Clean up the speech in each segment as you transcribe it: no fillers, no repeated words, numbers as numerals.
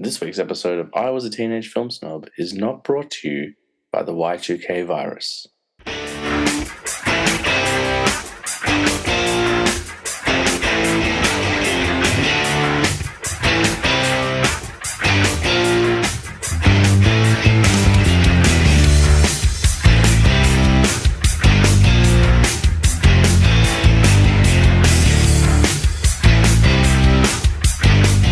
This week's episode of I Was a Teenage Film Snob is not brought to you by the Y2K virus.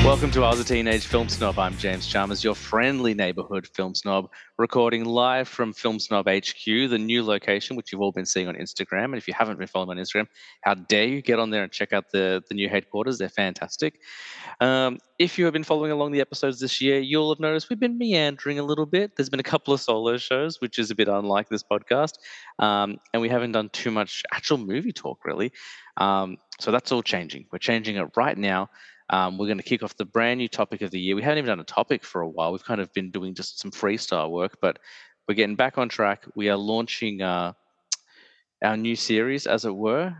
Welcome to I Was a Teenage Film Snob. I'm James Chalmers, your friendly neighborhood film snob, recording live from Film Snob HQ, the new location, which you've all been seeing on Instagram. And if you haven't been following on Instagram, how dare you get on there and check out the new headquarters. They're fantastic. If you have been following along the episodes this year, you'll have noticed we've been meandering a little bit. There's been a couple of solo shows, which is a bit unlike this podcast. And we haven't done too much actual movie talk, really. So that's all changing. We're changing it right now. We're going to kick off the brand new topic of the year. We haven't even done a topic for a while. We've kind of been doing just some freestyle work, but we're getting back on track. We are launching our new series, as it were.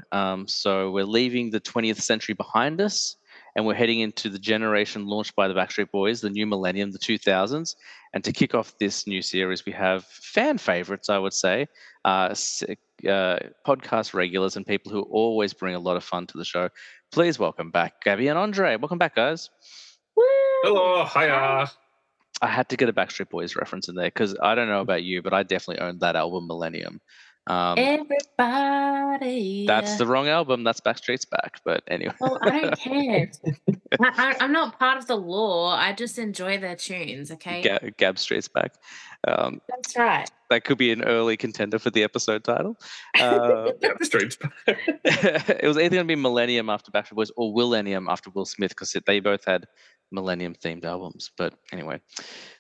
So we're leaving the 20th century behind us, and we're heading into the generation launched by the Backstreet Boys, the new millennium, the 2000s. And to kick off this new series, we have fan favorites, I would say, podcast regulars and people who always bring a lot of fun to the show. Please welcome back Gabby and Andre. Welcome back, guys. Woo! Hello, hiya. I had to get a Backstreet Boys reference in there because I don't know about you, but I definitely owned that album, Millennium. Everybody. That's the wrong album. That's Backstreet's Back. But anyway. Well, I don't care. I'm not part of the law. I just enjoy their tunes, okay? Gab Street's Back. That's right. That could be an early contender for the episode title. Gab Street's Back. It was either going to be Millennium after Backstreet Boys or Willennium after Will Smith because they both had Millennium-themed albums. But anyway,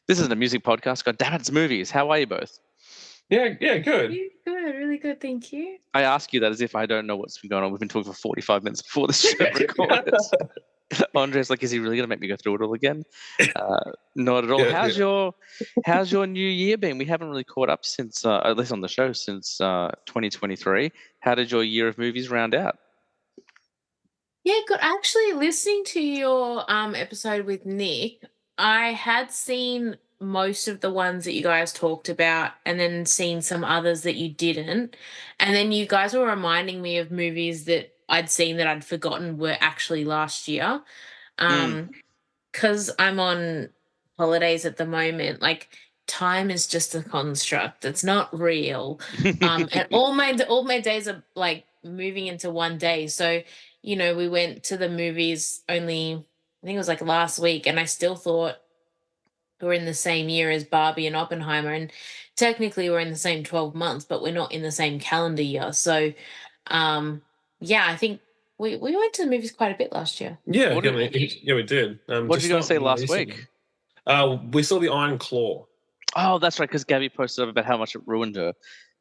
this isn't a music podcast. God damn it, it's movies. How are you both? Yeah, good. Good, really good, thank you. I ask you that as if I don't know what's been going on. We've been talking for 45 minutes before this show recorded. Andre's like, is he really going to make me go through it all again? Not at all. How's your new year been? We haven't really caught up since, at least on the show, since 2023. How did your year of movies round out? Yeah, good. Actually, listening to your episode with Nick, I had seen most of the ones that you guys talked about and then seen some others that you didn't. And then you guys were reminding me of movies that I'd seen that I'd forgotten were actually last year. Because I'm on holidays at the moment, like time is just a construct. It's not real. And all my days are like moving into one day. So, you know, we went to the movies only, I think it was like last week, and I still thought we're in the same year as Barbie and Oppenheimer, and technically we're in the same 12 months, but we're not in the same calendar year. So, yeah, I think we went to the movies quite a bit last year. Yeah, we did. What did you guys say last week? We saw The Iron Claw. Oh, that's right, because Gabby posted up about how much it ruined her.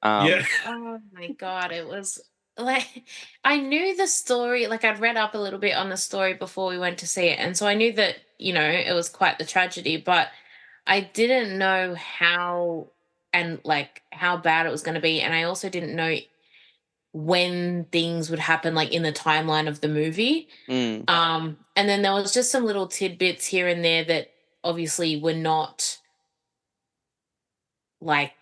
Yeah. Oh, my God. It was like, I knew the story. Like, I'd read up a little bit on the story before we went to see it. And so I knew that, you know, it was quite the tragedy, but I didn't know how bad it was going to be. And I also didn't know when things would happen, like in the timeline of the movie. And then there was just some little tidbits here and there that obviously were not like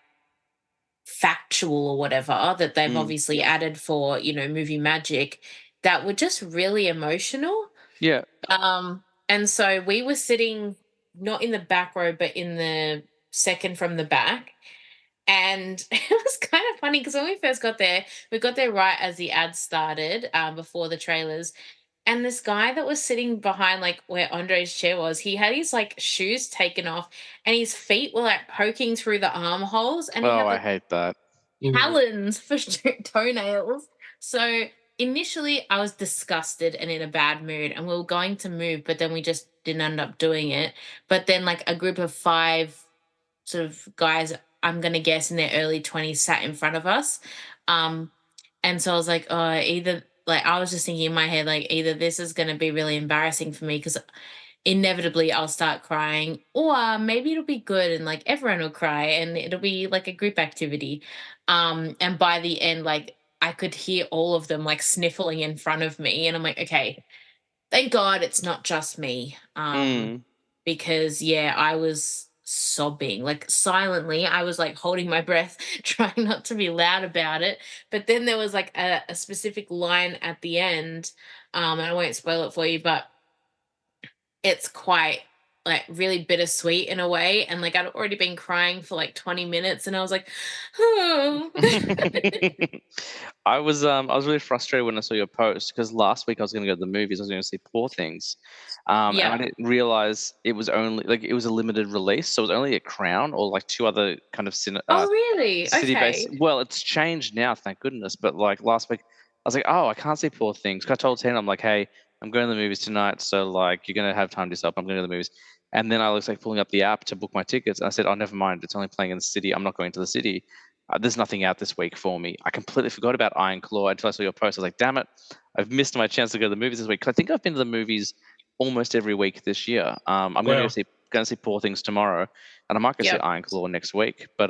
factual or whatever, that they've obviously added for, you know, movie magic, that were just really emotional. Yeah. And so we were sitting not in the back row, but in the second from the back. And it was kind of funny because when we first got there, we got there right as the ads started, before the trailers. And this guy that was sitting behind, like where Andre's chair was, he had his like shoes taken off and his feet were like poking through the armholes. And he had, I hate that. Talons for toenails. So initially I was disgusted and in a bad mood, and we were going to move, but then we just didn't end up doing it. But then like a group of 5 sort of guys, I'm going to guess in their early 20s, sat in front of us. And so I was like, oh, either like, I was just thinking in my head, like either this is going to be really embarrassing for me because inevitably I'll start crying, or maybe it'll be good and like everyone will cry and it'll be like a group activity. And by the end, like I could hear all of them like sniffling in front of me, and I'm like, okay, thank God it's not just me. because I was sobbing like silently. I was like holding my breath, trying not to be loud about it. But then there was like a specific line at the end, and I won't spoil it for you, but it's quite like really bittersweet in a way. And like I'd already been crying for like 20 minutes and I was like, oh. I was really frustrated when I saw your post because last week I was going to go to the movies. I was going to see Poor Things, and I Yeah. didn't realize it was only like it was a limited release, so it was only at Crown or like two other kind of Oh, really? city-based. Okay. Well, it's changed now, thank goodness. But like last week, I was like, oh, I can't see Poor Things. 'Cause I told Tina, I'm like, hey, I'm going to the movies tonight, so like you're going to have time to yourself. I'm going to the movies. And then I was like pulling up the app to book my tickets, and I said, oh, never mind. It's only playing in the city. I'm not going to the city. There's nothing out this week for me. I completely forgot about Iron Claw until I saw your post. I was like, damn it, I've missed my chance to go to the movies this week. 'Cause I think I've been to the movies almost every week this year. I'm going to Wow. go see Poor Things tomorrow, and I might go see Yep. Iron Claw next week. But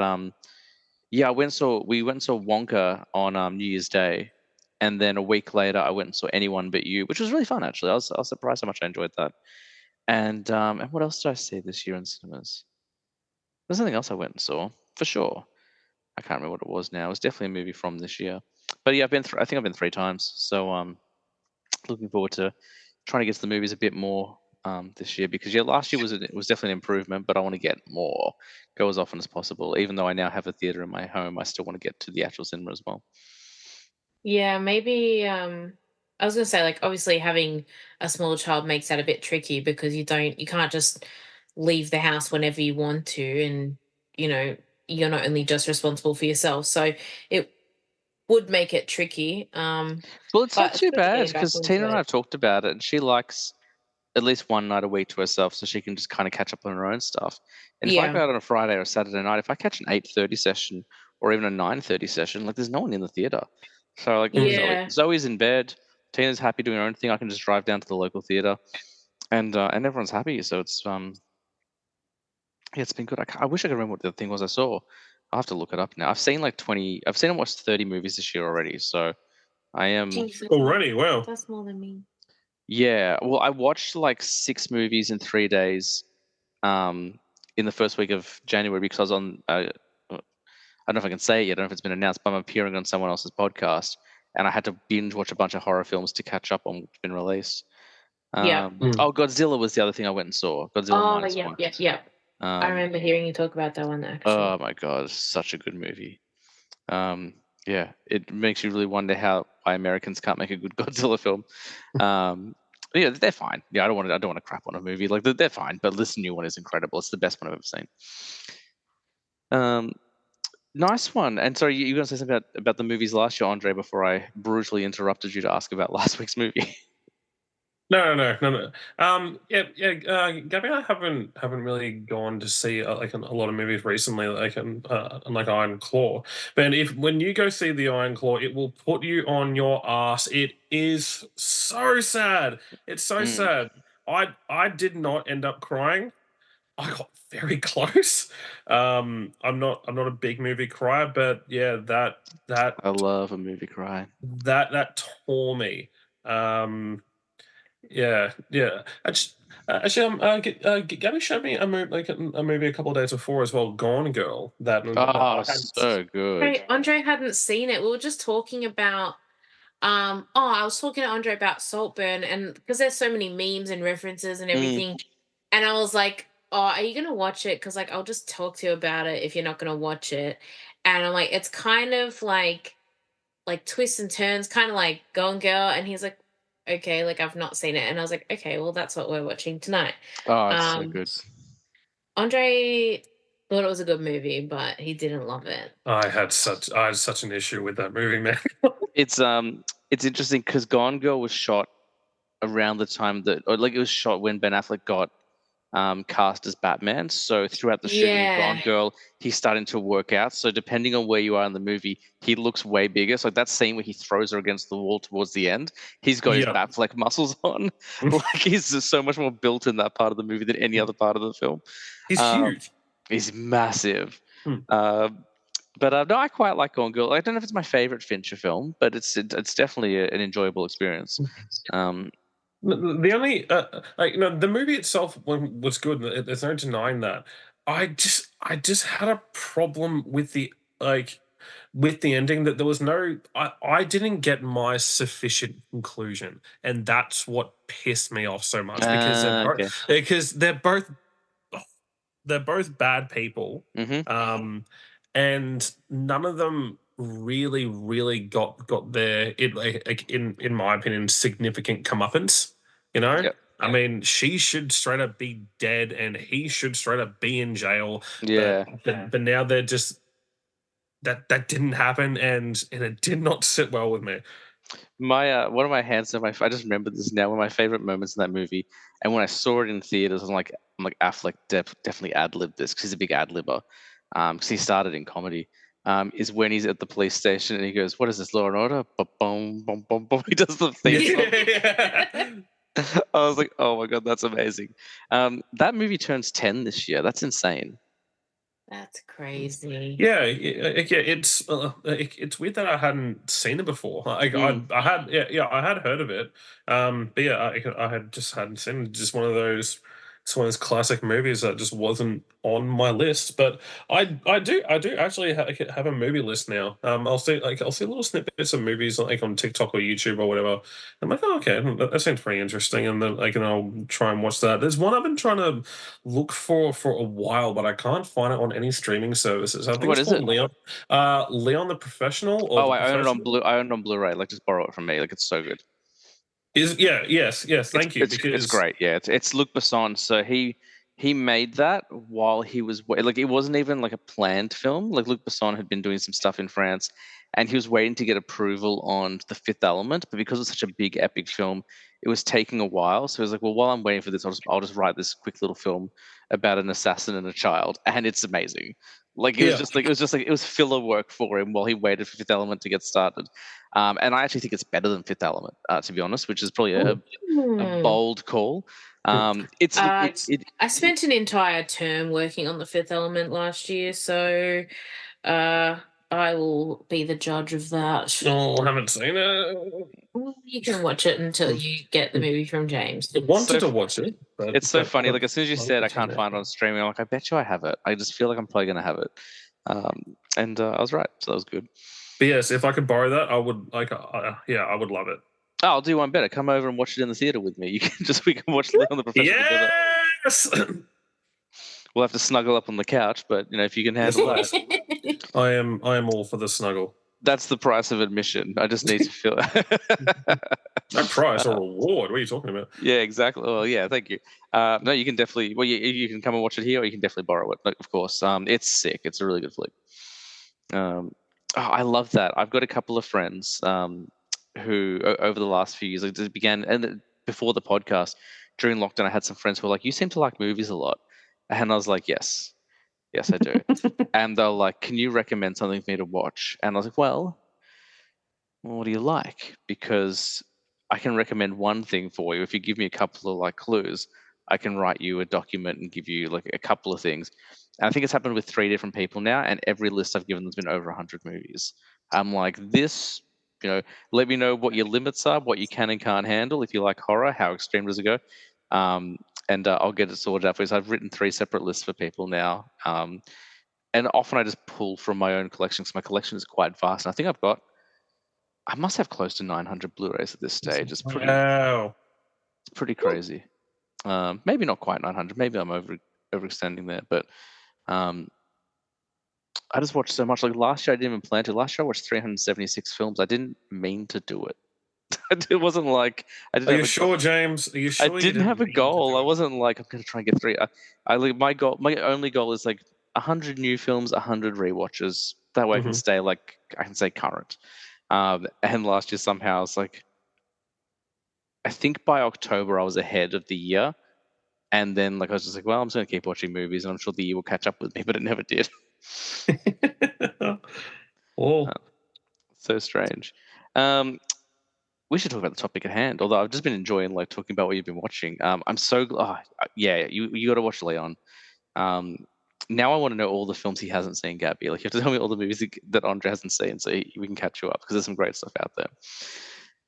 yeah, we went and saw Wonka on New Year's Day, and then a week later I went and saw Anyone But You, which was really fun actually. I was surprised how much I enjoyed that. And what else did I see this year in cinemas? There's something else I went and saw for sure. I can't remember what it was now. It was definitely a movie from this year. But yeah, I think I've been 3 times. So looking forward to trying to get to the movies a bit more this year because last year it was definitely an improvement, but I want to get more, go as often as possible. Even though I now have a theater in my home, I still want to get to the actual cinema as well. Yeah, maybe I was gonna say like obviously having a small child makes that a bit tricky because you can't just leave the house whenever you want to, and you know, you're not only just responsible for yourself. So it would make it tricky. Well, it's not But too especially bad getting back because into Tina and I it. have talked about it, and she likes at least one night a week to herself so she can just kind of catch up on her own stuff. And if I go Yeah. out on a Friday or a Saturday night, if I catch an 8:30 session or even a 9:30 session, like there's no one in the theater. So like Yeah. Zoe's in bed, Tina's happy doing her own thing. I can just drive down to the local theater, and everyone's happy. So it's yeah, it's been good. I wish I could remember what the thing was I saw. I'll have to look it up now. I've seen like 20. I've seen almost 30 movies this year already. So I am. Jeez, Already, wow. that's more than me. Yeah, well, I watched like 6 movies in 3 days, um, in the first week of January because I was on. I don't know if I can say it yet. I don't know if it's been announced, but I'm appearing on someone else's podcast, and I had to binge watch a bunch of horror films to catch up on what's been released. Yep. Oh, Godzilla was the other thing I went and saw. Godzilla Oh, minus yep, one. yep, yep. I Um, remember hearing you talk about that one actually. oh my god, it's such a good movie. Yeah, it makes you really wonder why Americans can't make a good Godzilla film. Yeah, they're fine. Yeah, I don't want to crap on a movie. Like they're fine, but this new one is incredible. It's the best one I've ever seen. Um, nice one. And sorry, you were going to say something about the movies last year, Andre, before I brutally interrupted you to ask about last week's movie. No. Gabby and I haven't really gone to see like a lot of movies recently, like like Iron Claw. But if when you go see the Iron Claw, it will put you on your ass. It is so sad. It's so Mm, sad. I did not end up crying. I got very close. I'm not a big movie crier, but yeah, that I love a movie cry. that tore me. Um, yeah. Actually, Gabby showed me a movie a couple of days before as well, Gone Girl. That Oh, I hadn't. so good. Right, Andre hadn't seen it. We were just talking about I was talking to Andre about Saltburn, and because there's so many memes and references and Mm, everything, and I was like, oh, are you gonna watch it? Because like I'll just talk to you about it if you're not gonna watch it. And I'm like, it's kind of like twists and turns, kind of like Gone Girl. And he's like, okay, like I've not seen it. And I was like, okay, well that's what we're watching tonight. oh, it's so Um good. Andre thought it was a good movie, but he didn't love it. I had such an issue with that movie, man. It's interesting because Gone Girl was shot around the time that, or like it was shot when Ben Affleck got cast as Batman. So throughout the shooting of Gone Yeah. Girl, he's starting to work out. So depending on where you are in the movie, he looks way bigger. So like that scene where he throws her against the wall towards the end, he's got his Yeah. Batfleck muscles on. Like he's just so much more built in that part of the movie than any other part of the film. He's Um, huge. he's massive. Hmm. But no, I quite like Gone Girl. I don't know if it's my favorite Fincher film, but it's definitely an enjoyable experience. Um, The only the movie itself was good. There's no denying that. I just had a problem with like the ending, that there was no I didn't get my sufficient conclusion, and that's what pissed me off so much, because Okay. they're both bad people, Mm-hmm. um, and none of them really got their in my opinion significant comeuppance. You know, Yep. I mean, she should straight up be dead, and he should straight up be in jail. But Yeah. but now they're just that didn't happen, and it did not sit well with me. My one of my hands on my I just remembered this now. One of my favorite moments in that movie, and when I saw it in theaters, I'm like Affleck definitely ad libbed this because he's a big ad libber. Because he started in comedy. Is when he's at the police station and he goes, "What is this, Law and Order?" Boom, boom, boom, boom. He does the theme song. Yeah. I was like, "Oh my god, that's amazing." That movie turns 10 this year. That's insane. That's crazy. Yeah, it's weird that I hadn't seen it before. Like Mm. I had I had heard of it, but yeah, I had just hadn't seen it. Just one of those, it's one of those classic movies that just wasn't on my list. But I do actually have a movie list now. I'll see little snippets of movies like on TikTok or YouTube or whatever. I'm like, oh, okay, that seems pretty interesting, and then I'll try and watch that. There's one I've been trying to look for a while, but I can't find it on any streaming services. I think What it's is called it? Leon. Leon the Professional, or Oh, the I own it on Professional. Blue. I own it on Blu-ray. Like, just borrow it from me. Like, it's so good. Is yes. It's Thank you, it's because great. Yeah, it's Luc Besson. So he made that while he was like, it wasn't even like a planned film. Like, Luc Besson had been doing some stuff in France, and he was waiting to get approval on The Fifth Element. But because it's such a big epic film, it was taking a while. So he was like, well, while I'm waiting for this, I'll just write this quick little film about an assassin and a child, and it's amazing. Like, yeah. it was filler work for him while he waited for Fifth Element to get started. And I actually think it's better than Fifth Element, to be honest, which is probably a Hmm. bold call. It's Uh, I it spent an entire term working on the Fifth Element last year, so uh, I will be the judge of that. Oh, I haven't seen it. Well, you can watch it until you get the movie from James. I so wanted to watch it, it's so funny. Like, as soon as you I said I haven't seen can't find it on streaming, I'm like, I bet you I have it. I just feel like I'm probably gonna have it. And I was right, so that was good. But yes, if I could borrow that, I would yeah, I would love it. Oh, I'll do one better. Come over and watch it in the theater with me. You can just we can watch Leon the Professional together. Yes. We'll have to snuggle up on the couch, but if you can handle that, I am all for the snuggle. that's the price of admission. I just need to feel. No prize or reward. What are you talking about? Yeah, exactly. Well, yeah, thank you. No, you can definitely. Well, you can come and watch it here, or you can definitely borrow it. Like, of course, it's sick. It's a really good flick. I love that. I've got a couple of friends who, over the last few years, like, it began and before the podcast, during lockdown, I had some friends who were like, "You seem to like movies a lot," and I was like, "Yes, yes, I do." And they're like, "Can you recommend something for me to watch?" And I was like, "Well, what do you like? Because I can recommend one thing for you. If you give me a couple of like clues, I can write you a document and give you like a couple of things." And I think it's happened with 3 different people now, and every list I've given them's been over 100 movies. I'm like, this, let me know what your limits are, what you can and can't handle. If you like horror, how extreme does it go? And I'll get it sorted out for you. So I've written 3 separate lists for people now. And often I just pull from my own collection because my collection is quite vast. And I must have close to 900 Blu-rays at this stage. Wow. It's pretty crazy. Maybe not quite 900. Maybe I'm overextending there, but um, I just watched so much. Like, last year, I didn't even plan to. Last year, I watched 376 films. I didn't mean to do it. It wasn't like I didn't Are have you a sure, James? Are you I sure you didn't didn't have a mean to goal. do I it? wasn't like, I'm gonna try and get three. I like my only goal is like 100 new films, 100 rewatches. That way, I can Mhm. stay I can stay current. And last year somehow I was like, I think by October I was ahead of the year, and then like I was just like, well, I'm just gonna keep watching movies, and I'm sure the year will catch up with me, but it never did. Well, So strange. Um, we should talk about the topic at hand. Although I've just been enjoying like talking about what you've been watching. I'm so yeah, you got to watch Leon. Um, now I want to know all the films he hasn't seen, Gabby. Like, you have to tell me all the movies that Andre hasn't seen, so we can catch you up because there's some great stuff out there.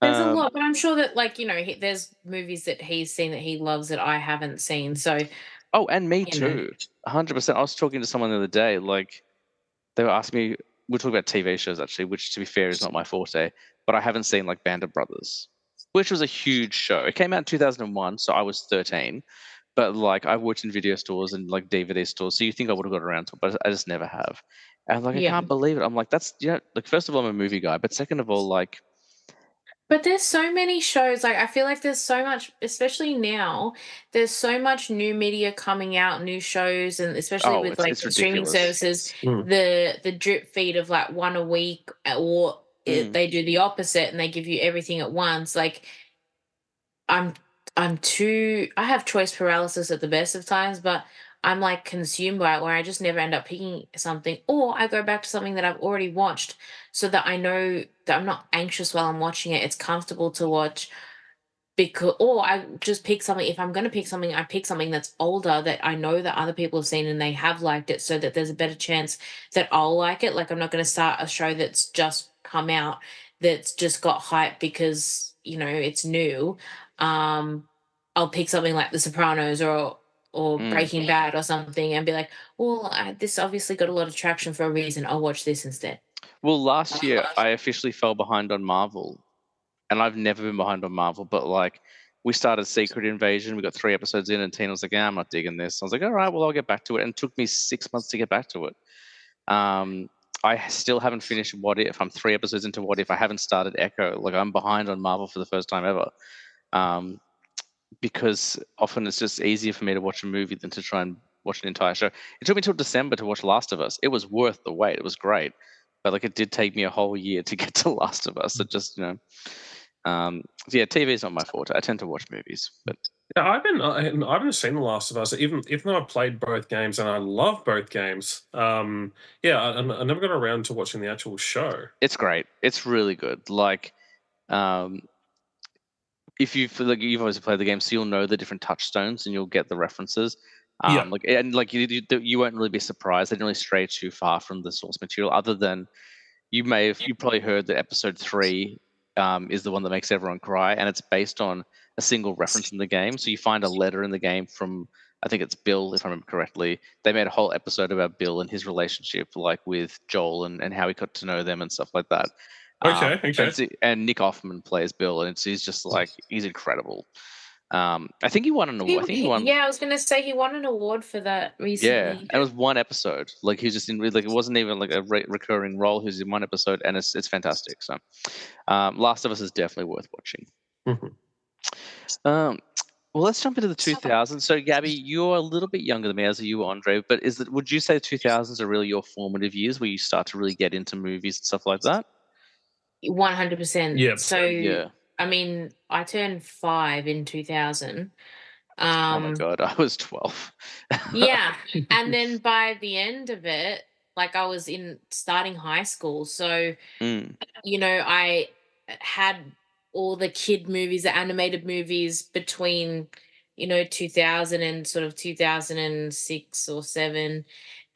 There's a Um, lot, but I'm sure that, like, there's movies that he's seen that he loves that I haven't seen. So, oh, and me you know, too. 100%. I was talking to someone the other day, like they were asking me. We're talking about TV shows actually, which to be fair is not my forte, but I haven't seen like Band of Brothers, which was a huge show. It came out in 2001, so I was 13. But like I worked in video stores and like DVD stores, so you think I would have got around to it, but I just never have. And like I yeah. can't believe it. I'm like, that's like first of all, I'm a movie guy, but second of all, like But there's so many shows, like, I feel like there's so much, especially now, there's so much new media coming out, new shows, and especially oh, with, it's like, it's the streaming ridiculous. services, Mm. the drip feed of, like, 1 a week, or Mm, they do the opposite and they give you everything at once. Like, I'm I'm too I have choice paralysis at the best of times, but I'm like consumed by it where I just never end up picking something, or I go back to something that I've already watched so that I know that I'm not anxious while I'm watching it. It's comfortable to watch, because, or I just pick something. If I'm going to pick something, I pick something that's older that I know that other people have seen and they have liked it, so that there's a better chance that I'll like it. Like, I'm not going to start a show that's just come out, that's just got hype because it's new. Um, I'll pick something like The Sopranos, or mm. Breaking Bad or something, and be like, well, this obviously got a lot of traction for a reason. I'll watch this instead. Well, last year I officially fell behind on Marvel, and I've never been behind on Marvel, but like we started Secret Invasion, we got 3 episodes in, and Tina was like, "Yeah, I'm not digging this." I was like, "All right, well, I'll get back to it," and it took me 6 months to get back to it. Um, I still haven't finished What If. I'm 3 episodes into What If. I haven't started Echo. Like I'm behind on Marvel for the first time ever. Um, because often it's just easier for me to watch a movie than to try and watch an entire show. It took me till December to watch Last of Us. It was worth the wait. It was great, but like it did take me a whole year to get to Last of Us. It just yeah, TV is not my forte. I tend to watch movies, but Yeah, I haven't seen The Last of Us, even though I played both games and I love both games. Yeah, I never got around to watching the actual show. it's great. It's really good. Like um, if you feel like you've always played the game, so you'll know the different touchstones and you'll get the references. Yeah. Like and like you won't really be surprised. They didn't really stray too far from the source material, other than you probably heard that episode 3 is the one that makes everyone cry, and it's based on a single reference in the game. So you find a letter in the game from, I think it's Bill, if I remember correctly. They made a whole episode about Bill and his relationship, like with Joel, and how he got to know them and stuff like that. Okay. And Okay. and Nick Offerman plays Bill, and he's just like he's incredible. I think he won an award. I think he won. Yeah, I was gonna say he won an award for that Yeah, recently. and it was one episode. Like he's just in like it wasn't even like a recurring role. He was in one episode, and it's fantastic. So, Last of Us is definitely worth watching. Mhm. Um, well, let's jump into the 2000s. So, Gabby, you're a little bit younger than me, as are you, Andre. But would you say the 2000s are really your formative years, where you start to really get into movies and stuff like that? 100%. Yeah. So, Yeah. I mean, I turned 5 in 2000. Oh my God, I was 12. Yeah, and then by the end of it, like, I was in starting high school, so, Mm, I had all the kid movies, the animated movies between, 2000 and sort of 2006 or 7,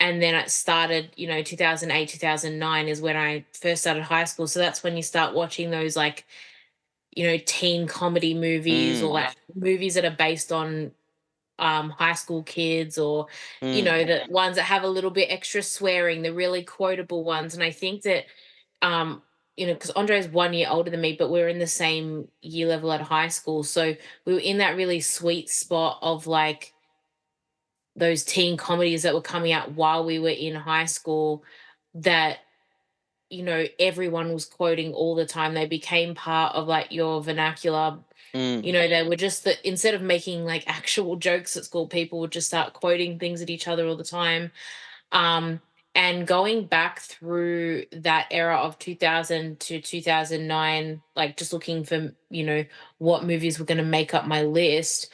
and then it started, 2008, 2009 is when I first started high school, so that's when you start watching those, like, teen comedy movies, or, mm, like, movies that are based on high school kids, or mm, the ones that have a little bit extra swearing, the really quotable ones. And I think that um because Andre's 1 year older than me, but we're in the same year level at high school, so we were in that really sweet spot of, like, those teen comedies that were coming out while we were in high school, that everyone was quoting all the time. They became part of, like, your vernacular. mm. They were just that, instead of making, like, actual jokes at school, people would just start quoting things at each other all the time. Um, and going back through that era of 2000 to 2009, like, just looking for, what movies were going to make up my list,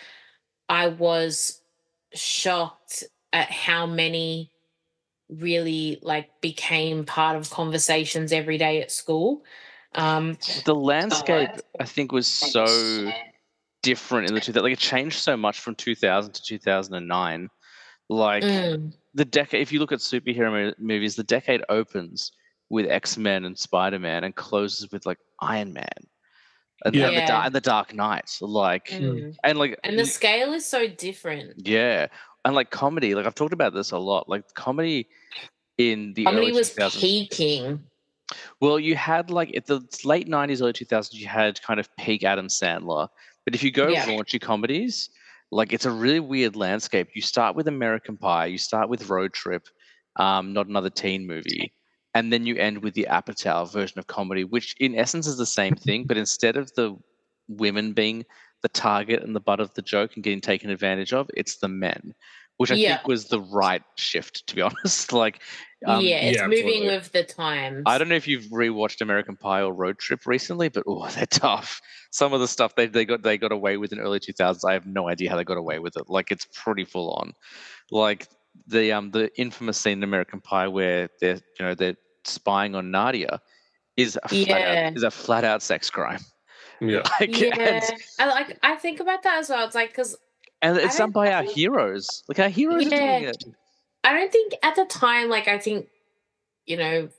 I was shocked at how many really, like, became part of conversations every day at school. Um, The landscape, I think, was so different in the 2000s. Like it changed so much from 2000 to 2009. Like mm, the decade, if you look at superhero movies, the decade opens with X-Men and Spider-Man and closes with like Iron Man. and Yeah. and the Dark Knight, like, Mm. and like, And the scale is so different. yeah, and like comedy, like I've talked about this a lot, like comedy in the Comedy early was 2000s. peaking. Well, you had like at the late 90s, early 2000s, you had kind of peak Adam Sandler. But if you go Yeah. raunchy comedies, like it's a really weird landscape. You start with American Pie, you start with Road Trip, Not Another Teen Movie, and then you end with the Apatow version of comedy, which in essence is the same thing, but instead of the women being the target and the butt of the joke and getting taken advantage of, it's the men, which I think Yeah. was the right shift, to be honest. Like, Yeah, it's Yeah, moving absolutely. with the times. I don't know if you've rewatched American Pie or Road Trip recently, but oh, they're tough. Some of the stuff they got away with in early 2000s, I have no idea how they got away with it. Like it's pretty full on. Like the infamous scene in American Pie where they're spying on Nadia is a Yeah. flat out sex crime. Yeah. Like Yeah. I think about that as well. It's like because and I it's done don't by our think heroes. Like our heroes are doing yeah. it. I don't think at the time, like I think, you know,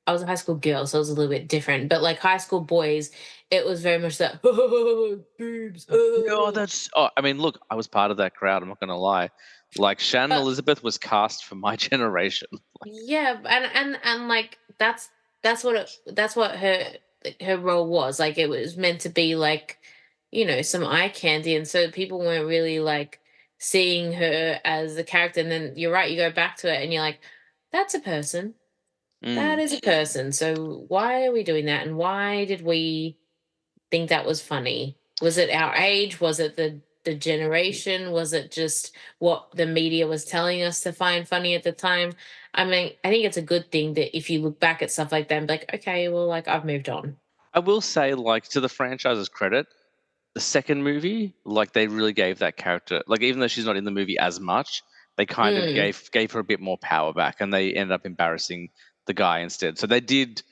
I was a high school girl, so it was a little bit different. But like high school boys, it was very much that boobs. No, that's. Oh, I mean, look, I was part of that crowd. I'm not gonna lie. Like Shannon But Elizabeth was cast for my generation. yeah, and like that's what her role was. Like it was meant to be like, some eye candy, and so people weren't really like seeing her as a character. And then you're right, you go back to it, and you're like, that's a person. That Mm. is a person. So why are we doing that? And why did we think that was funny? Was it our age? Was it the generation? Was it just what the media was telling us to find funny at the time? I mean, I think it's a good thing that if you look back at stuff like that and be like, okay, well, like I've moved on. I will say, like, to the franchise's credit, the second movie, like, they really gave that character, like, even though she's not in the movie as much, they kind of Mm, gave her a bit more power back, and they ended up embarrassing the guy instead. So they did,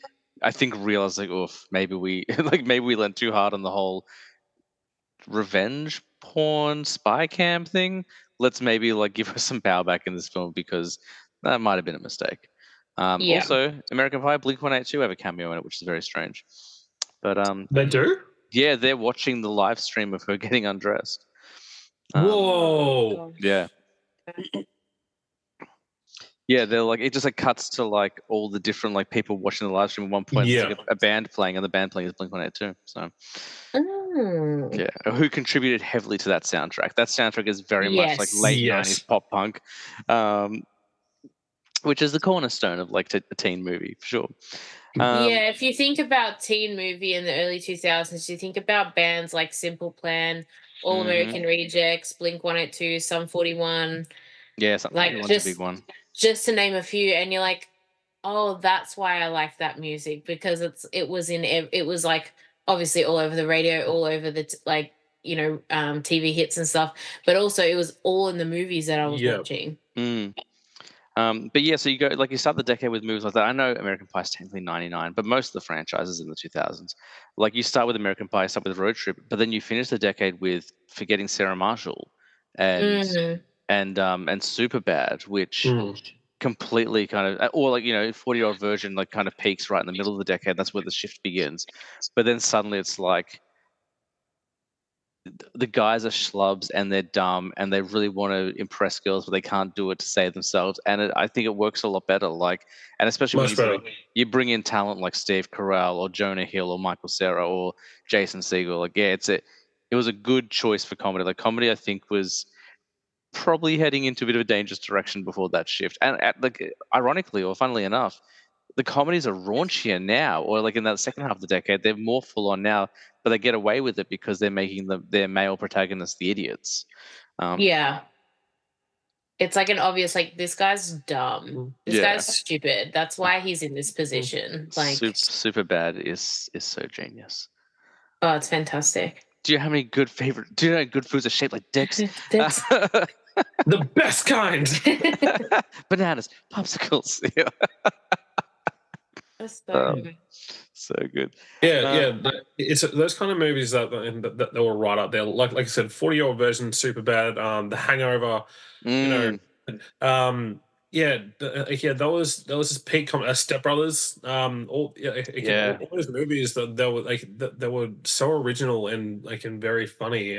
I think, realize like, oof, maybe we maybe we went too hard on the whole revenge porn spy cam thing. Let's maybe like give her some power back in this film because that might have been a mistake. yeah. Also, American Pie, Blink 182 have a cameo in it, which is very strange. But They do? yeah, they're watching the live stream of her getting undressed. Whoa. Yeah, yeah, they're like it just like cuts to like all the different like people watching the live stream. At one point, it's Yeah. like a band playing, and the band playing is Blink 182. So Mm, yeah, who contributed heavily to that soundtrack? That soundtrack is very much like yes. late Yes. 90s pop punk, which is the cornerstone of like a teen movie for sure. Yeah, if you think about teen movie in the early 2000s, you think about bands like Simple Plan, All Mhm. American Rejects, Blink 182, Sum 41, Yeah, something like one's a big one. just to name a few, and you're like, oh, that's why I like that music, because it was like obviously all over the radio, all over the like TV hits and stuff, but also it was all in the movies that I was Yeah. watching. Mm. But yeah, so you go like you start the decade with movies like that. I know American Pie is technically 99, but most of the franchises in the 2000s, like you start with American Pie, start with Road Trip, but then you finish the decade with Forgetting Sarah Marshall, and Mhm. and Superbad, which Mm. completely kind of, or like 40-year-old version like kind of peaks right in the middle of the decade. That's where the shift begins, but then suddenly it's like the guys are schlubs and they're dumb and they really want to impress girls, but they can't do it to save themselves. And I think it works a lot better. Like, and especially when Much better. you bring in talent like Steve Carell or Jonah Hill or Michael Cera or Jason Segel. Like, yeah, it was a good choice for comedy. Like, comedy, I think, was probably heading into a bit of a dangerous direction before that shift. And like, ironically or funnily enough, the comedies are raunchier now, or like in that second half of the decade, they're more full on now, but they get away with it because they're making their male protagonists the idiots. Yeah. It's like an obvious, like, this guy's dumb. This Yeah, guy's stupid. That's why he's in this position. Like, super bad is so genius. oh, it's fantastic. Do you have any good favorite? Do you know good foods are shaped like dicks? Dicks. The best kind. Bananas, popsicles. Yeah. That's so Um, good. so good. Yeah. It's those kind of movies that they were right up there. Like I said, 40-year-old version, super bad. The Hangover. You know, Mm, um, Yeah, that was his peak Step Brothers. All yeah, Yeah. all those movies that they were they were so original and and very funny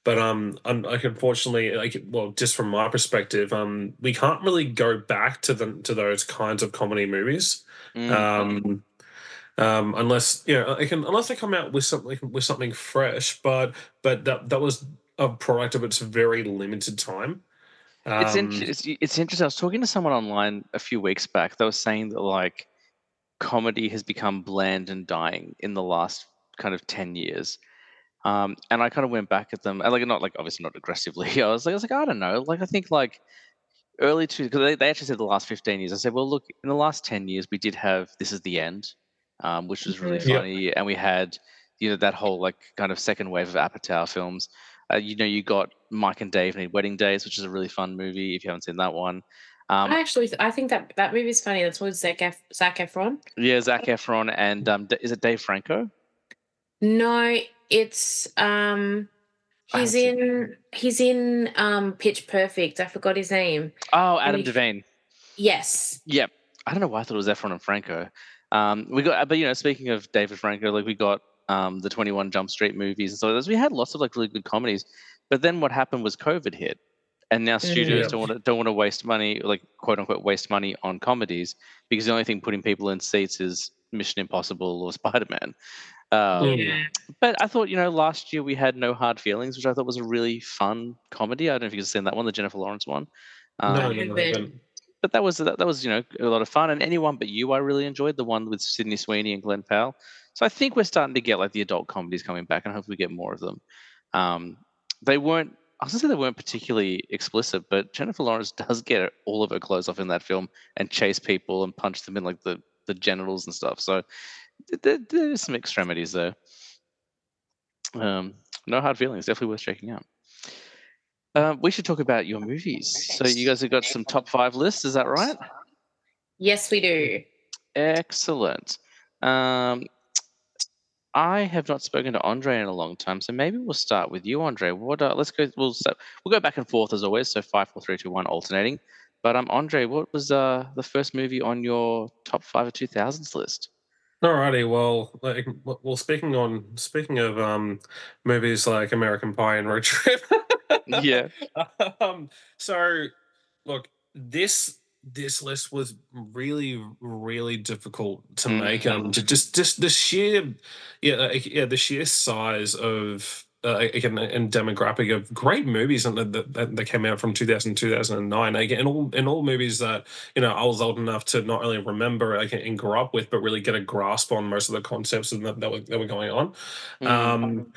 but like unfortunately well just from my perspective we can't really go back to those kinds of comedy movies Mm. unless unless they come out with something fresh but that was a product of its very limited time. Um, It's interesting. I was talking to someone online a few weeks back. They were saying that like comedy has become bland and dying in the last kind of 10 years. And I kind of went back at them, and like not like obviously not aggressively. I was like I don't know. Like I think like early to because they actually said the last 15 years. I said, well, look, in the last 10 years, we did have This Is the End, which was really Mhm. yep. funny, and we had that whole like kind of second wave of Apatow films. You got Mike and Dave Need Wedding Days, which is a really fun movie if you haven't seen that one. Um, I think that movie's funny. That's with Zac Efron. yeah, Zac Efron and is it Dave Franco? No, it's I haven't seen. he's in Pitch Perfect. I forgot his name. Oh, And Adam Devane. yes. Yep. I don't know why I thought it was Efron and Franco. We got, but speaking of David Franco, like we got the 21 Jump Street movies and so we had lots of like really good comedies. But then what happened was COVID hit, and now studios Mhm. Yep. don't want to waste money, like quote unquote waste money on comedies because the only thing putting people in seats is Mission Impossible or Spider Man. Mm. Yeah. But I thought last year we had No Hard Feelings, which I thought was a really fun comedy. I don't know if you've seen that one, the Jennifer Lawrence one. No, I no, Um, no, I haven't. haven't. but that was a lot of fun. And Anyone But You I really enjoyed, the one with Sydney Sweeney and Glenn Powell. So I think we're starting to get like the adult comedies coming back, and hopefully we get more of them. um they weren't I was gonna say they weren't particularly explicit, but Jennifer Lawrence does get all of her clothes off in that film and chase people and punch them in like the genitals and stuff. So there's some extremities there. um no Hard Feelings, definitely worth checking out. We should talk about your movies. So you guys have got some top 5 lists, is that right? Yes, we do. Excellent. Um, I have not spoken to Andre in a long time, so maybe we'll start with you, Andre. What? Let's go. We'll go back and forth as always. So 5, 4, 3, 2, 1, alternating. But Andre, what was the first movie on your top 5 of 2000s list? Alrighty, well, speaking of movies like American Pie and Road Trip, Yeah. um, so look, this list was really difficult to make. Mm, Just the sheer the sheer size of and demographic of great movies and that came out from 2009 again, and all movies that I was old enough to not only remember and grow up with, but really get a grasp on most of the concepts that were going on. mm, Um,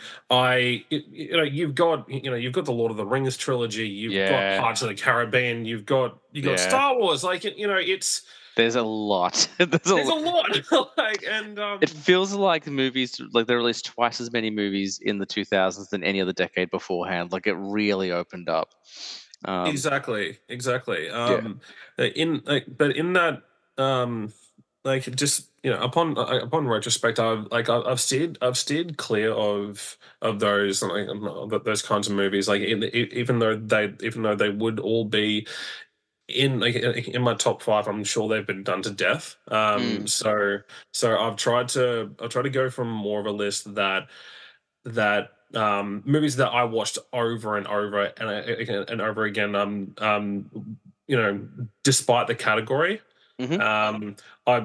you've got the Lord of the Rings trilogy, you've got yeah. Pirates of the Caribbean, you got Yeah. Star Wars. There's a lot. There's a There's a lot. lot. like and It feels like the movies, like they released twice as many movies in the 2000s than any other decade beforehand. Like it really opened up. Um, Exactly. yeah. But in that, just upon retrospect, I've steered clear of those those kinds of movies. Even though they would all be in my top five, I'm sure they've been done to death. Mm, So I've tried to go from more of a list that movies that I watched over and over and over again. Despite the category. hmm Um, I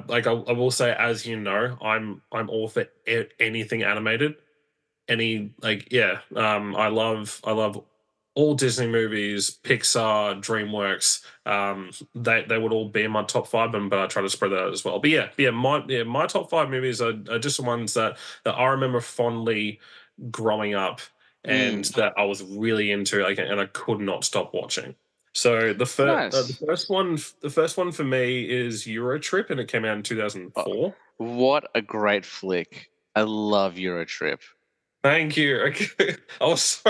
will say, as you know, I'm all for anything animated. I love all Disney movies, Pixar, DreamWorks. They would all be in my top five, but I try to spread that out as well. But my top five movies are just the ones that I remember fondly growing up and mm. that I was really into, and I could not stop watching. So Nice. the first one for me is Euro Trip, and it came out in Oh, 2004. what a great flick. I love Eurotrip. Thank you. Okay. I was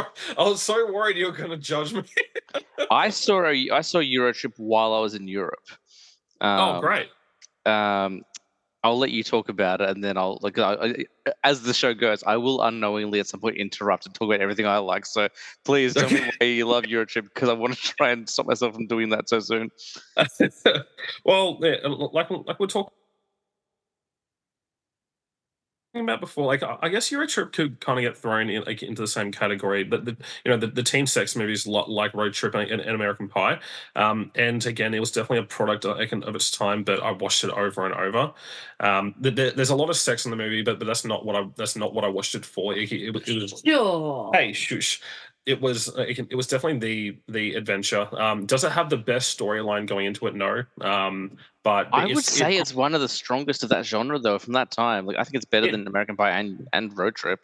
so worried you were going to judge me. I saw Eurotrip while I was in Europe. Oh, Um, great. um, I'll let you talk about it, and then I'll as the show goes, I will unknowingly at some point interrupt and talk about everything I like. So please tell me why you love Eurotrip, because I want to try and stop myself from doing that so soon. Well, yeah, like we're talking about before, like I guess Euro Trip could kind of get thrown in like into the same category, but the teen sex movies like Road Trip and American Pie, and again it was definitely a product of its time, but I watched it over and over. There's a lot of sex in the movie, but that's not what I watched it for. It was Sure. hey shush. It was definitely the adventure. Does it have the best storyline going into it? No. But I would say it's one of the strongest of that genre, though, from that time. Like, I think it's better than American Pie and Road Trip.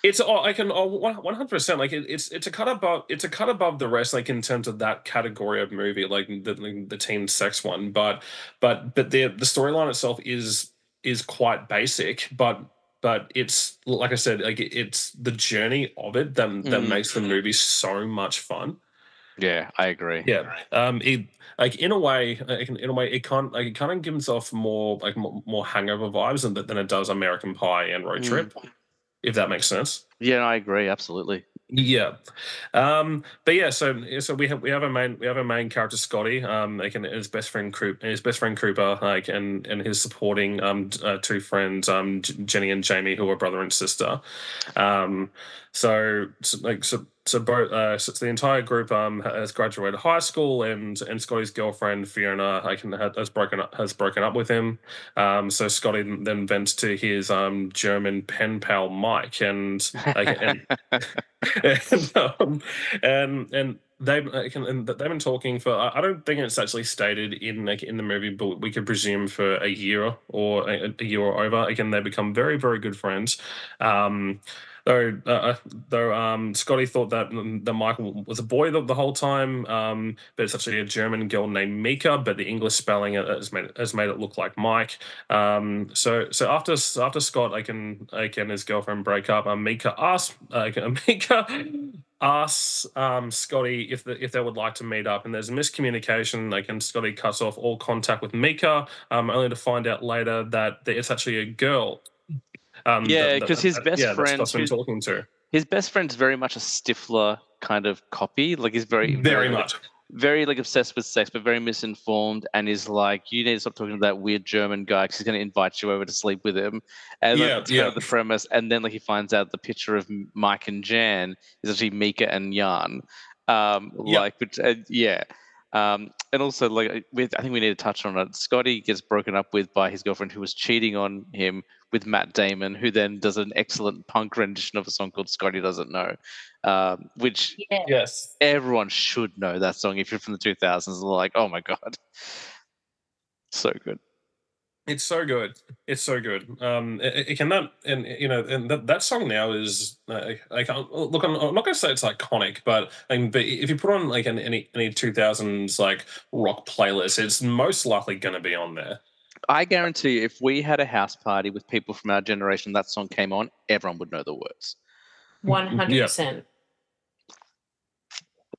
It's 100%, like it's a cut above the rest, like in terms of that category of movie, like the teen sex one. But the storyline itself is quite basic, but it's like I said, like it's the journey of it that makes the movie so much fun. Yeah, I agree. Yeah. It like in a way, it kind of gives off more hangover vibes than it does American Pie and Road Trip, if that makes sense. Yeah, I agree. Absolutely. Yeah. But yeah, so we have a main character, Scotty, like, and his best friend Cooper, like, and his supporting two friends, Jenny and Jamie, who are brother and sister. Um so both so the entire group has graduated high school, and Scotty's girlfriend Fiona, like, has broken up with him. So Scotty then vents to his German pen pal Mike, and like and they've been talking for, I don't think it's actually stated in the movie, but we could presume for a year or a year or over. Again, they become very, very good friends. Um, though Scotty thought that Michael was a boy the whole time, but it's actually a German girl named Mika, but the English spelling has made it look like Mike. So after Scott, like, and his girlfriend break up, Mika asks Scotty if they would like to meet up, and there's a miscommunication. Like, and Scotty cuts off all contact with Mika, only to find out later that it's actually a girl. Yeah, because his best that's friend, Scott's been talking to. his best friend's very much a Stifler kind of copy. Like, he's very, Very much. very like obsessed with sex, but very misinformed, and is like, you need to stop talking to that weird German guy because he's going to invite you over to sleep with him. And like, that's kind of the premise. And then like he finds out the picture of Mike and Jan is actually Mika and Jan. Like, which yeah. And also, like, I think we need to touch on it. Scotty gets broken up with by his girlfriend, who was cheating on him with Matt Damon, who then does an excellent punk rendition of a song called "Scotty Doesn't Know," which Yes, everyone should know that song if you're from the 2000s. Like, oh my god, so good. It's so good. It's so good. It can that, and and that song now is like, look, I'm not going to say it's iconic, but but if you put on like any 2000s like rock playlist, it's most likely going to be on there. I guarantee you, if we had a house party with people from our generation, that song came on, everyone would know the words. 100%.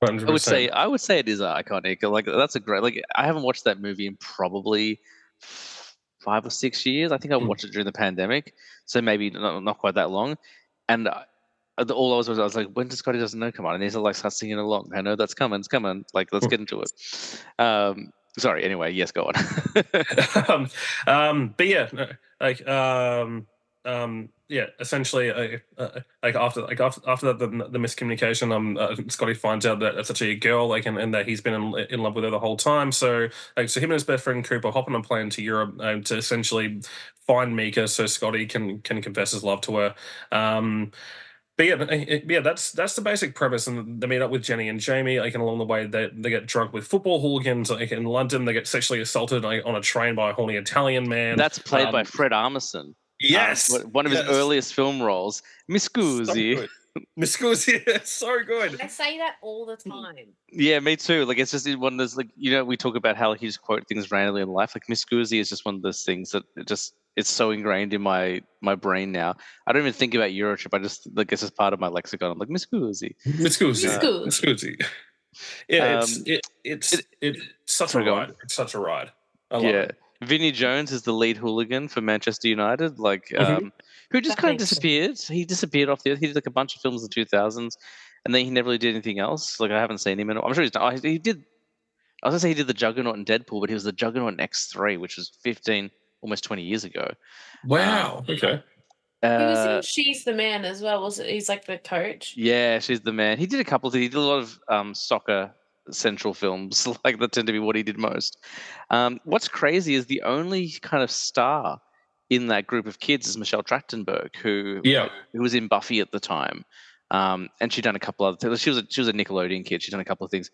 100%. I would say it is iconic. Like, that's a great. Like, I haven't watched that movie in probably 5 or 6 years. I think I watched it during the pandemic, so maybe not quite that long. And all I was like, when does Scotty Doesn't Know come on? And he's like, start singing along. I know that's coming. It's coming. Like, let's get into it. Sorry. Anyway, yes, go on. But yeah, like yeah, essentially, like after the miscommunication, Scotty finds out that it's actually a girl, like, and that he's been in love with her the whole time. So so him and his best friend Cooper hop on a plane to Europe to essentially find Mika, so Scotty can confess his love to her. But yeah, that's the basic premise, and they meet up with Jenny and Jamie. Like, and along the way, they get drunk with football hooligans. Like, in London, they get sexually assaulted, like, on a train by a horny Italian man. That's played by Fred Armisen. Yes, one of his earliest film roles. Miss Scusi. So Miss Scusi, it's so good. I say that all the time. Yeah, me too. Like, it's just one of those, like, we talk about how he just quote things randomly in life. Like, Miss Scusi is just one of those things that it's so ingrained in my brain now. I don't even think about Eurotrip. I just, like, it's just part of my lexicon. I'm like, Miss Scusi. Miss Scusi. Miss Scusi. Yeah, it's such a ride. It's such a ride. I love it. Vinnie Jones is the lead hooligan for Manchester United, Mhm. who just That kind of makes sense. disappeared. He disappeared off the earth. He did like a bunch of films in the 2000s, and then he never really did anything else. Like I haven't seen him in. I'm sure he's done. He did. I was gonna say he did the Juggernaut in Deadpool, but he was the Juggernaut in X3, which was 15, almost 20 years ago. Wow. Okay. He was Uh, in She's the Man as well, was it? He's like the coach. yeah, she's the man. He did a couple of things. He did a lot of soccer central films, like that tend to be what he did most. What's crazy is the only kind of star in that group of kids is Michelle Trachtenberg, Yeah. who was in Buffy at the time, and she'd done a couple other things. She was a Nickelodeon kid. She'd done a couple of things.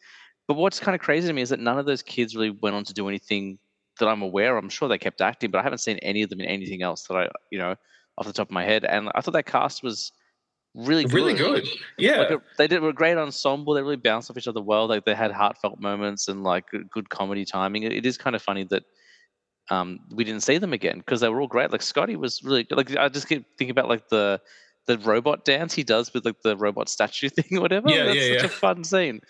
But what's kind of crazy to me is that none of those kids really went on to do anything that I'm aware of. I'm sure they kept acting, but I haven't seen any of them in anything else that off the top of my head. And I thought that cast was really Really good. good. Yeah. They did a great ensemble. They really bounced off each other well. Like they had heartfelt moments and like good comedy timing. It is kind of funny that we didn't see them again because they were all great. Like Scotty was really like I just keep thinking about like the robot dance he does with like the robot statue thing or whatever. Yeah. That's Yeah. such Yeah. a fun scene.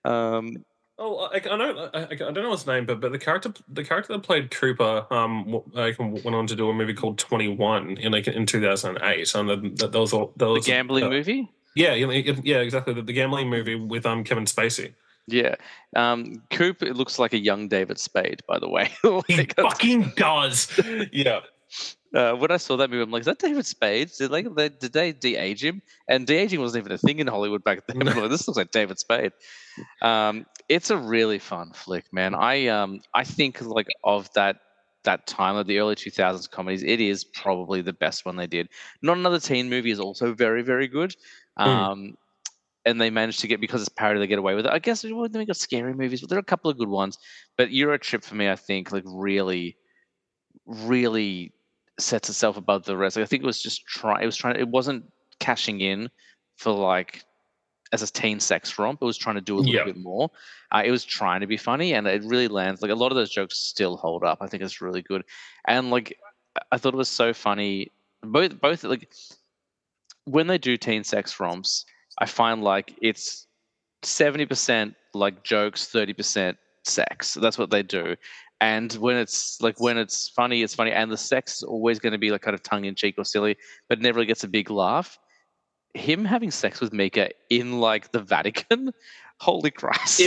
Um, Oh, I know. I don't know his name, but the character that played Cooper went on to do a movie called 21 in 2008, and that was all that the was gambling movie. yeah, yeah, exactly, the gambling movie with Kevin Spacey. Yeah. Coop, it looks like a young David Spade, by the way. He Like, fucking does. Yeah. when I saw that movie, I'm like, is that David Spade? Did they de-age him? And de-aging wasn't even a thing in Hollywood back then. But I'm like, this looks like David Spade. It's a really fun flick, man. I think like of that time of the early 2000s comedies, it is probably the best one they did. Not Another Teen Movie is also very, very good. Mm. And they managed to get, because it's parody, they get away with it. I guess then we got scary movies, but there are a couple of good ones. But Euro Trip for me, I think, like really, really sets itself above the rest. Like, I think it was just it wasn't cashing in for like as a teen sex romp. It was trying to do a little Yeah. bit more. It was trying to be funny, and it really lands. Like a lot of those jokes still hold up. I think it's really good, and like I thought it was so funny. Both like when they do teen sex romps, I find like it's 70% like jokes, 30% sex. That's what they do. And when it's funny, it's funny, and the sex is always going to be like kind of tongue in cheek or silly, but never gets a big laugh. Him having sex with Mika in like the Vatican, holy Christ!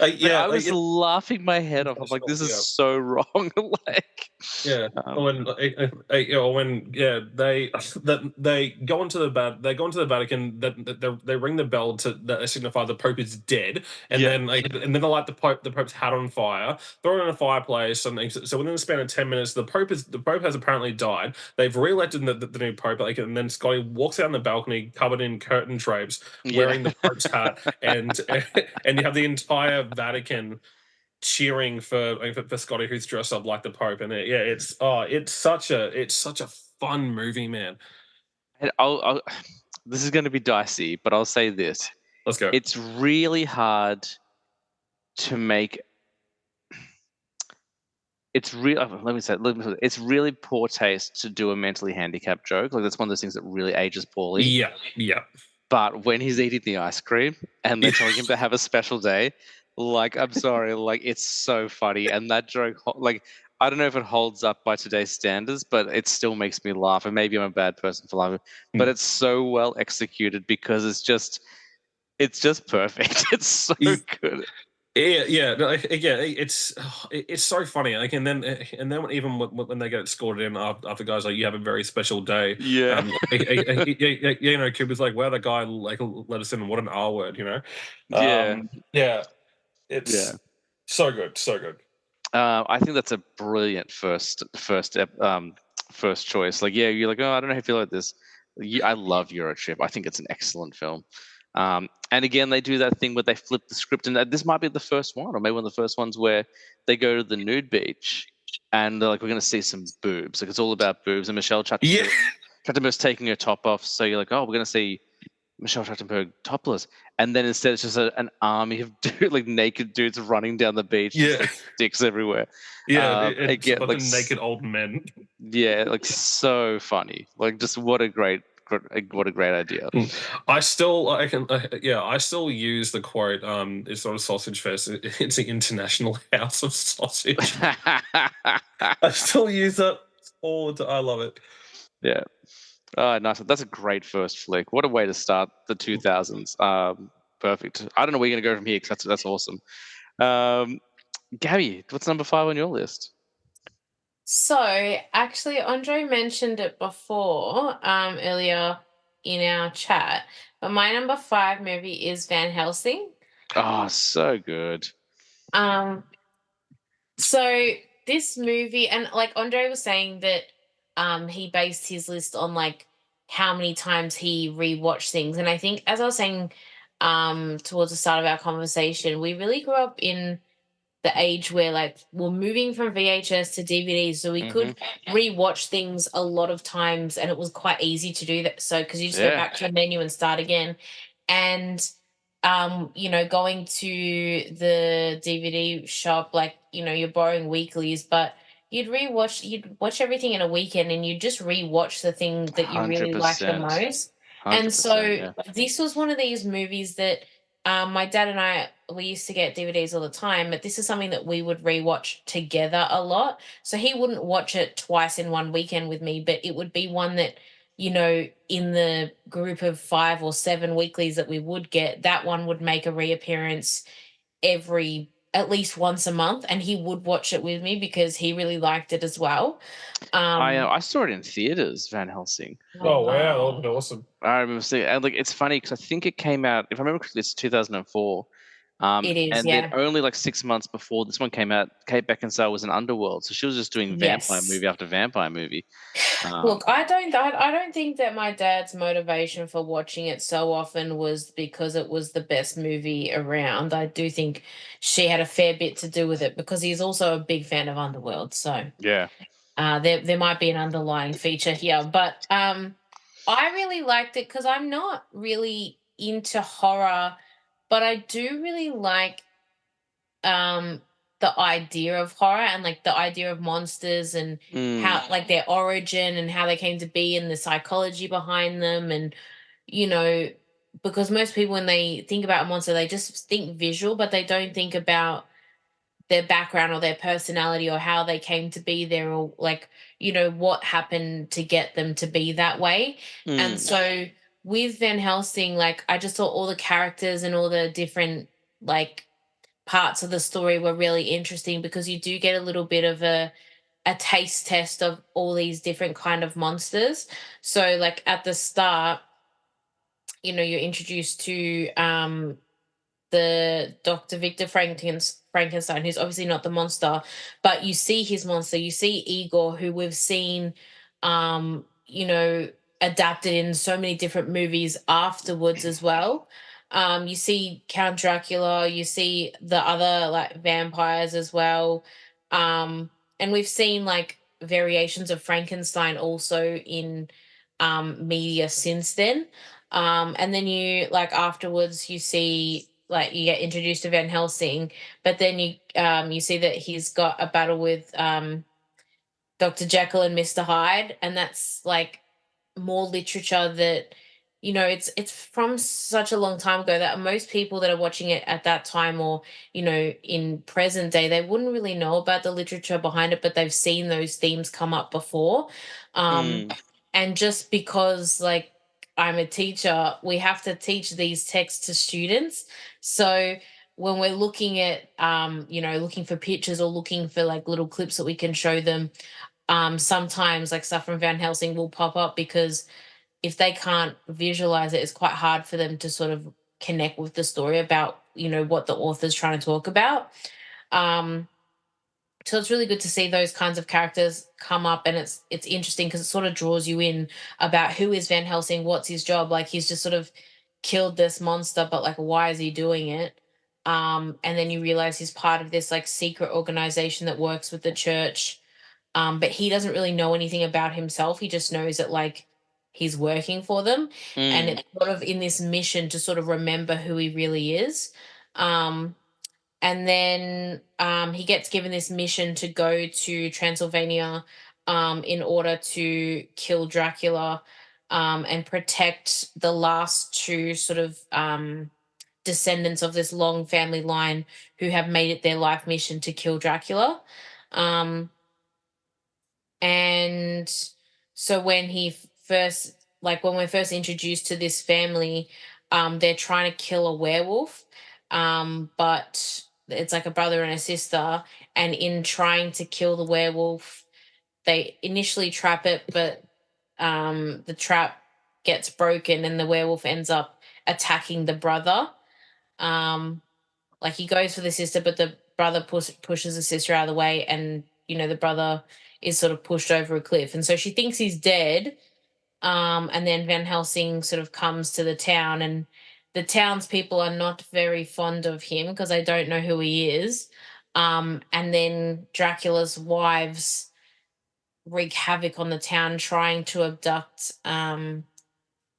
I was laughing my head off. I'm like, this is so wrong. Like, yeah. When they go into the Vatican, that they ring the bell that signify the Pope is dead, and then they light the Pope's hat on fire, throw it in a fireplace, and so within the span of 10 minutes, the Pope has apparently died. They've re-elected the new Pope, and then Scotty walks out on the balcony covered in curtain drapes, wearing the Pope's hat, and you have the entire Vatican cheering for Scotty, who's dressed up like the Pope, and it's such a fun movie, man. And this is going to be dicey, but I'll say this: Let's go. it's really hard to make. It's real. Let me say, it's really poor taste to do a mentally handicapped joke. Like that's one of those things that really ages poorly. Yeah. But when he's eating the ice cream and they're telling him to have a special day, like I'm sorry, like it's so funny, and that joke, like I don't know if it holds up by today's standards, but it still makes me laugh. And maybe I'm a bad person for laughing, but it's so well executed because it's just perfect. It's so good. It's so funny. Like, and then even when they get scored in after guys like, you have a very special day. Yeah. Cuba's like, wow, that guy like let us in. What an R word, you know. It's so good. I think that's a brilliant first choice. Like, you're like, oh, I don't know how you feel like this. I love Eurotrip. I think it's an excellent film. And again, they do that thing where they flip the script, and this might be the first one, or maybe one of the first ones where they go to the nude beach, and they're like, we're going to see some boobs. Like, it's all about boobs, and Michelle Trachtenberg's taking her top off, so you're like, oh, we're going to see Michelle Trachtenberg topless, and then instead it's just an army of naked dudes running down the beach, just, like, dicks everywhere. It's like naked old men. Yeah, like so funny. Like, just what a great what a great idea. I still, I can, yeah, I still use the quote. It's not a sausage fest; it's the International House of Sausage. I still use that all the time. I love it. Yeah. Oh, nice. That's a great first flick. What a way to start the 2000s. Perfect. I don't know where you're gonna go from here because that's awesome. Um, Gabby, what's number 5 on your list? So actually, Andre mentioned it before, earlier in our chat, but my number 5 movie is Van Helsing. Oh, so good. Um, so this movie, and like Andre was saying that he based his list on like how many times he rewatched things. And I think as I was saying towards the start of our conversation, we really grew up in the age where like we're moving from VHS to DVD, so we Hmm. could rewatch things a lot of times, and it was quite easy to do that. So because you just go Yeah. back to a menu and start again, and going to the DVD shop, like you're borrowing weeklies, but you'd watch everything in a weekend, and you'd just rewatch the thing that you really like the 100%. most. And 100%. so Yeah. this was one of these movies that my dad and I, we used to get DVDs all the time, but this is something that we would rewatch together a lot. So he wouldn't watch it twice in one weekend with me, but it would be one that, in the group of 5 or 7 weeklies that we would get, that one would make a reappearance every at least once a month, and he would watch it with me because he really liked it as well. I saw it in theaters, Van Helsing. Oh Oh wow, that wow. would be awesome. I remember seeing, and like it's funny because I think it came out, if I remember correctly, it's 2004. It is, And then yeah. only like 6 months before this one came out, Kate Beckinsale was in Underworld, so she was just doing vampire Yes. movie after vampire movie. Look, I don't think that my dad's motivation for watching it so often was because it was the best movie around. I do think she had a fair bit to do with it because he's also a big fan of Underworld. So Yeah. there might be an underlying feature here. But I really liked it because I'm not really into horror, but I do really like um the idea of horror and like the idea of monsters and Mm, how like their origin and how they came to be and the psychology behind them. And you know because most people when they think about a monster they just think visual, but they don't think about their background or their personality or how they came to be there, or like what happened to get them to be that way. And mm, so with Van Helsing, like I just thought all the characters and all the different like parts of the story were really interesting because you do get a little bit of a taste test of all these different kind of monsters. So like at the start, you're introduced to the Dr. Victor Frankenstein, who's obviously not the monster, but you see his monster. You see Igor, who we've seen, um, you know, adapted in so many different movies afterwards as well. You see Count Dracula, you see the other like vampires as well. And we've seen like variations of Frankenstein also in media since then. And then you like afterwards you see like you get introduced to Van Helsing, but then you see that he's got a battle with Dr. Jekyll and Mr. Hyde, and that's like more literature that it's from such a long time ago that most people that are watching it at that time or in present day they wouldn't really know about the literature behind it, but they've seen those themes come up before. um mm, and just because like I'm a teacher, we have to teach these texts to students. So when we're looking at looking for pictures or looking for like little clips that we can show them, sometimes like stuff from Van Helsing will pop up because if they can't visualize it, it's quite hard for them to sort of connect with the story about what the author's trying to talk about. Um, so it's really good to see those kinds of characters come up, and it's interesting because it sort of draws you in about who is Van Helsing, what's his job. Like he's just sort of killed this monster, but like why is he doing it? And then you realize he's part of this like secret organization that works with the church, but he doesn't really know anything about himself. He just knows that like he's working for them, and mm, it's sort of in this mission to sort of remember who he really is. Um, and then he gets given this mission to go to Transylvania in order to kill Dracula. and protect the last two sort of descendants of this long family line who have made it their life mission to kill Dracula. Um, and so when he first, like when we're first introduced to this family, they're trying to kill a werewolf, but it's like a brother and a sister, and in trying to kill the werewolf, they initially trap it, but the trap gets broken and the werewolf ends up attacking the brother. Um, like he goes for the sister, but the brother pushes the sister out of the way, and the brother is sort of pushed over a cliff, and so she thinks he's dead. And then Van Helsing sort of comes to the town, and the townspeople are not very fond of him because they don't know who he is. And then Dracula's wives wreak havoc on the town, trying to abduct,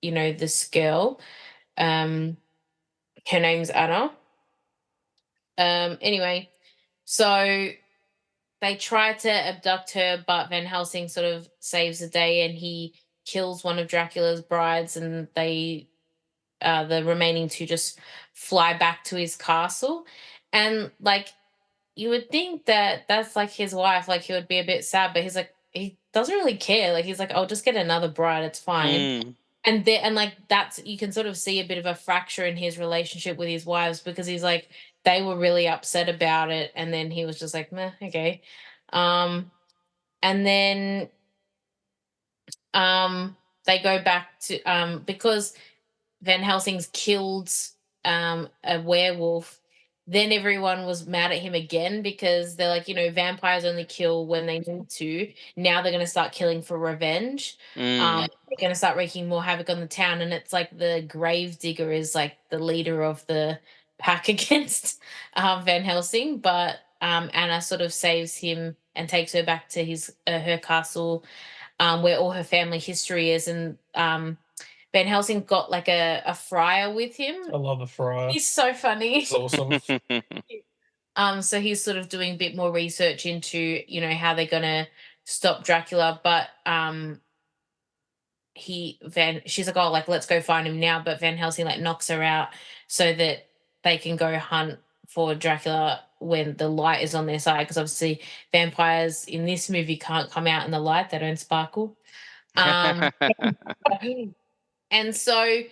this girl. Um, Her name's Anna. Anyway, so they try to abduct her, but Van Helsing sort of saves the day, and he kills one of Dracula's brides, and the remaining two just fly back to his castle. And like, you would think that that's like his wife, like he would be a bit sad, but he's like, he doesn't really care. Like, he's like, I'll just get another bride, it's fine. Mm. And like, that's, you can sort of see a bit of a fracture in his relationship with his wives, because he's like, they were really upset about it, and then he was just like, meh, okay. And then they go back to, because Van Helsing's killed a werewolf. Then everyone was mad at him again, because they're like, vampires only kill when they need to. Now they're going to start killing for revenge. Mm. They're going to start wreaking more havoc on the town. And it's like the gravedigger is like the leader of the pack against Van Helsing. But Anna sort of saves him and takes her back to her castle, where all her family history is. And Van Helsing got like a friar with him. I love a friar. He's so funny. It's awesome. So he's sort of doing a bit more research into, how they're gonna stop Dracula, but she's like, oh, like, let's go find him now, but Van Helsing like knocks her out so that they can go hunt for Dracula when the light is on their side, because obviously vampires in this movie can't come out in the light, they don't sparkle. And so,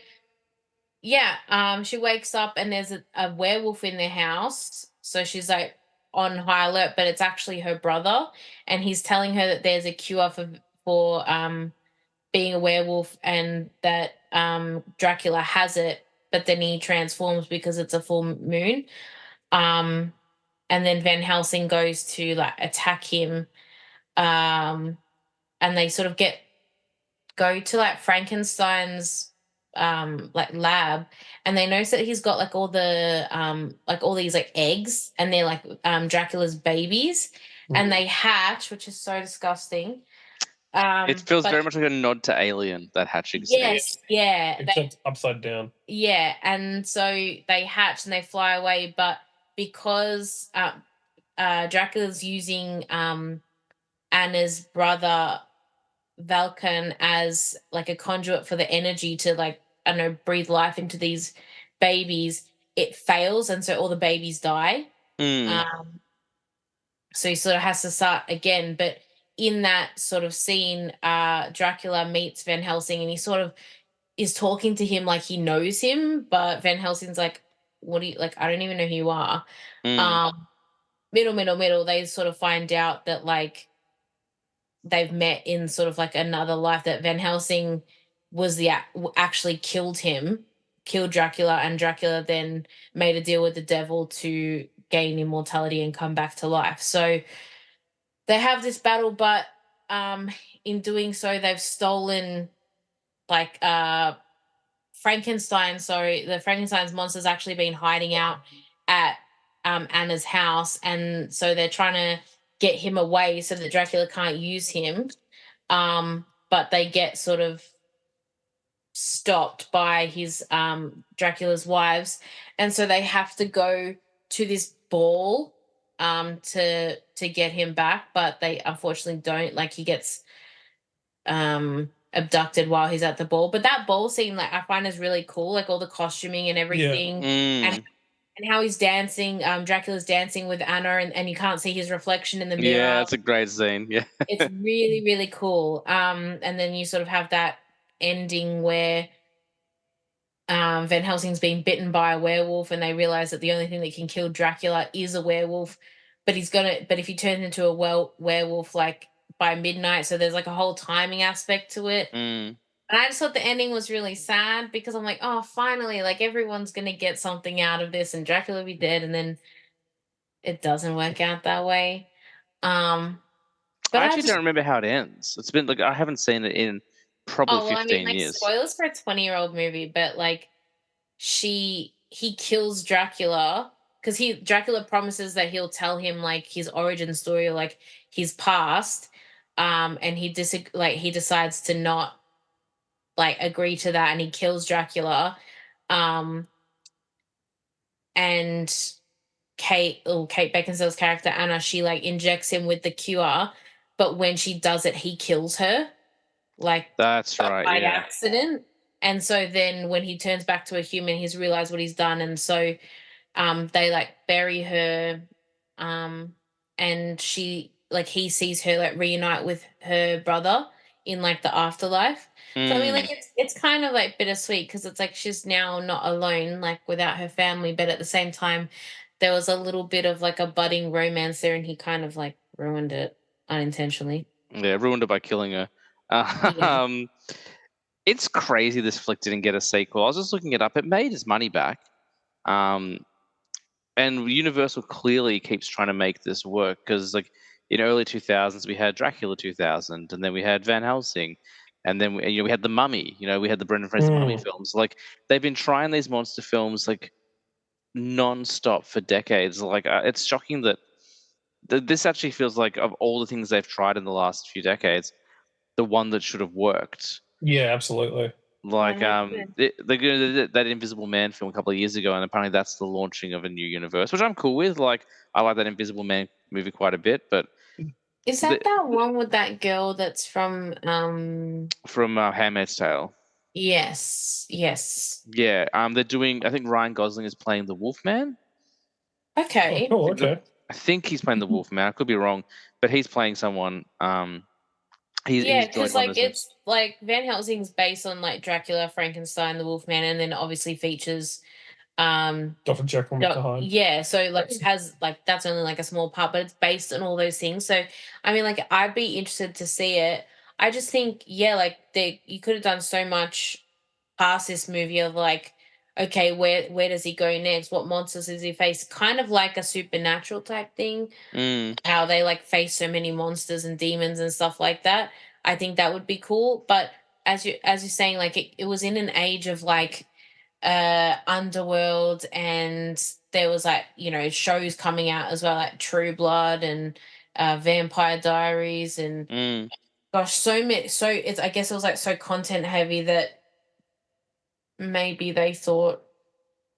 yeah, she wakes up and there's a werewolf in their house. So she's like on high alert, but it's actually her brother, and he's telling her that there's a cure for being a werewolf, and that Dracula has it, but then he transforms because it's a full moon. And then Van Helsing goes to like attack him, and they sort of go to like Frankenstein's like lab, and they notice that he's got like all these like eggs, and they're like Dracula's babies, and they hatch, which is so disgusting. It feels very much like a nod to Alien, that hatching scene. Yes, yeah. Except upside down. Yeah, and so they hatch and they fly away, but because Dracula's using Anna's brother Valkan as like a conduit for the energy to, like, I don't know, breathe life into these babies, it fails, and so all the babies die. So he sort of has to start again. But in that sort of scene, Dracula meets Van Helsing, and he sort of is talking to him like he knows him, but Van Helsing's like, what do you, like, I don't even know who you are. Middle, they sort of find out that like they've met in sort of like another life, that Van Helsing was actually killed Dracula, and Dracula then made a deal with the devil to gain immortality and come back to life. So they have this battle, but in doing so, they've stolen like Frankenstein. Sorry, the Frankenstein's monster's actually been hiding out at Anna's house, and so they're trying to get him away so that Dracula can't use him. But they get sort of stopped by his Dracula's wives, and so they have to go to this ball to get him back, but they unfortunately don't. Like, he gets abducted while he's at the ball. But that ball scene, like I find is really cool, like all the costuming and Yeah. everything, Mm. and how he's dancing. Dracula's dancing with Anna, and you can't see his reflection in the Yeah, mirror. it's a great scene. Yeah. It's really, really cool. And then you sort of have that ending where Van Helsing's being bitten by a werewolf, and they realize that the only thing that can kill Dracula is a werewolf. But if he turns into a werewolf like by midnight, so there's like a whole timing aspect to it. Mm. And I just thought the ending was really sad because I'm like, oh, finally, like everyone's gonna get something out of this, and Dracula will be dead, and then it doesn't work out that way. Um, but I I actually don't just remember how it ends. It's been like I haven't seen it in probably Oh well, I mean, 15 like years. spoilers for a 20-year-old movie, but like he kills Dracula because he Dracula promises that he'll tell him like his origin story or like his past, and he decides to not like agree to that, and he kills Dracula, um, and Kate Beckinsale's character Anna, she like injects him with the cure, but when she does it, he kills her like That's right. by Yeah. accident. And so then when he turns back to a human, he's realized what he's done. And so they like bury her, um and she like he sees her like reunite with her brother in like the afterlife. So I mean, Mm. like it's kind of like bittersweet because it's like she's now not alone like without her family, but at the same time there was a little bit of like a budding romance there, and he kind of like ruined it unintentionally. Yeah, ruined it by killing her. Yeah. Um, it's crazy this flick didn't get a sequel. I was just looking it up. It made its money back. Um, and Universal clearly keeps trying to make this work because, like, in early 2000s, we had Dracula 2000, and then we had Van Helsing, and then we had the Mummy. We had the Brendan Fraser Mummy Mm. films. Like, they've been trying these monster films like non-stop for decades. Like, it's shocking that this actually feels like of all the things they've tried in the last few decades, the one that should have worked. Yeah, absolutely. Like, That's good. they did that Invisible Man film a couple of years ago, and apparently that's the launching of a new universe, which I'm cool with. Like, I like that Invisible Man movie quite a bit, but Is the, that one with that girl that's from from Handmaid's Tale, yes, yes. yeah, they're doing. I think Ryan Gosling is playing the Wolfman. Oh, Okay. cool. Okay. I think he's playing the Wolfman. I could be wrong, but he's playing someone. Yeah, He's doing because one of like those movies. it's like Van Helsing's based on like Dracula, Frankenstein, the Wolfman, and then obviously features Dr. Jekyll and Mr. Hyde. yeah, so like it has like that's only like a small part, but it's based on all those things. So I mean like I'd be interested to see it. I just think, yeah, like they you could have done so much past this movie of like, okay, where does he go next? What monsters does he face? Kind of like a supernatural type thing, Mm, how they like face so many monsters and demons and stuff like that. I think that would be cool. But as you're saying, like it was in an age of like Underworld, and there was like, shows coming out as well, like True Blood and Vampire Diaries, and mm. gosh, so many. So it's I guess it was like so content heavy that maybe they thought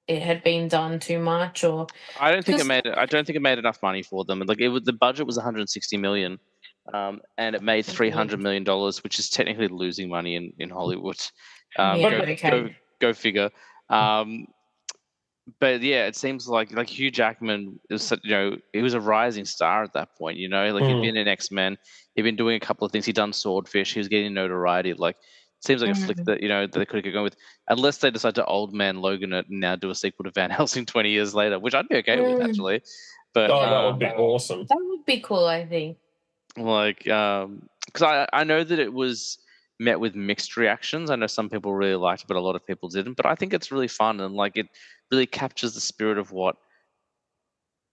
it had been done too much, or I don't think it because made. I don't think it made enough money for them. Like, the budget was 160 million, and it made 300 million dollars, which is technically losing money in Hollywood. yeah, Go okay. go figure. Um, but yeah, it seems like Hugh Jackman is he was a rising star at that point. Like he'd Mm. been in X-Men, he'd been doing a couple of things. He'd done Swordfish. He was getting notoriety. Like, it seems like a flick Mhm. that that they could have gone with, unless they decide to old man Logan it and now do a sequel to Van Helsing 20 years later, which I'd be okay with Mm, actually. But Oh, that yeah, would be awesome. that would be cool, I think. like, because I know that it was met with mixed reactions. I know some people really liked it, but a lot of people didn't. But I think it's really fun, and like it really captures the spirit of what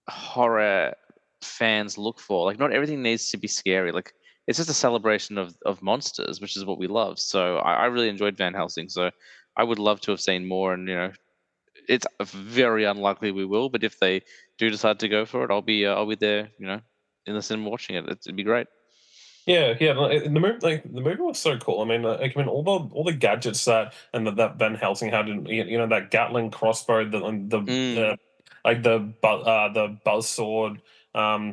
horror fans look for. Like, not everything needs to be scary. Like, it's just a celebration of monsters, which is what we love. So I really enjoyed Van Helsing. So I would love to have seen more. And it's very unlikely we will. But if they do decide to go for it, I'll be there. In the cinema watching it. It'd be great. Yeah, yeah. The movie was so cool. All the gadgets that Van Helsing had, and that Gatling crossbow, the Mm, like the buzz sword,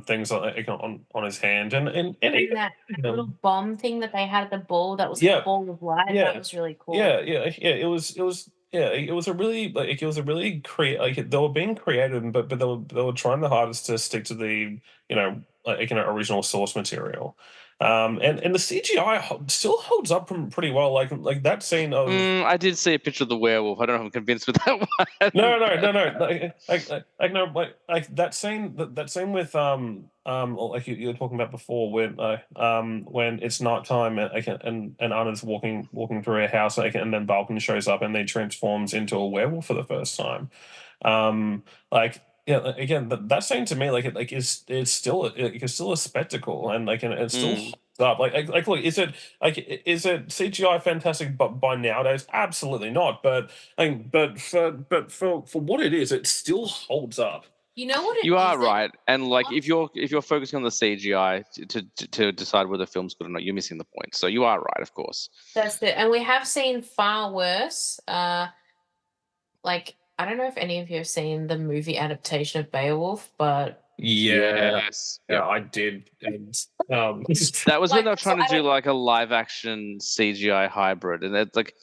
things like on his hand, and And even that little bomb thing that they had at the ball that was a yeah, ball of light, that yeah, was really cool. yeah. It was a really like they were being creative, but they were trying the hardest to stick to the original source material, and the CGI still holds up pretty well. Like that scene of I did see a picture of the werewolf. I don't know if I'm convinced with that one. no. No, like that scene with like you were talking about before, when it's nighttime and Anna's walking through her house, and then Balkan shows up and they transforms into a werewolf for the first time. Like yeah, again, that scene to me, is still it's still a spectacle, and it's still Mm. up. Like look, is it CGI fantastic? But by nowadays, absolutely not. But for what it is, it still holds up. You know what it You are isn't? right, and like if you're focusing on the CGI to decide whether the film's good or not, you're missing the point. So you are right, of course. That's it. And we have seen far worse. Like I don't know if any of you have seen the movie adaptation of Beowulf, but Yeah, Yes. yeah, Yep. I did. And That was when like they were so trying to I do don't like a live action CGI hybrid, and it's like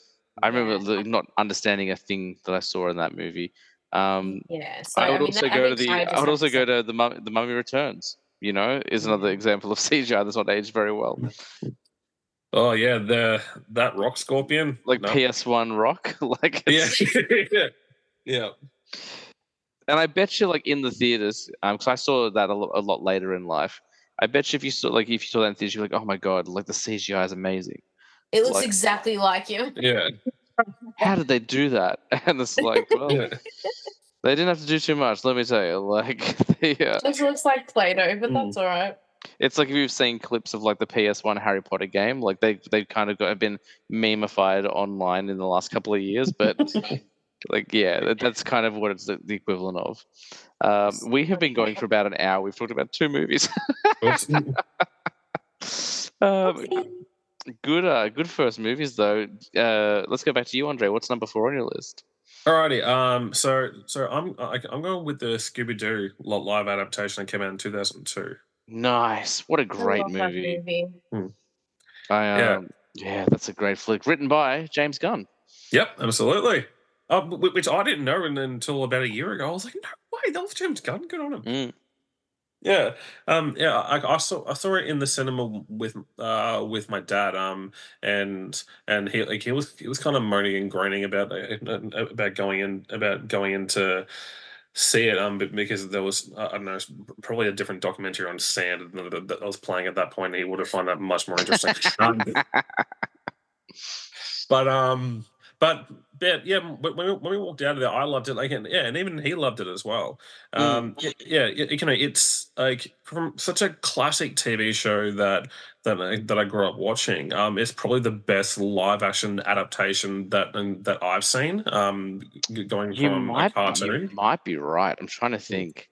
I remember not understanding a thing that I saw in that movie. yeah. So I would I mean also I go to think I I just would have to also say go to the Mummy Returns. You know, is another yeah. example of CGI that's not aged very well. oh yeah, that rock scorpion. Like No, PS1 Rock, like yeah, it's. yeah. And I bet you, like in the theaters, because I saw that a lot later in life. I bet you if you saw that in theaters, you're like, oh my god, like the CGI is amazing. It looks Like, exactly like you. Yeah, how did they do that? And it's like, well, yeah. they didn't have to do too much. Let me tell you, like, Just looks like Play-Doh, but Mm. that's all right. it's like if you've seen clips of like the PS1 Harry Potter game, like they kind of have been memeified online in the last couple of years, but like yeah, that's kind of what it's the equivalent of. We have been going for about an hour. We've talked about two movies. Oops. um, good first movies though. Let's go back to you, Andre. What's number 4 on your list? Alrighty. So I'm going with the Scooby Doo live adaptation that came out in 2002. Nice. What a I great love that movie. movie. I Yeah. yeah, that's a great flick. Written by James Gunn. Yep. Absolutely. Which I didn't know until about a year ago. I was like, no way, that was James Gunn. Good on him. Mm. Yeah, yeah. I saw it in the cinema with my dad. And he was kind of moaning and groaning about going in to see it. Because there was I don't know, probably a different documentary on sand that was playing at that point. And he would have found that much more interesting. But but yeah, when we walked out of there, I loved it. Like, and even he loved it as well. Mm. It's like from such a classic TV show that I grew up watching. It's probably the best live action adaptation that I've seen. Going from a You cartoon. might be right. I'm trying to think.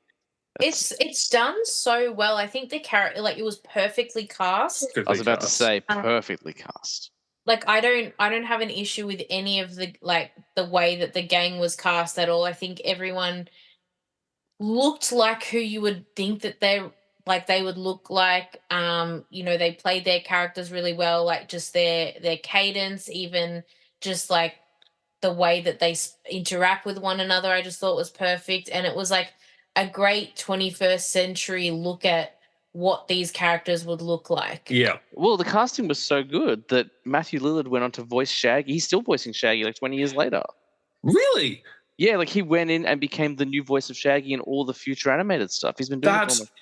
That's, It's done so well. I think the character, like, it was perfectly cast. I was about to Cast. say Um, perfectly cast. Like I don't have an issue with any of the like the way that the gang was cast at all. I think everyone looked like who you would think that they would look like. They played their characters really well, like just their cadence, even just like the way that they interact with one another. I just thought was perfect, and it was like a great 21st century look at what these characters would look like. Yeah. Well, the casting was so good that Matthew Lillard went on to voice Shaggy. He's still voicing Shaggy like 20 years later. Really? Yeah, like he went in and became the new voice of Shaggy in all the future animated stuff. He's been doing it for That's almost.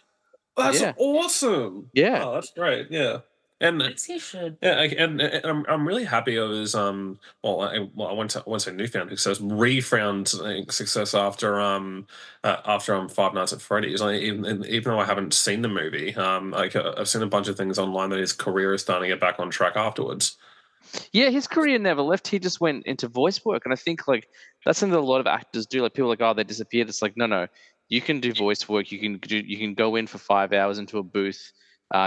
that's Yeah. awesome. Yeah. Oh, that's great. Yeah. And Yes, he should. yeah, and I'm really happy of his I went to newfound success, refound success after 5 Nights at Freddy's. Like, even though I haven't seen the movie, I've seen a bunch of things online that his career is starting to get back on track afterwards. Yeah, his career never left. He just went into voice work. And I think like that's something that a lot of actors do. Like people are like, oh, they disappeared. It's like, no. You can do voice work. You can go in for 5 hours into a booth.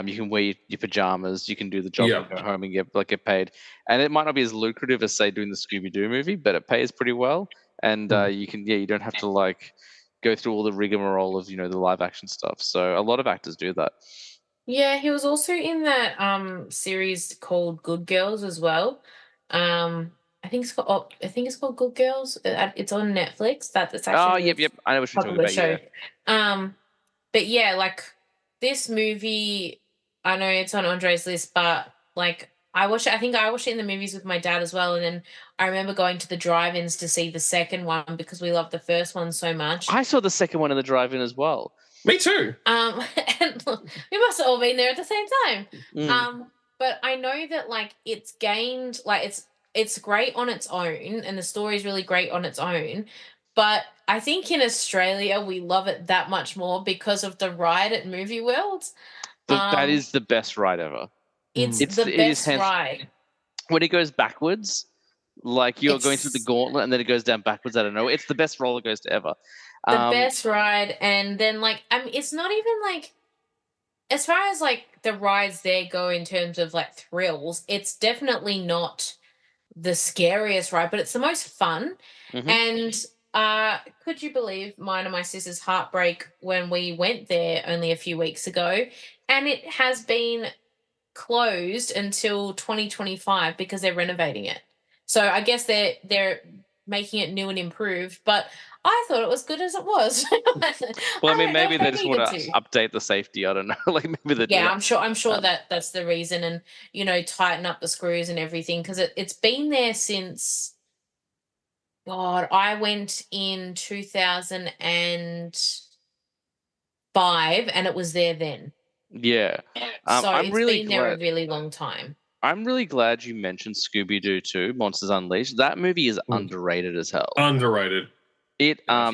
You can wear your pajamas. You can do the job Yeah. and go home and get paid. And it might not be as lucrative as say doing the Scooby Doo movie, but it pays pretty well. And you don't have to like go through all the rigmarole of, the live action stuff. So a lot of actors do that. Yeah, he was also in that series called Good Girls as well. I think it's called Good Girls. It's on Netflix. It's Oh, actually a yep. I know what you're talking popular about. show. Yeah. But yeah, like this movie, I know it's on Andre's list, but like I think I watched it in the movies with my dad as well, and then I remember going to the drive-ins to see the second one because we loved the first one so much. I saw the second one in the drive-in as well. Me too. And we must have all been there at the same time. Mm. But I know that like it's gained like it's great on its own, and the story is really great on its own. But I think in Australia we love it that much more because of the ride at Movie World. That is the best ride ever. It's It the is best ride. when it goes backwards, like you're going through the It's gauntlet and then it goes down backwards out of nowhere. It's the best roller coaster ever. the best ride, and then like I mean, it's not even like as far as like the rides there go in terms of like thrills. It's definitely not the scariest ride, but it's the most fun. Mhm. And could you believe mine and my sister's heartbreak when we went there only a few weeks ago, and it has been closed until 2025 because they're renovating it. So I guess they're making it new and improved, but I thought it was good as it was. Well, I I mean, don't know maybe if they I just want needed to to. update the safety. I don't know. Like maybe they do Yeah, that. I'm sure Um, that's the reason, and tighten up the screws and everything because it's been there since God. I went in 2005, and it was there then. yeah. So I'm it's really been there a glad. really long time. I'm really glad you mentioned Scooby Doo 2, Monsters Unleashed. That movie is Mm. underrated as hell. Underrated. It Yeah.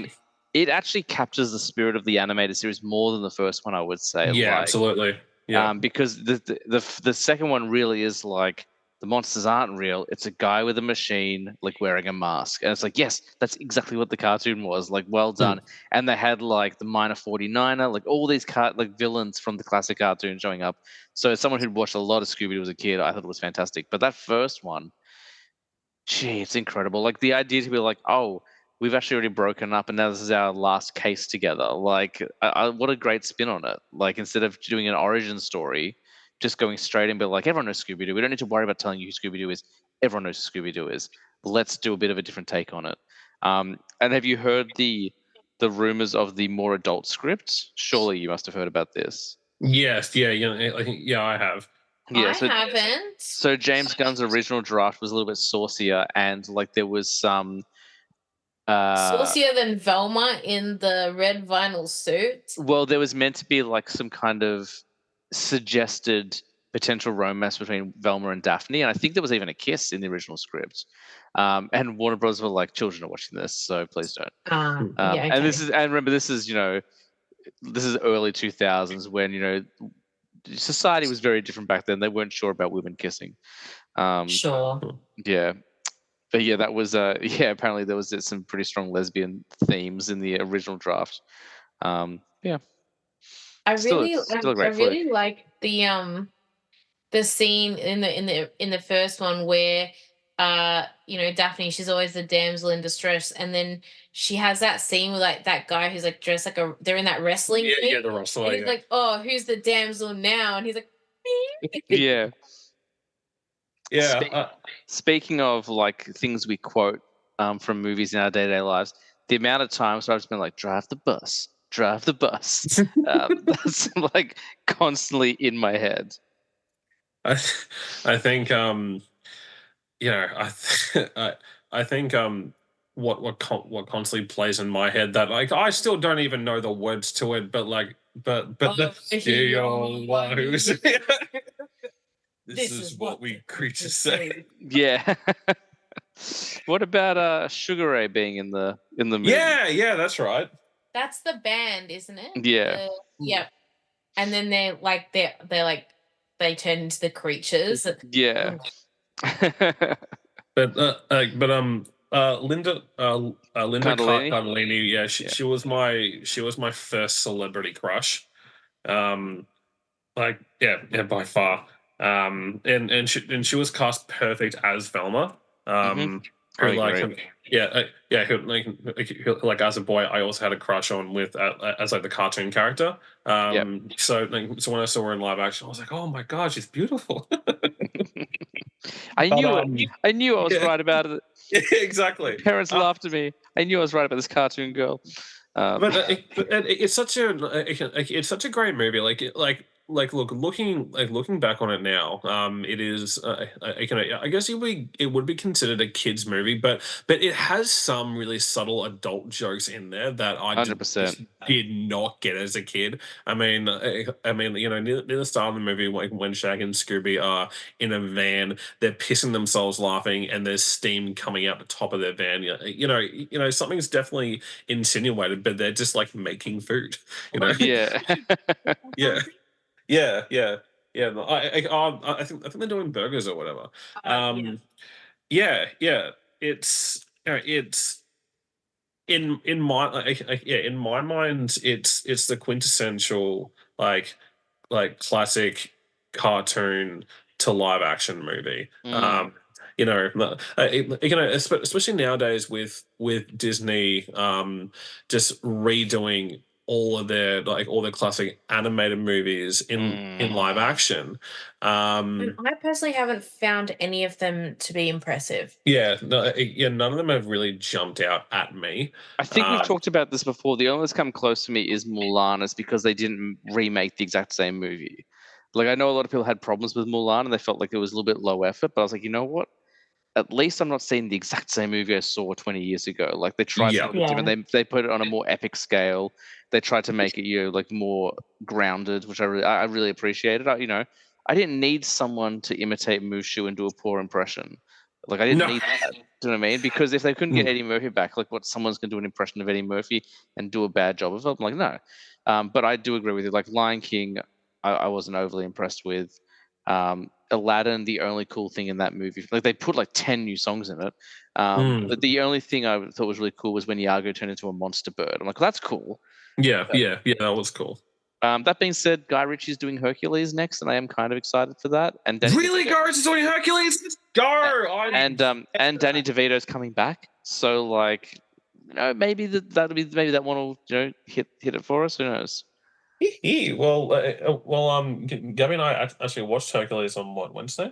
it actually captures the spirit of the animated series more than the first one, I would say. Yeah, Like, absolutely. Yeah. because the second one really is like the monsters aren't real. It's a guy with a machine, like wearing a mask, and it's like, yes, that's exactly what the cartoon was. Like, well done. And they had like the Minor 49er, like all these like villains from the classic cartoon showing up. So as someone who'd watched a lot of Scooby Doo as a kid, I thought it was fantastic. But that first one, gee, it's incredible. Like the idea to be like, oh, we've actually already broken up, and now this is our last case together. Like, what a great spin on it. Like, instead of doing an origin story, just going straight and be like, everyone knows Scooby Doo. We don't need to worry about telling you who Scooby Doo is. Everyone knows who Scooby Doo is. Let's do a bit of a different take on it. And have you heard the rumors of the more adult script? Surely you must have heard about this. Yes. Yeah. Yeah. I have. Yeah. I haven't. So James Gunn's original draft was a little bit saucier, and like there was some Saucier than Velma in the red vinyl suit. well, there was meant to be like some kind of suggested potential romance between Velma and Daphne, and I think there was even a kiss in the original script. And Warner Bros. Were like, "Children are watching this, so please don't." Yeah, okay. And remember, this is this is early 2000s when society was very different back then. They weren't sure about women kissing. Sure. Yeah. But yeah, that was yeah. Apparently, there was some pretty strong lesbian themes in the original draft. Yeah, I still really, a I great flick. really like the scene in the first one where Daphne, she's always the damsel in distress, and then she has that scene with like that guy who's like dressed like they're in that wrestling Yeah. thing, Yeah. The wrestler. and he's like, oh, who's the damsel now? And he's like, me. Yeah. Yeah. Speaking of like things we quote from movies in our day-to-day lives, the amount of times where I've just been like, drive the bus, that's like constantly in my head. I think I think what constantly plays in my head that like I still don't even know the words to it, but like but the steel wires. This is what we creatures say. Yeah. What about Sugar Ray being in the movie? Yeah, that's right. That's the band, isn't it? Yeah. Yep. And then they're like they turn into the creatures. Yeah. But Linda Cardellini? Cardellini, yeah, she was my first celebrity crush. Like yeah, by far. And she was cast perfect as Velma. who I like agree. who, like as a boy I also had a crush on with as like the cartoon character. Yep. So when I saw her in live action, I was like, oh my god, she's beautiful. I But knew it. I knew I was yeah, right about it. yeah, exactly. Parents Uh, laughed at me. I knew I was right about this cartoon girl. but it's such a it's such a great movie. Look, looking back on it now, it is I guess it would be considered a kids movie, but it has some really subtle adult jokes in there that I 100%. just did not get as a kid. I mean, near the start of the movie, when Shag and Scooby are in a van, they're pissing themselves laughing, and there's steam coming out the top of their van. Something's definitely insinuated, but they're just like making food. You know, Yeah. yeah, yeah, yeah, yeah. No, I think they're doing burgers or whatever. Yeah. It's in my yeah, in my mind, it's the quintessential like classic cartoon to live action movie. Mm. Especially nowadays with Disney just redoing all their classic animated movies in Mm. live action. And Um, I personally haven't found any of them to be impressive. yeah, none of them have really jumped out at me. I think we've Um, talked about this before. The only one that's come close to me is Mulan. It's because they didn't remake the exact same movie. Like I know a lot of people had problems with Mulan and they felt like it was a little bit low effort, but I was like, you know what? At least I'm not seeing the exact same movie I saw 20 years ago. Like they tried yeah, something different. They put it on a more epic scale. They tried to make it like more grounded, which I really appreciated. I didn't need someone to imitate Mushu and do a poor impression. Like I didn't no, need that. Do you know what I mean? Because if they couldn't get Mm, Eddie Murphy back, like what someone's gonna do an impression of Eddie Murphy and do a bad job of it? I'm like, no. But I do agree with you. Like Lion King, I wasn't overly impressed with. Aladdin, the only cool thing in that movie, like they put like 10 new songs in it. But mm. the only thing I thought was really cool was when Iago turned into a monster bird. I'm like, well, that's cool. Yeah, that was cool. That being said, Guy Ritchie's doing Hercules next, and I am kind of excited for that. And Danny Really, DeVito, Garage is doing Hercules? Let's go! and Danny DeVito's coming back. So like, maybe maybe that one will hit it for us. Who knows? Gabby and I actually watched Hercules on what, Wednesday?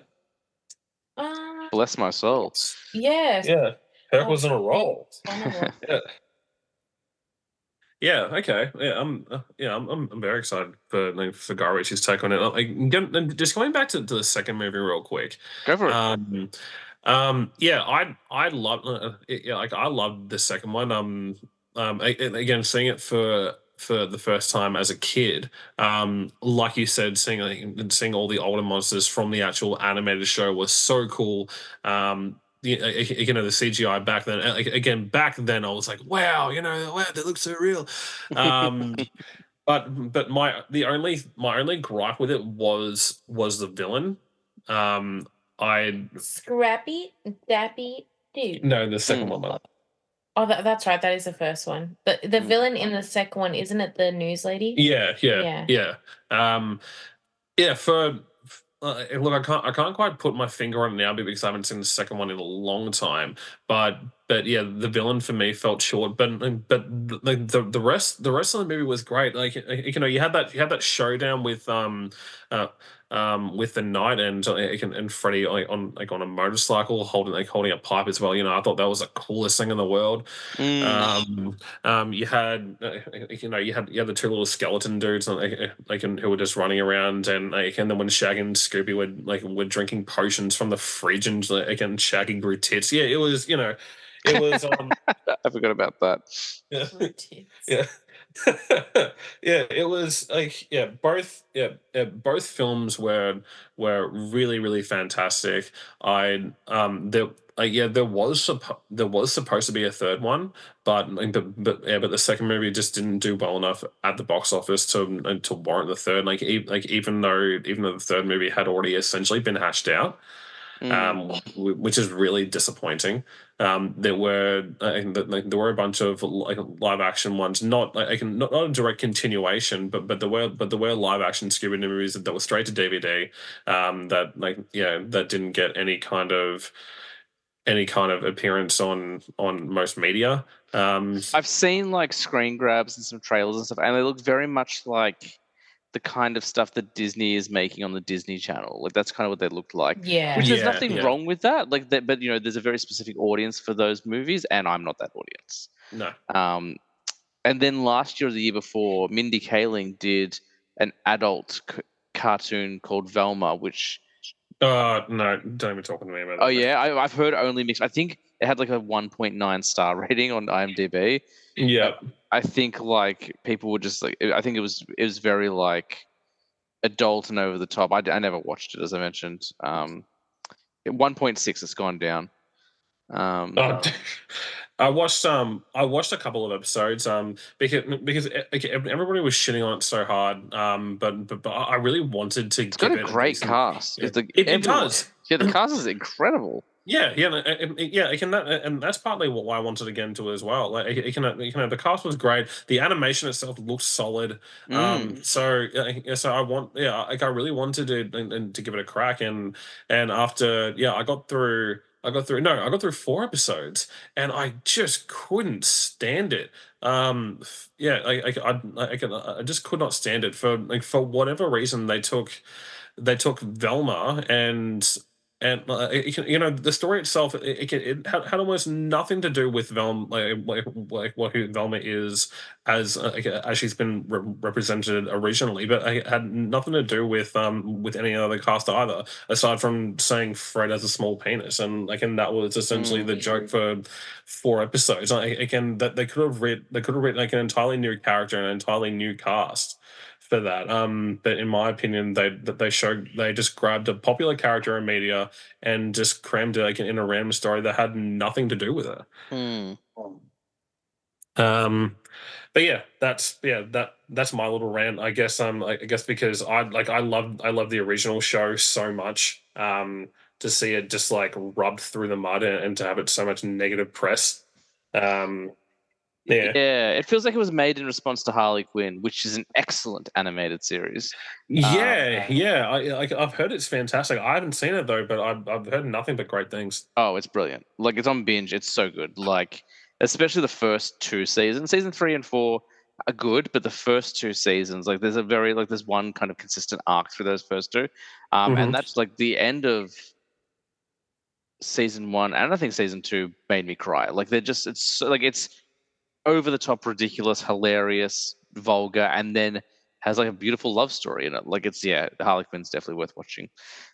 Uh, Bless my soul. yes. Yeah, Herc Oh, was on a roll. wonderful. Yeah, yeah, okay. I'm very excited for Guy Ritchie's take on it. Just going back to the second movie real quick. Go for it. Yeah, I love like I loved the second one. Again, seeing it for the first time as a kid, like you said, seeing all the older monsters from the actual animated show was so cool. The CGI back then, again back then, I was like, wow, wow, they look so real. Um, but my only gripe with it was the villain. I Scrappy Dappy Doo. No, the second Mm, one. Oh, that's right. That is the first one. The mm. villain in the second one, isn't it the news lady? Yeah. Yeah. Yeah. Look, I can't quite put my finger on it now because I haven't seen the second one in a long time. But yeah, the villain for me felt short. The rest of the movie was great. Like you had that showdown with the knight and Freddy on a motorcycle holding a pipe as well. I thought that was the coolest thing in the world. Mm. You had you had the two little skeleton dudes who were just running around, and then when Shag and Scooby were drinking potions from the fridge, and again Shaggy grew tits. Yeah, it was I forgot about that. yeah. Routines. Yeah. Yeah, it was like both films were really really fantastic. I there there was supposed to be a third one, but the second movie just didn't do well enough at the box office to warrant the third. Even though the third movie had already essentially been hashed out, Mm. which is really disappointing. There were a bunch of live action ones, not a direct continuation, but there were live action Scooby Doo movies that were straight to DVD. That didn't get any kind of any kind of appearance on most media. I've seen like screen grabs and some trailers and stuff, and they look very much like the kind of stuff that Disney is making on the Disney Channel. Like that's kind of what they looked like. Yeah. Which there's Yeah, nothing yeah. wrong with that. Like that, but there's a very specific audience for those movies, and I'm not that audience. No. Um, and then last year or the year before, Mindy Kaling did an adult cartoon called Velma, which No, don't even talk to me about oh that, man. yeah, I've heard only mixed. I think it had like a 1.9 star rating on IMDb. Yeah. I think like people were just like, I think it was very like adult and over the top. I never watched it, as I mentioned. 1.6, it's gone down. Oh, I watched a couple of episodes because everybody was shitting on it so hard, but I really wanted to It's got give a it a great decent. cast. Yeah, It's like it everyone. does. Yeah, the cast is incredible. Yeah, yeah, yeah. It can, and that's partly why I wanted to get into it as well. Like, the cast was great. The animation itself looks solid. Mm. So I want, yeah, like I really wanted to and to give it a crack, and after, yeah, I got through 4 episodes, and I just couldn't stand it. Yeah, I just could not stand it for whatever reason they took Velma and the story itself it had almost nothing to do with Velma, like what who Velma is as she's been represented originally, but it had nothing to do with any other cast either, aside from saying Fred has a small penis, and that was essentially the joke for 4 episodes. Again, that they could have written like an entirely new character and an entirely new cast for that. But in my opinion, they just grabbed a popular character in media and just crammed it like in a random story that had nothing to do with it. Mm. Um, but that's my little rant. I guess I guess because I love the original show so much. To see it just like rubbed through the mud and to have it so much negative press. Um, yeah. Yeah, it feels like it was made in response to Harley Quinn, which is an excellent animated series. Yeah, yeah. I've heard it's fantastic. I haven't seen it though, but I've heard nothing but great things. Oh, it's brilliant. Like it's on binge. It's so good. Like especially the first two seasons. Season 3 and 4 are good, but the first two seasons, like there's one kind of consistent arc through those first two. Hmm. And that's like the end of season 1, and I think season 2 made me cry. Like it's over the top, ridiculous, hilarious, vulgar, and then has like a beautiful love story in it. Like Harley Quinn's definitely worth watching.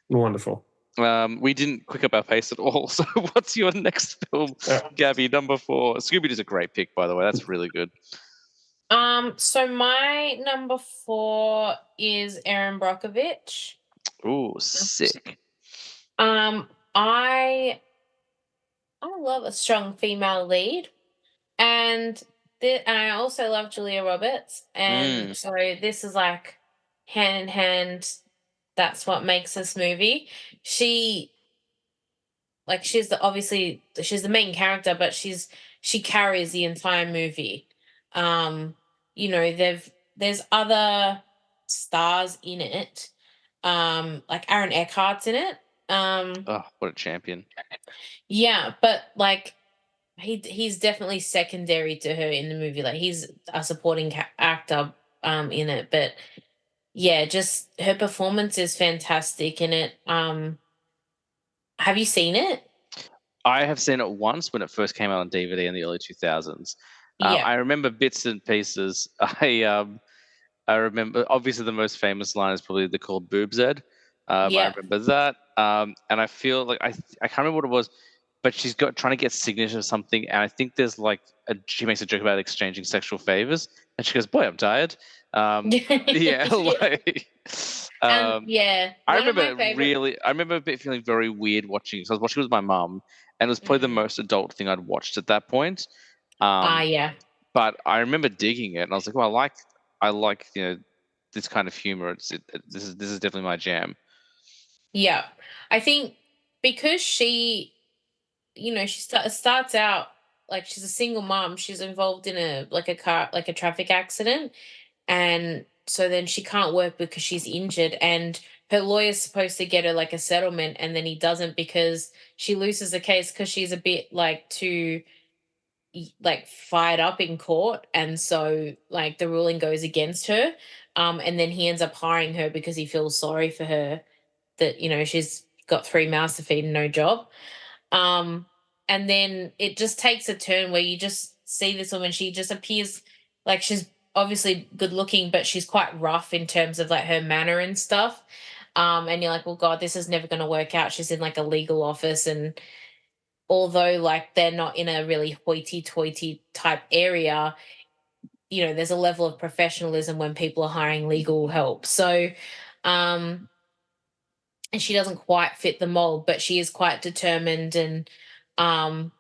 Wonderful. We didn't quick up our pace at all. So, what's your next film, Gabby? Number 4. Scooby Doo's a great pick, by the way. That's really good. So my number 4 is Aaron Brockovich. Ooh, sick. I love a strong female lead, and I also love Julia Roberts, and so this is like hand in hand. That's what makes this movie. She obviously she's the main character, but she carries the entire movie. There's other stars in it. Like Aaron Eckhart's in it. Oh, what a champion. Yeah, but like he's definitely secondary to her in the movie. Like he's a supporting actor in it, but yeah, just her performance is fantastic in it. Have you seen it? I have seen it once when it first came out on DVD in the early 2000s. Yeah. I remember bits and pieces. I remember obviously the most famous line is probably the called boobs Ed. I Yeah. remember that. And I feel like I can't remember what it was, but she's got trying to get signature or something, and I think there's like she makes a joke about exchanging sexual favors, and she goes, "Boy, I'm tired." Yeah, like. And Um, yeah, I one of my remember favorite. a bit feeling very weird watching it. So I was watching it with my mum, and it was probably the Mm. most adult thing I'd watched at that point. Um, Yeah. but I remember digging it, and I was like, "Well, I like this kind of humor. This is definitely my jam." Yeah. I think because she starts out like she's a single mom, she's involved in a traffic accident, and so then she can't work because she's injured, and her lawyer's supposed to get her like a settlement, and then he doesn't because she loses the case because she's a bit like too like fired up in court, and so like the ruling goes against her. And then he ends up hiring her because he feels sorry for her that she's got three mouths to feed and no job. um and then it just takes a turn where you just see this woman. She just appears like she's obviously good looking, but she's quite rough in terms of like her manner and stuff. And you're like, well, god, this is never going to work out. She's in like a legal office, and although like they're not in a really hoity-toity type area, there's a level of professionalism when people are hiring legal help. So um and she doesn't quite fit the mold, but she is quite determined. And um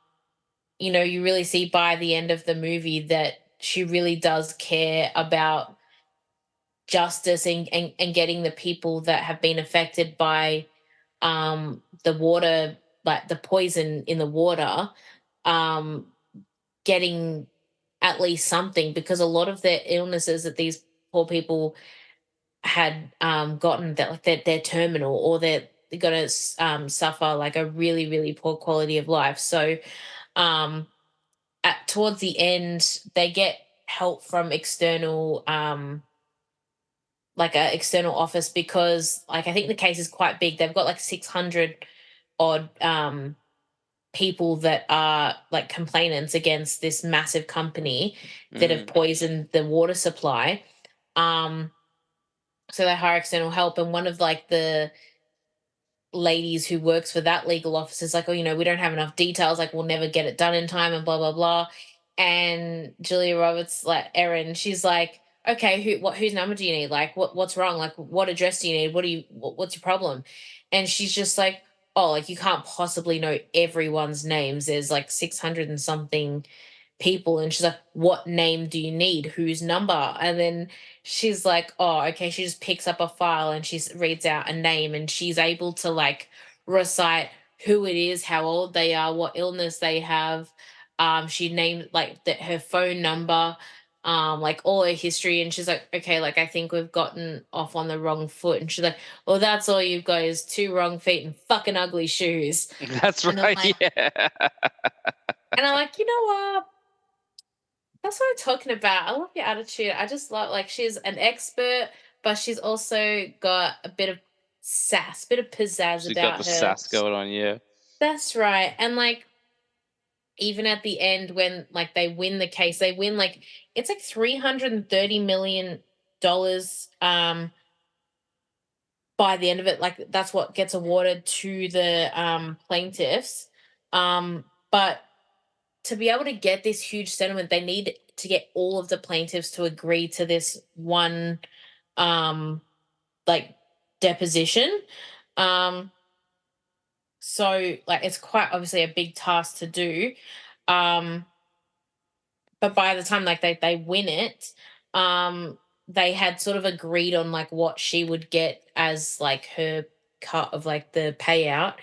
you really see by the end of the movie that she really does care about justice, and getting the people that have been affected by the water, like the poison in the water, um getting at least something, because a lot of the illnesses that these poor people had gotten, that like they're terminal, or they're going to suffer like a really really poor quality of life. So um towards the end they get help from external, like a external office, because like I think the case is quite big. They've got like 600 odd people that are like complainants against this massive company that have poisoned the water supply. um so they hire external help, and one of like the ladies who works for that legal office is like, oh, we don't have enough details, like we'll never get it done in time, and blah blah blah. And Julia Roberts, like Erin, she's like, okay, whose number do you need, like what's wrong, like what address do you need, what's your problem? And she's just like, oh, like you can't possibly know everyone's names, there's like 600 and something people. And she's like, what name do you need, whose number? And then she's like, oh, okay. She just picks up a file and she reads out a name, and she's able to like recite who it is, how old they are, what illness they have. She named like her phone number, like all her history. And she's like, okay, like I think we've gotten off on the wrong foot. And she's like, well, that's all you've got is two wrong feet and fucking ugly shoes. That's And I'm right. like, Yeah. and I'm like, you know what? That's what I'm talking about. I love your attitude. I just love, like, she's an expert, but she's also got a bit of sass, bit of pizzazz She got the about her. sass going on. Yeah. That's right. And like, even at the end, when like they win the case, they win like it's like $330 million. By the end of it, like that's what gets awarded to the plaintiffs. But to be able to get this huge settlement, they need to get all of the plaintiffs to agree to this one like deposition. Um so like it's quite obviously a big task to do. Um but by the time like they win it, um they had sort of agreed on like what she would get as like her cut of like the payout.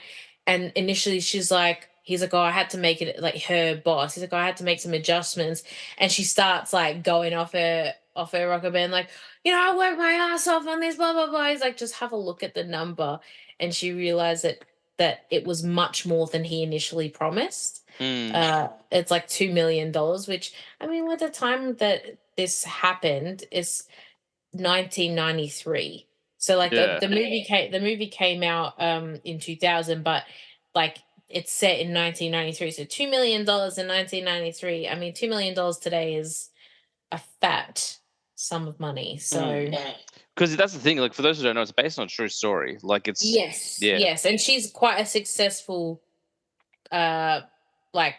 And initially she's like, he's like, oh, I had to make it, like her boss, he's like, oh, I had to make some adjustments. And she starts like going off her rocker band, like, I worked my ass off on this, blah blah blah. He's like, just have a look at the number. And she realized that it was much more than he initially promised. It's like $2 million, which, I mean, with the time that this happened, is 1993. So like Yeah. the movie came out in 2000, but like it's set in 1993. So $2 million in 1993. I mean, $2 million today is a fat sum of money. So Because that's the thing. Like, for those who don't know, it's based on a true story. Like, it's yes, yeah. yes, and she's quite a successful like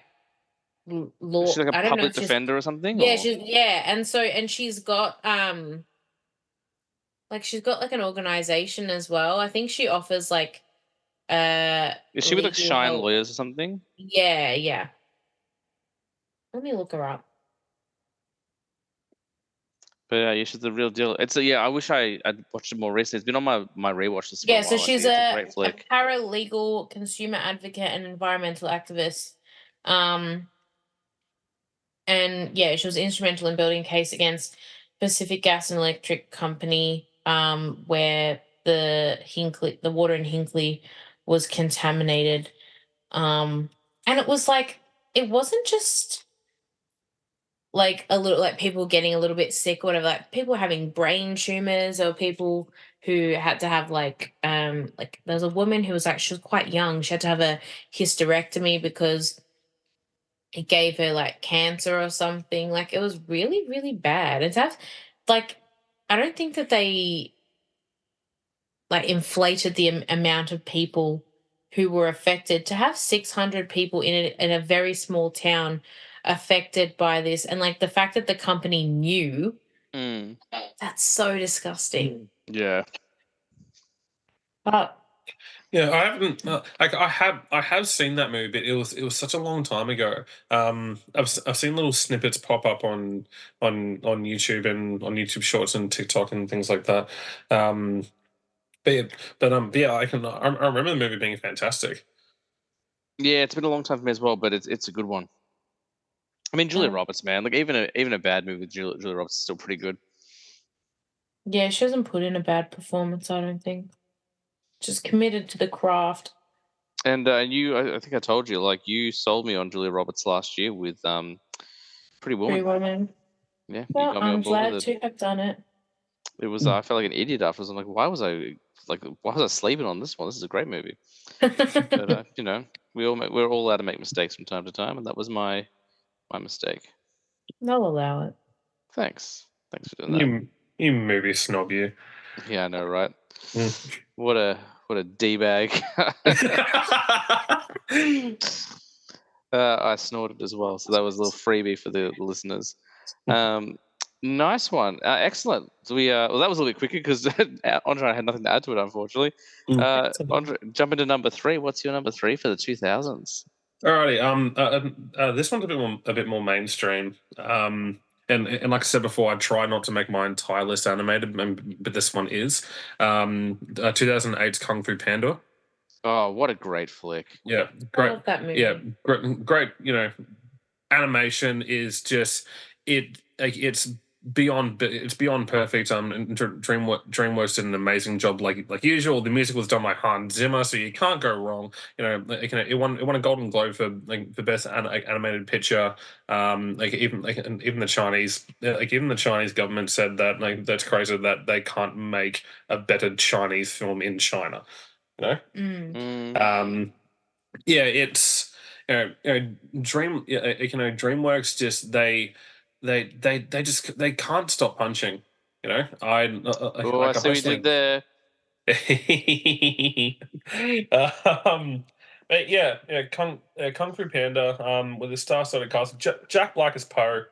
law. She's like a I don't know public if she's, defender or something, yeah, or and she's got like she's got like an organization as well. I think she offers like is she with like legal Shine help. Lawyers or something? Yeah, yeah. Let me look her up. But yeah, she's the real deal. It's I wish I'd watched it more recently. It's been on my rewatch list for Yeah, a so while. she's Actually, it's a a, great a flick. paralegal, consumer advocate, and environmental activist. Um, and yeah, she was instrumental in building a case against Pacific Gas and Electric Company, where the water in Hinkley was contaminated. And it was like, it wasn't just like a little, like people getting a little bit sick or whatever, like people having brain tumors, or people who had to have like there was a woman who was like, she was quite young, she had to have a hysterectomy because it gave her like cancer or something. Like it was really, really bad. And that's like, I don't think that they like inflated the amount of people who were affected. To have 600 people in a very small town affected by this, and like the fact that the company knew, Mm. that's so disgusting. Yeah. But Yeah, I haven't. Like I have seen that movie, but it was such a long time ago. I've seen little snippets pop up on YouTube and on YouTube Shorts and TikTok and things like that. Um, but yeah, I remember the movie being fantastic. Yeah, it's been a long time for me as well, but it's a good one. I mean, Julia Roberts, man, like even a bad movie with Julia Roberts is still pretty good. yeah, she hasn't put in a bad performance, I don't think. Just committed to the craft. And I think I told you, like, you sold me on Julia Roberts last year with Pretty Pretty Woman. Woman. Yeah, you Well, got me on I'm board with glad it. to have done it. It was I felt like an idiot afterwards. I'm like, why was I sleeping on this one? This is a great movie. But you know, we're all allowed to make mistakes from time to time, and that was my mistake. I'll allow it. Thanks for doing that. You movie snob, you. Yeah, I know, right? Mm. What a d bag. I snorted as well, so that was a little freebie for the listeners. Nice one, excellent. So well, that was a little bit quicker because Andre had nothing to add to it, unfortunately. Andre, jump into number 3. What's your number 3 for the 2000s? Alrighty. This one's a bit more mainstream. And like I said before, I try not to make my entire list animated, but this one is 2008's Kung Fu Panda. Oh, what a great flick! Yeah, I great. love that movie. Yeah, great. You know, animation is just it's beyond perfect. And DreamWorks did an amazing job, like usual. The music was done by Hans Zimmer, so you can't go wrong. You know, like, it won a Golden Globe for the best animated picture. And even the Chinese even the Chinese government said that, like, that's crazy that they can't make a better Chinese film in China. You know. Yeah, it's DreamWorks just they can't stop punching. You know, Oh, I see what you did there. um, but yeah, Kung Fu Panda, with the star-studded cast, Jack Black as Poe.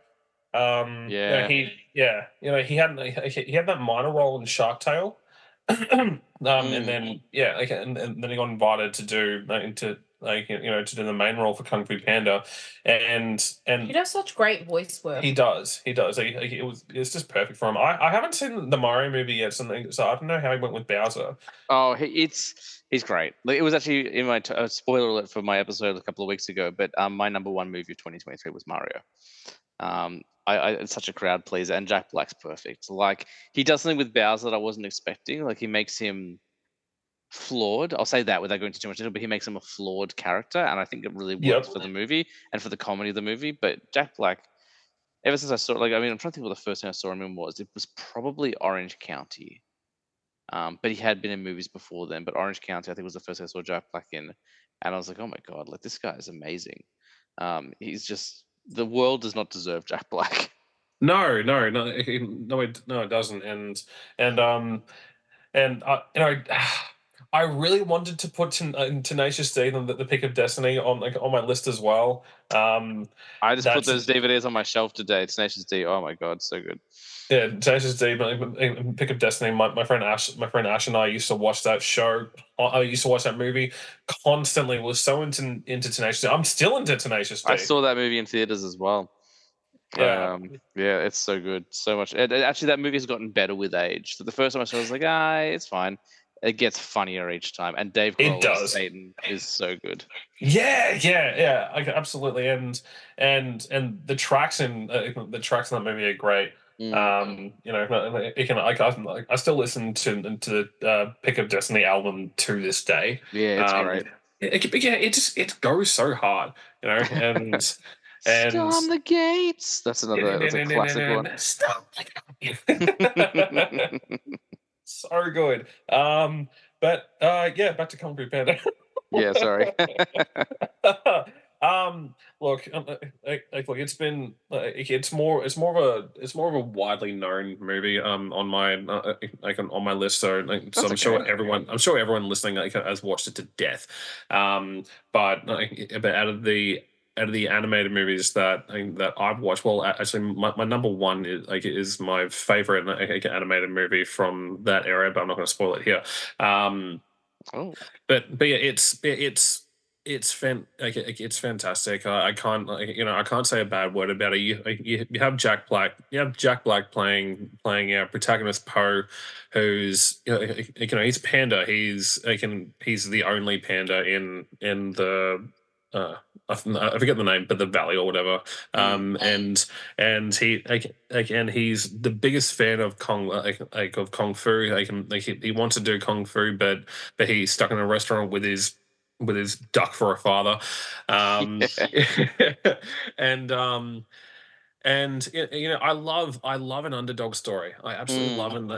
Yeah. He had that minor role in Shark Tale. And then and then he got invited to do to do the main role for Kung Fu Panda, and He does such great voice work. he does. It's just perfect for him. I haven't seen the Mario movie yet, so I don't know how he went with Bowser. Oh, he's great. Like, it was actually in my spoiler alert for my episode a couple of weeks ago. But my number 1 movie of 2023 was Mario. It's such a crowd pleaser, and Jack Black's perfect. Like, he does something with Bowser that I wasn't expecting. Like, he makes him flawed. I'll say that without going into too much detail, but he makes him a flawed character, and I think it really works for the movie and for the comedy of the movie. But Jack Black, ever since I saw it, I'm trying to think what the first thing I saw him in was. It was probably Orange County. But he had been in movies before then. But Orange County, I think, was the first I saw Jack Black in, and I was like, oh my god, like, this guy is amazing. He's just, the world does not deserve Jack Black. No, it doesn't. I really wanted to put Tenacious D and the Pick of Destiny on my list as well. I just put those DVDs on my shelf today. Tenacious D. Oh my god, so good. Yeah, Tenacious D, Pick of Destiny. My friend Ash and I used to watch that show. I used to watch that movie constantly. Was so into Tenacious D. I'm still into Tenacious D. I saw that movie in theaters as well. Yeah. Yeah, it's so good, so much. Actually, that movie has gotten better with age. So the first time I saw it, I was like, it's fine. It gets funnier each time, and Dave Grohl as Satan is so good. Yeah, absolutely. And the tracks in that movie are great. You know, I still listen to the Pick of Destiny album to this day. Yeah, it's great. Yeah, it goes so hard, you know, and Storm the gates. That's a classic one. stop. So good. But yeah, back to Kung Fu Panda. Yeah, sorry. Look, look, it's more of a widely known movie on my on my list. So That's okay. I'm sure everyone listening has watched it to death. But out of the animated movies that I've watched, well, actually, my number one is my favorite animated movie from that era, but I'm not going to spoil it here. Oh. But yeah, it's fantastic. I can't I can't say a bad word about it. You have Jack Black. You have Jack Black playing our protagonist Poe, who's he's panda. He's the only panda in the I forget the name, but the valley or whatever. And he's the biggest fan of of kung fu. He wants to do kung fu, but he's stuck in a restaurant with his duck for a father. Um, and I love an underdog story. I absolutely love an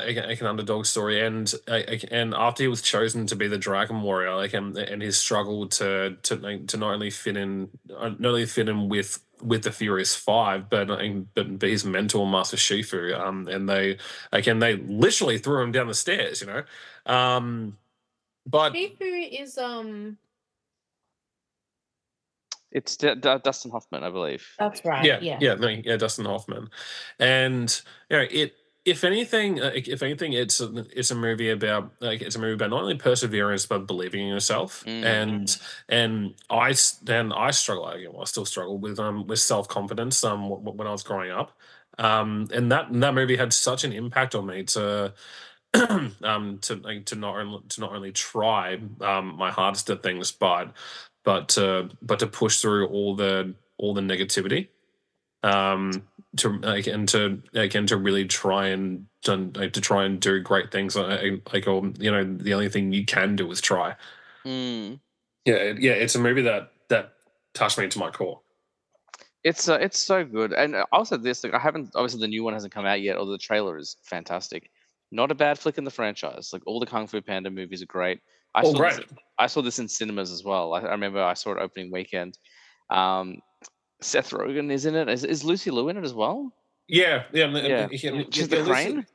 underdog story. And after he was chosen to be the Dragon Warrior, and his struggle to not only fit in, with the Furious Five, but his mentor Master Shifu. And they literally threw him down the stairs. But Shifu is It's Dustin Hoffman, I believe. That's right. Yeah. yeah, Dustin Hoffman, and it. If anything, it's a movie about not only perseverance but believing in yourself. And I struggle. I still struggle with self confidence when I was growing up. And that movie had such an impact on me to to not only try my hardest at things, but to push through all the negativity, to really try and to try and do great things. The only thing you can do is try. Yeah, it's a movie that touched me to my core. It's so good. And also this, like, I haven't, obviously the new one hasn't come out yet, although the trailer is fantastic. Not a bad flick in the franchise. Like, all the Kung Fu Panda movies are great. Great. I saw this in cinemas as well. I remember I saw it opening weekend. Seth Rogen is in it. Is Lucy Liu in it as well? Yeah. She's the crane?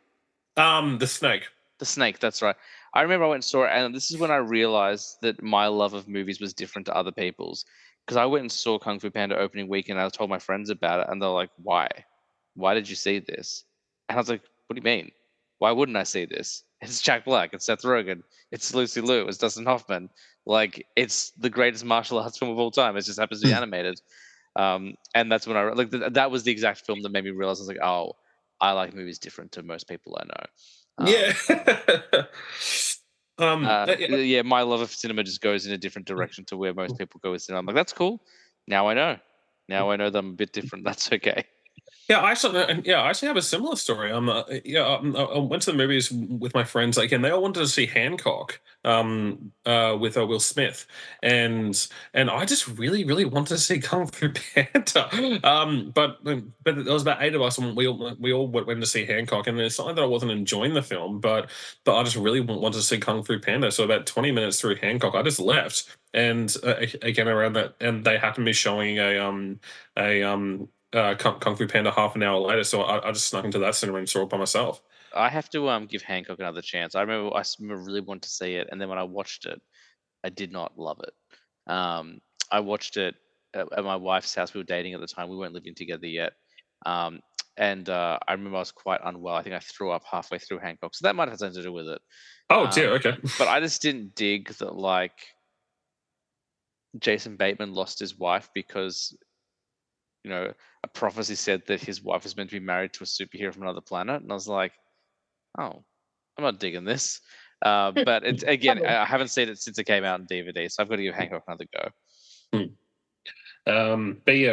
The snake. The snake, that's right. I remember I went and saw it, and this is when I realized that my love of movies was different to other people's. Because I went and saw Kung Fu Panda opening weekend, and I told my friends about it, and they're like, "Why? Why did you see this?" And I was like, "What do you mean? Why wouldn't I see this? It's Jack Black, it's Seth Rogen, it's Lucy Liu, it's Dustin Hoffman. Like, it's the greatest martial arts film of all time. It just happens to be animated." And that's when that was the exact film that made me realize, I was like, "Oh, I like movies different to most people I know." Yeah, my love of cinema just goes in a different direction to where most people go with cinema. I'm like, that's cool. Now I know. Now I know that I'm a bit different. That's okay. Yeah, I actually have a similar story. I went to the movies with my friends, and they all wanted to see Hancock, with Will Smith, and I just really, really wanted to see Kung Fu Panda. But there was about eight of us, and we all went to see Hancock, and it's not like that I wasn't enjoying the film, but I just really wanted to see Kung Fu Panda. So about 20 minutes through Hancock, I just left, and again around that, and they happened to be showing Kung Fu Panda half an hour later, so I just snuck into that cinema and saw it by myself. I have to give Hancock another chance. I remember really wanted to see it, and then when I watched it, I did not love it. I watched it at my wife's house. We were dating at the time. We weren't living together yet. And I remember I was quite unwell. I think I threw up halfway through Hancock, so that might have something to do with it. Oh dear, okay. But I just didn't dig that, like, Jason Bateman lost his wife because, a prophecy said that his wife was meant to be married to a superhero from another planet, and I was like, oh, I'm not digging this. But it's, again, I haven't seen it since it came out in DVD, so I've got to give Hancock another go. But yeah,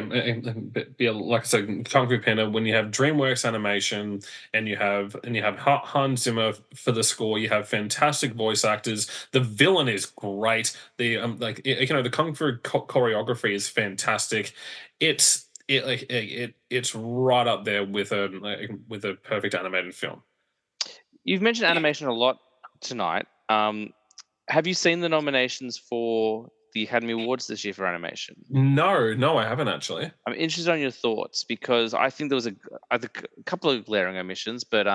like I said, Kung Fu Panda. When you have DreamWorks Animation and you have Hans Zimmer for the score, you have fantastic voice actors. The villain is great. The Kung Fu choreography is fantastic. It's right up there with a perfect animated film. You've mentioned animation a lot tonight. Have you seen the nominations for the Academy Awards this year for animation? No, no, I haven't actually. I'm interested on your thoughts because I think there was I think a couple of glaring omissions, but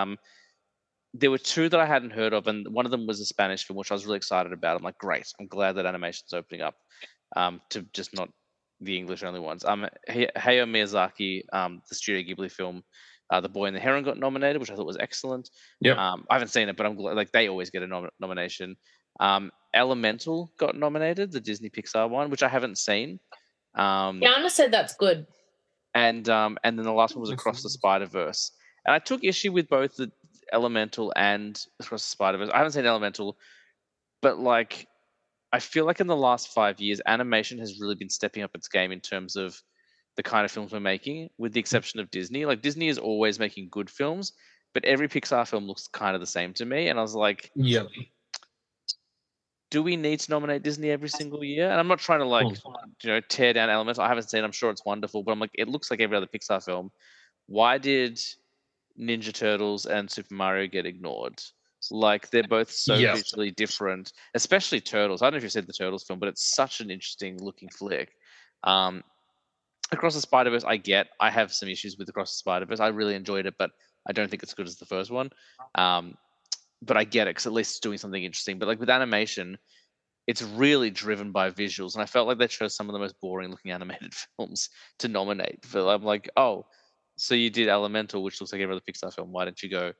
there were two that I hadn't heard of, and one of them was a Spanish film, which I was really excited about. I'm like, great! I'm glad that animation's opening up to just not the English only ones. Hayao Miyazaki, the Studio Ghibli film, The Boy and the Heron got nominated, which I thought was excellent. Yep. I haven't seen it, but I'm glad, like they always get a nomination. Elemental got nominated, the Disney Pixar one, which I haven't seen. Yeah, Anna said that's good. And then the last one was Across the Spider-Verse. And I took issue with both the Elemental and Across the Spider-Verse. I haven't seen Elemental, but like I feel like in the last 5 years, animation has really been stepping up its game in terms of the kind of films we're making, with the exception of Disney. Like Disney is always making good films, but every Pixar film looks kind of the same to me. And I was like, Yep. do we need to nominate Disney every single year? And I'm not trying to tear down Elemental. I haven't seen. I'm sure it's wonderful, but I'm like, it looks like every other Pixar film. Why did Ninja Turtles and Super Mario get ignored? Like they're both so Yeah. visually different, especially Turtles. I don't know if you've seen the Turtles film, but it's such an interesting looking flick. Across the Spider-Verse, I have some issues with Across the Spider-Verse. I really enjoyed it, but I don't think it's good as the first one. But I get it because at least it's doing something interesting. But like with animation, it's really driven by visuals, and I felt like they chose some of the most boring looking animated films to nominate. For I'm like, oh, so you did Elemental, which looks like every other Pixar film. Why didn't you go?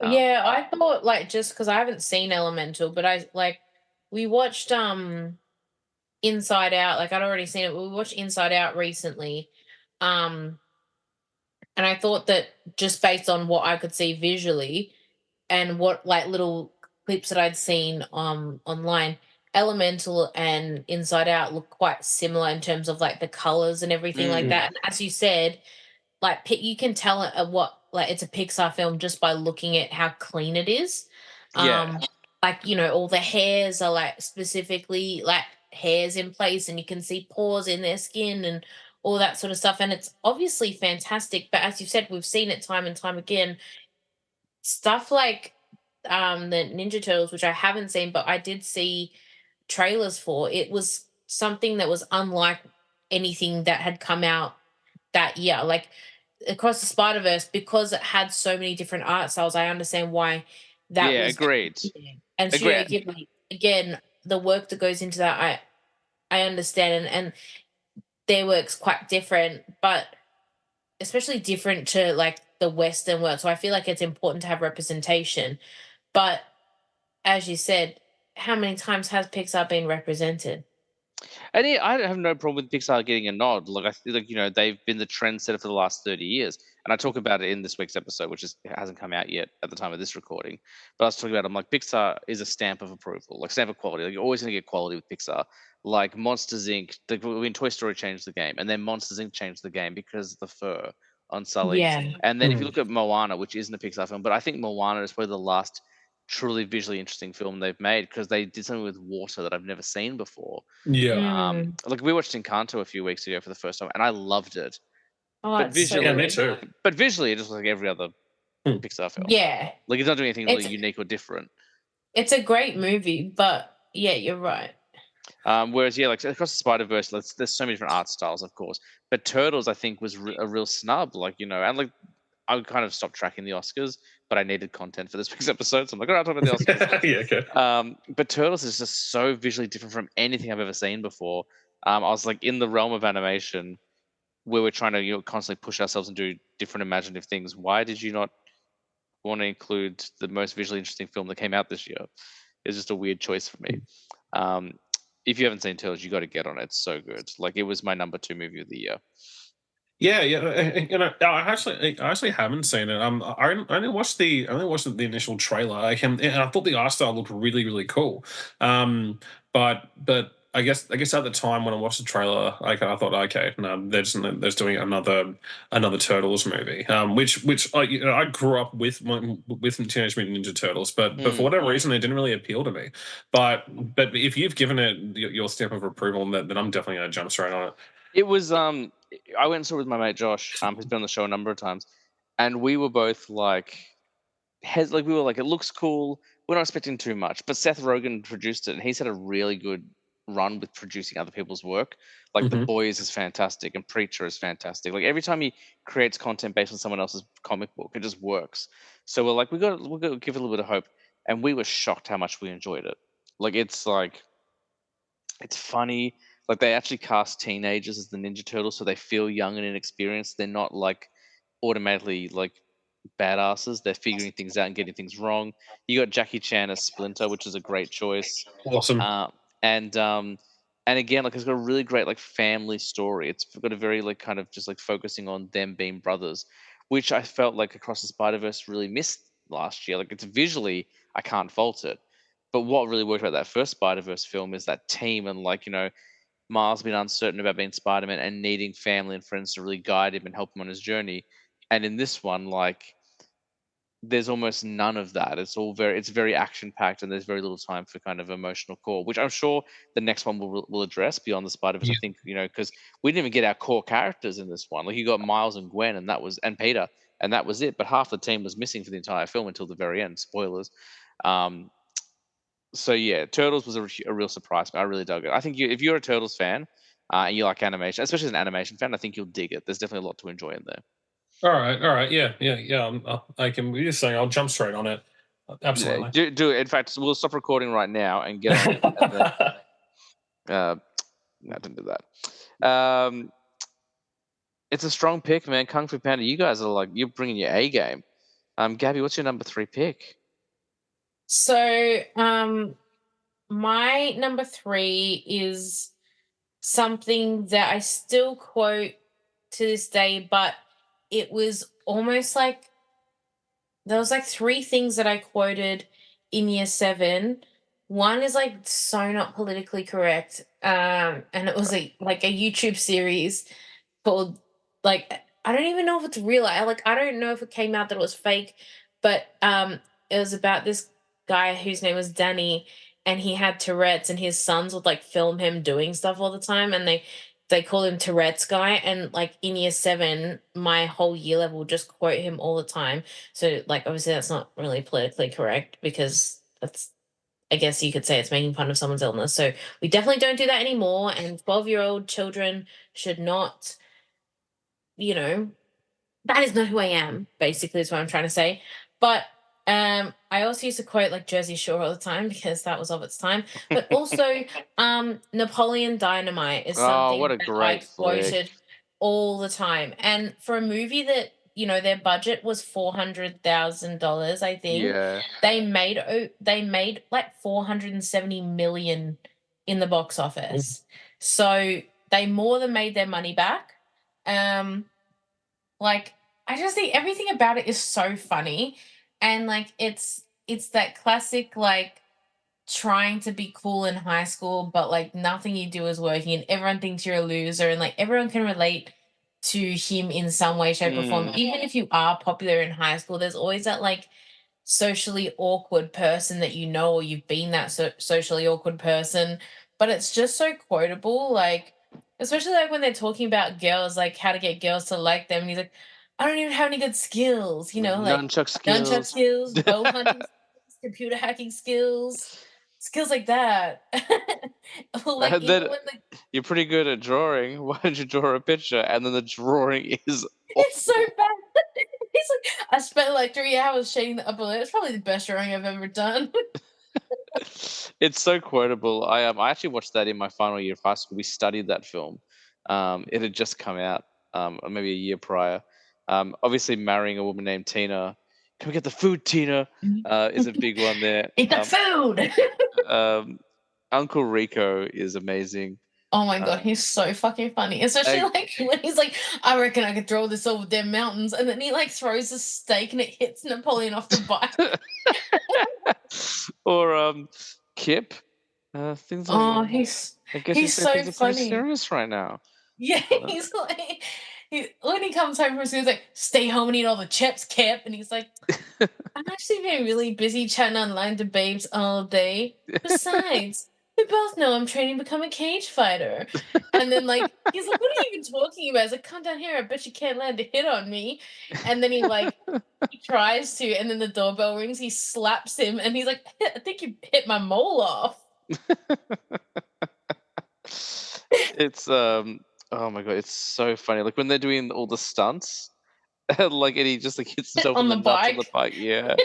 Yeah, I thought like just because I haven't seen Elemental, but we watched Inside Out. Like I'd already seen it. We watched Inside Out recently. Um and I thought that just based on what I could see visually and what like little clips that I'd seen online, Elemental and Inside Out look quite similar in terms of like the colors and everything like Mm. that. And as you said, like you can tell what like it's a Pixar film just by looking at how clean it is. Yeah. Like all the hairs are like specifically like hairs in place, and you can see pores in their skin and all that sort of stuff. And it's obviously fantastic. But as you said, we've seen it time and time again. Stuff like the Ninja Turtles, which I haven't seen, but I did see trailers for. It was something that was unlike anything that had come out that year. Like Across the Spider Verse, because it had so many different art styles, I understand why that Yeah, was agreed. and Studio Agreed. Ghibli, again, the work that goes into that, I understand, and their work's quite different, but especially different to like the Western world. So I feel like it's important to have representation. But as you said, how many times has Pixar been represented? And I have no problem with Pixar getting a nod. Like I feel like they've been the trendsetter for the last 30 years, and I talk about it in this week's episode, which hasn't come out yet at the time of this recording. But I was talking about, I'm like, Pixar is a stamp of approval, like stamp of quality. Like you're always going to get quality with Pixar. Like Monsters Inc. When Toy Story changed the game, and then Monsters Inc. changed the game because of the fur on Sully. Yeah. And then if you look at Moana, which isn't a Pixar film, but I think Moana is probably the last truly visually interesting film they've made because they did something with water that I've never seen before. Yeah. Like we watched Encanto a few weeks ago for the first time, and I loved it. Oh, But it's so visually, Yeah, me good. too. but visually, it just looks like every other Hmm. Pixar film. Yeah. Like it's not doing anything really It's unique or different. it's a great movie, but yeah, you're right. Whereas, yeah, like across the Spider Verse, there's so many different art styles, of course. But Turtles, I think, was a real snub. Like and like I would kind of stop tracking the Oscars, but I needed content for this week's episode, so I'm like, all right, I'll talk about the Oscars. Yeah, okay. But Turtles is just so visually different from anything I've ever seen before. I was like, in the realm of animation, where we're trying to constantly push ourselves and do different imaginative things. Why did you not want to include the most visually interesting film that came out this year? It's just a weird choice for me. If you haven't seen Turtles, you got to get on it. It's so good. Like it was my number 2 movie of the year. Yeah, yeah. I actually haven't seen it. I only watched the initial trailer. And I thought the art style looked really, really cool. But I guess at the time when I watched the trailer, like I thought, okay, no, they're just doing another Turtles movie. Which I I grew up with Teenage Mutant Ninja Turtles, but for Mm. whatever reason, it didn't really appeal to me. But if you've given it your stamp of approval, then I'm definitely gonna jump straight on it. It was I went and saw it with my mate Josh, who's been on the show a number of times, and we were both like we were like, it looks cool. We're not expecting too much, but Seth Rogen produced it, and he's had a really good run with producing other people's work. Like The Mhm. Boys is fantastic, and Preacher is fantastic. Like every time he creates content based on someone else's comic book, it just works. So we're gonna give it a little bit of hope, and we were shocked how much we enjoyed it. Like it's funny. Like they actually cast teenagers as the Ninja Turtles, so they feel young and inexperienced. They're not like automatically like badasses. They're figuring things out and getting things wrong. You got Jackie Chan as Splinter, which is a great choice. Awesome. And and again, like it's got a really great like family story. It's got a very like kind of just like focusing on them being brothers, which I felt like Across the Spider Verse really missed last year. Like it's visually, I can't fault it. But what really worked about that first Spider Verse film is that team and like Miles being uncertain about being Spider Man and needing family and friends to really guide him and help him on his journey. And in this one, like there's almost none of that. It's very action packed, and there's very little time for kind of emotional core, which I'm sure the next one will address beyond the Spider Verse. I Yeah. think because we didn't even get our core characters in this one. Like you got Miles and Gwen, and Peter, and that was it. But half the team was missing for the entire film until the very end. Spoilers. Um, so yeah, Turtles was a real surprise. I really dug it. I think if you're a Turtles fan and you like animation, especially as an animation fan, I think you'll dig it. There's definitely a lot to enjoy in there. All right, yeah, yeah, yeah. I can. You're saying I'll jump straight on it. Yeah, Absolutely. do it. In fact, we'll stop recording right now and get on it, and then uh, no, don't do that. It's a strong pick, man. Kung Fu Panda. You guys are like you're bringing your A game. Gabby, what's your number 3 pick? So, my number 3 is something that I still quote to this day, but it was almost like there was like 3 things that I quoted in year 7. One is like so not politically correct. And it was like a YouTube series called like I don't even know if it's real. I don't know if it came out that it was fake, but it was about this guy whose name was Danny, and he had Tourette's, and his sons would like film him doing stuff all the time, and they call him Tourette's guy. And like in year 7, my whole year level would just quote him all the time. So like obviously that's not really politically correct because that's, I guess you could say, it's making fun of someone's illness. So we definitely don't do that anymore. And 12-year-old children should not, you know, that is not who I am, basically, is what I'm trying to say. But I also used to quote like Jersey Shore all the time because that was of its time. But also Napoleon Dynamite is Oh, what something a that I great flick! quoted all the time. And for a movie that, their budget was $400,000, I think, Yeah. they made like 470 million in the box office. So they more than made their money back. Um like, I just think everything about it is so funny, and, like, it's that classic, like, trying to be cool in high school, but, like, nothing you do is working, and everyone thinks you're a loser, and, like, everyone can relate to him in some way, shape, or form. Mm. Even if you are popular in high school, there's always that, like, socially awkward person that you know, or you've been that socially awkward person. But it's just so quotable, like especially like when they're talking about girls, like how to get girls to like them. And he's like, I don't even have any good skills, like Nunchuck nunchuck skills. skills, bow hunting skills, computer hacking skills, skills like that. Like even Then when the you're pretty good at drawing. Why don't you draw a picture? And then the drawing is it's so awful. bad. He's like, I spent like 3 hours shading the upper lip. It's probably the best drawing I've ever done. It's so quotable. I actually watched that in my final year of high school. We studied that film. It had just come out, or maybe a year prior. Obviously, marrying a woman named Tina. Can we get the food, Tina? Is a big one there. Eat the food. Um, Uncle Rico is amazing. Oh my god, Uh, he's so fucking funny. Especially I- like when he's like, I reckon I could throw this over them mountains, and then he like throws a steak and it hits Napoleon off the bike. or Kip. Things like Oh, I guess you he's say so things are pretty funny. serious right now. Yeah, Uh, he's like when he comes home from school, he's like, "Stay home and eat all the chips, Kip." And he's like, "I'm actually been really busy chatting online to babes all day. Besides, we both know I'm training to become a cage fighter." And then like he's like, "What are you even talking about?" He's like, "Come down here. I bet you can't land a hit on me." And then he tries to, and then the doorbell rings. He slaps him, and he's like, "I think you hit my mole off." it's oh my god, it's so funny. Like when they're doing all the stunts, and like and he just like hits himself in On the the nuts on the bike. bike. Yeah.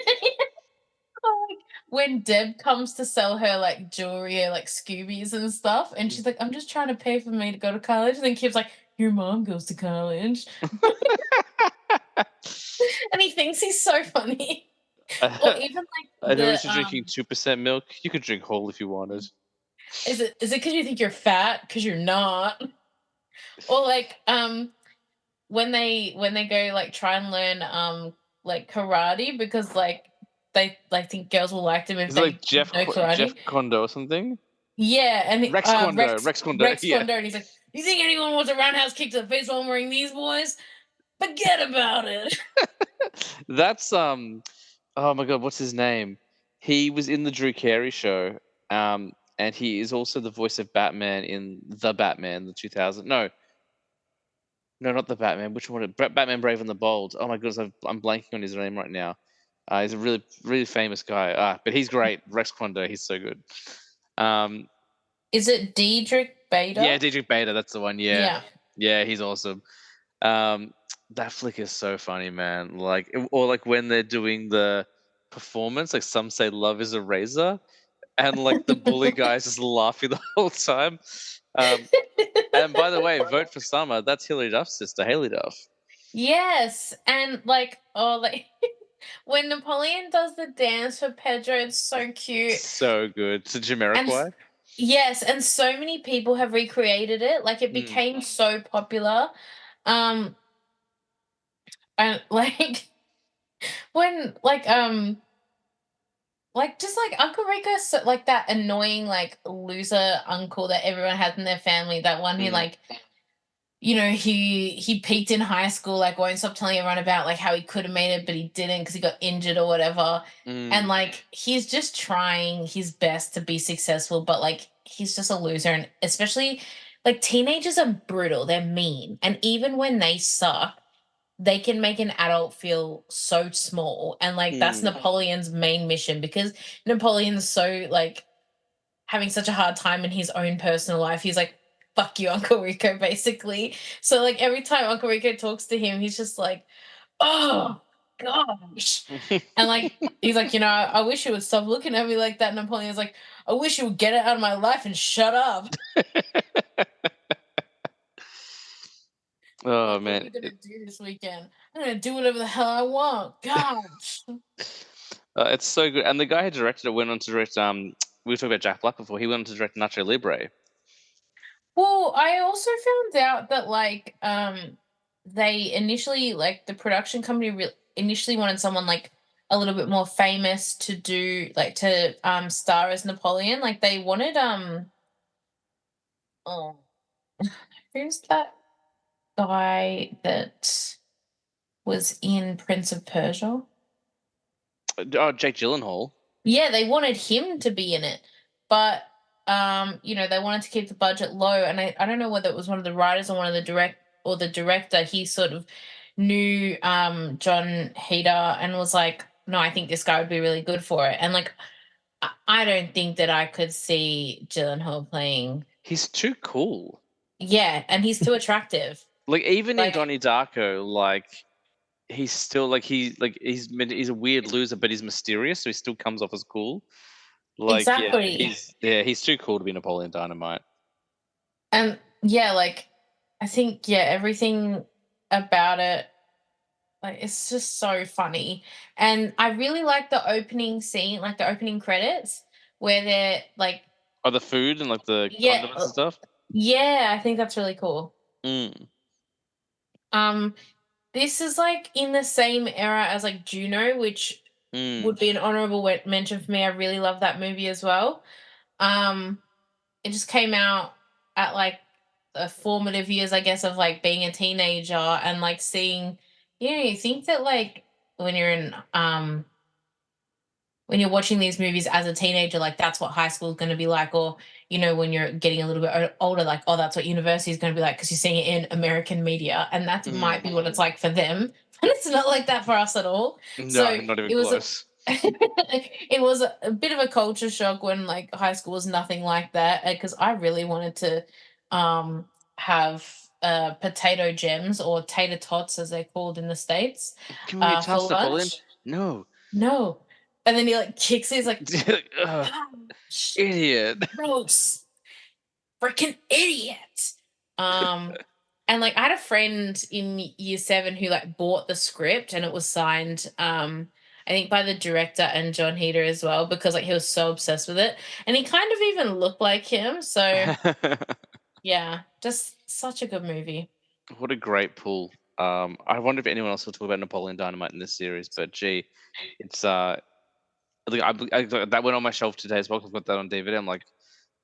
Like, when Deb comes to sell her like jewelry or like Scoobies and stuff, and she's like, "I'm just trying to pay for me to go to college." And then Kip's like, "Your mom goes to college," and he thinks he's so funny. Or even like And who is the drinking 2% milk? You could drink whole if you wanted. is it because you think you're fat? Because you're not. Or like when they go like try and learn like karate because they like think girls will like them if Is it like they know Jeff karate. Kondo or something? Yeah, and Rex Kondo, Rex Rex Kondo. Rex Yeah. Kondo, and he's like, "You think anyone wants a roundhouse kick to the face while I'm wearing these boys? Forget about it." That's oh my god, what's his name? He was in the Drew Carey show. And he is also the voice of Batman in The Batman, the 2000. No, no, not the Batman. Which one? Batman Brave and the Bold. Oh my goodness, I'm blanking on his name right now. He's a really, really famous guy. But he's great. Rex Kondo, he's so good. Um, Is it Diedrich yeah, Bader? Dietrich Bader, that's the one. Yeah, Yeah. yeah, he's awesome. Um, that flick is so funny, man. Like, or like when they're doing the performance, like some say love is a razor, and like the bully guy's just laughing the whole time. Um, and by the way, vote for Summer. That's Hilary Duff's sister, Haley Duff. Yes, and like oh like when Napoleon does the dance for Pedro, it's so cute. So good. To And Jamiroquai. yes, and so many people have recreated it. Like it Mm. became so popular. Um and like when like just like Uncle Rico, so, like that annoying like loser uncle that everyone has in their family, that one who Mm. like he peaked in high school, like won't stop telling everyone about like how he could have made it but he didn't because he got injured or whatever. And Mm. like he's just trying his best to be successful, but like he's just a loser. And especially like teenagers are brutal, they're mean, and even when they suck they can make an adult feel so small. And like that's Mm. Napoleon's main mission, because Napoleon's so like having such a hard time in his own personal life. He's like, "Fuck you, Uncle Rico," basically. So like every time Uncle Rico talks to him, he's just like, "Oh gosh." And like he's like, "I wish you would stop looking at me like that." Napoleon's like, "I wish you would get it out of my life and shut up." Oh Like, "What are man, you gonna do this weekend?" "I'm gonna do whatever the hell I want." Gosh. it's so good. And the guy who directed it went on to direct. We were talking about Jack Black before. He went on to direct Nacho Libre. Well, I also found out that like they initially like the production company initially wanted someone like a little bit more famous to do like to star as Napoleon. Like they wanted oh who's that guy that was in Prince of Persia? Oh, Jake Gyllenhaal. Yeah, they wanted him to be in it. But they wanted to keep the budget low, and I don't know whether it was one of the writers or one of the director. He sort of knew John Heder and was like, "No, I think this guy would be really good for it." And like I don't think that I could see Gyllenhaal playing. He's too cool. Yeah, and he's too attractive. Like even in Like Donnie Darko, like he's still like he's a weird loser, but he's mysterious, so he still comes off as cool. Like exactly. he's too cool to be Napoleon Dynamite. And yeah, like I think everything about it, like it's just so funny. And I really like the opening scene, like the opening credits where they're like Oh, the food and like the yeah, condiments and stuff. yeah, I think that's really cool. Mm. Um this is like in the same era as like Juno, which Mm. would be an honorable mention for me. I really love that movie as well. Um, it just came out at like the formative years, I guess, of like being a teenager and like seeing, you think that like when you're in when you're watching these movies as a teenager, like that's what high school is going to be like, or when you're getting a little bit older, like, oh, that's what university is going to be like because you're seeing it in American media, and that might be what it's like for them, but it's not like that for us at all. No, So not even it was close. it was a bit of a culture shock when like high school was nothing like that, because I really wanted to have potato gems, or tater tots as they're called in the States, Can we for toss Napoleon? lunch. No. No. And then he like kicks it. He's like, Ugh, "Ouch, idiot. gross, freaking idiot." Um, and like I had a friend in year 7 who like bought the script, and it was signed, I think by the director and John Heder as well, because like he was so obsessed with it. And he kind of even looked like him. So yeah, just such a good movie. What a great pull. I wonder if anyone else will talk about Napoleon Dynamite in this series, but gee, it's like that went on my shelf today as well. 'Cause I've got that on DVD. I'm like,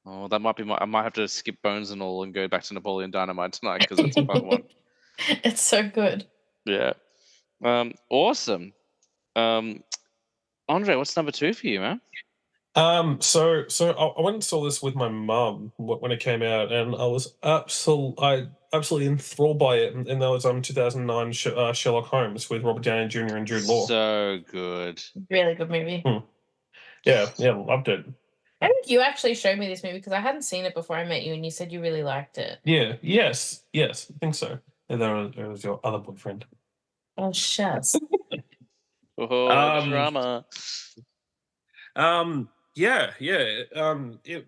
oh, that might be I might have to skip Bones and all and go back to Napoleon Dynamite tonight because it's a fun one. It's so good. Yeah. Awesome. Um, Andre, what's number 2 for you, man? So I went and saw this with my mum when it came out, and I absolutely enthralled by it. And that was 2009 Sherlock Holmes with Robert Downey Jr. and Jude Law. So good. Really good movie. Yeah, loved it. I think you actually showed me this movie because I hadn't seen it before I met you, and you said you really liked it. Yeah, yes, I think so. And there was your other boyfriend. Oh, shucks. Oh, drama. It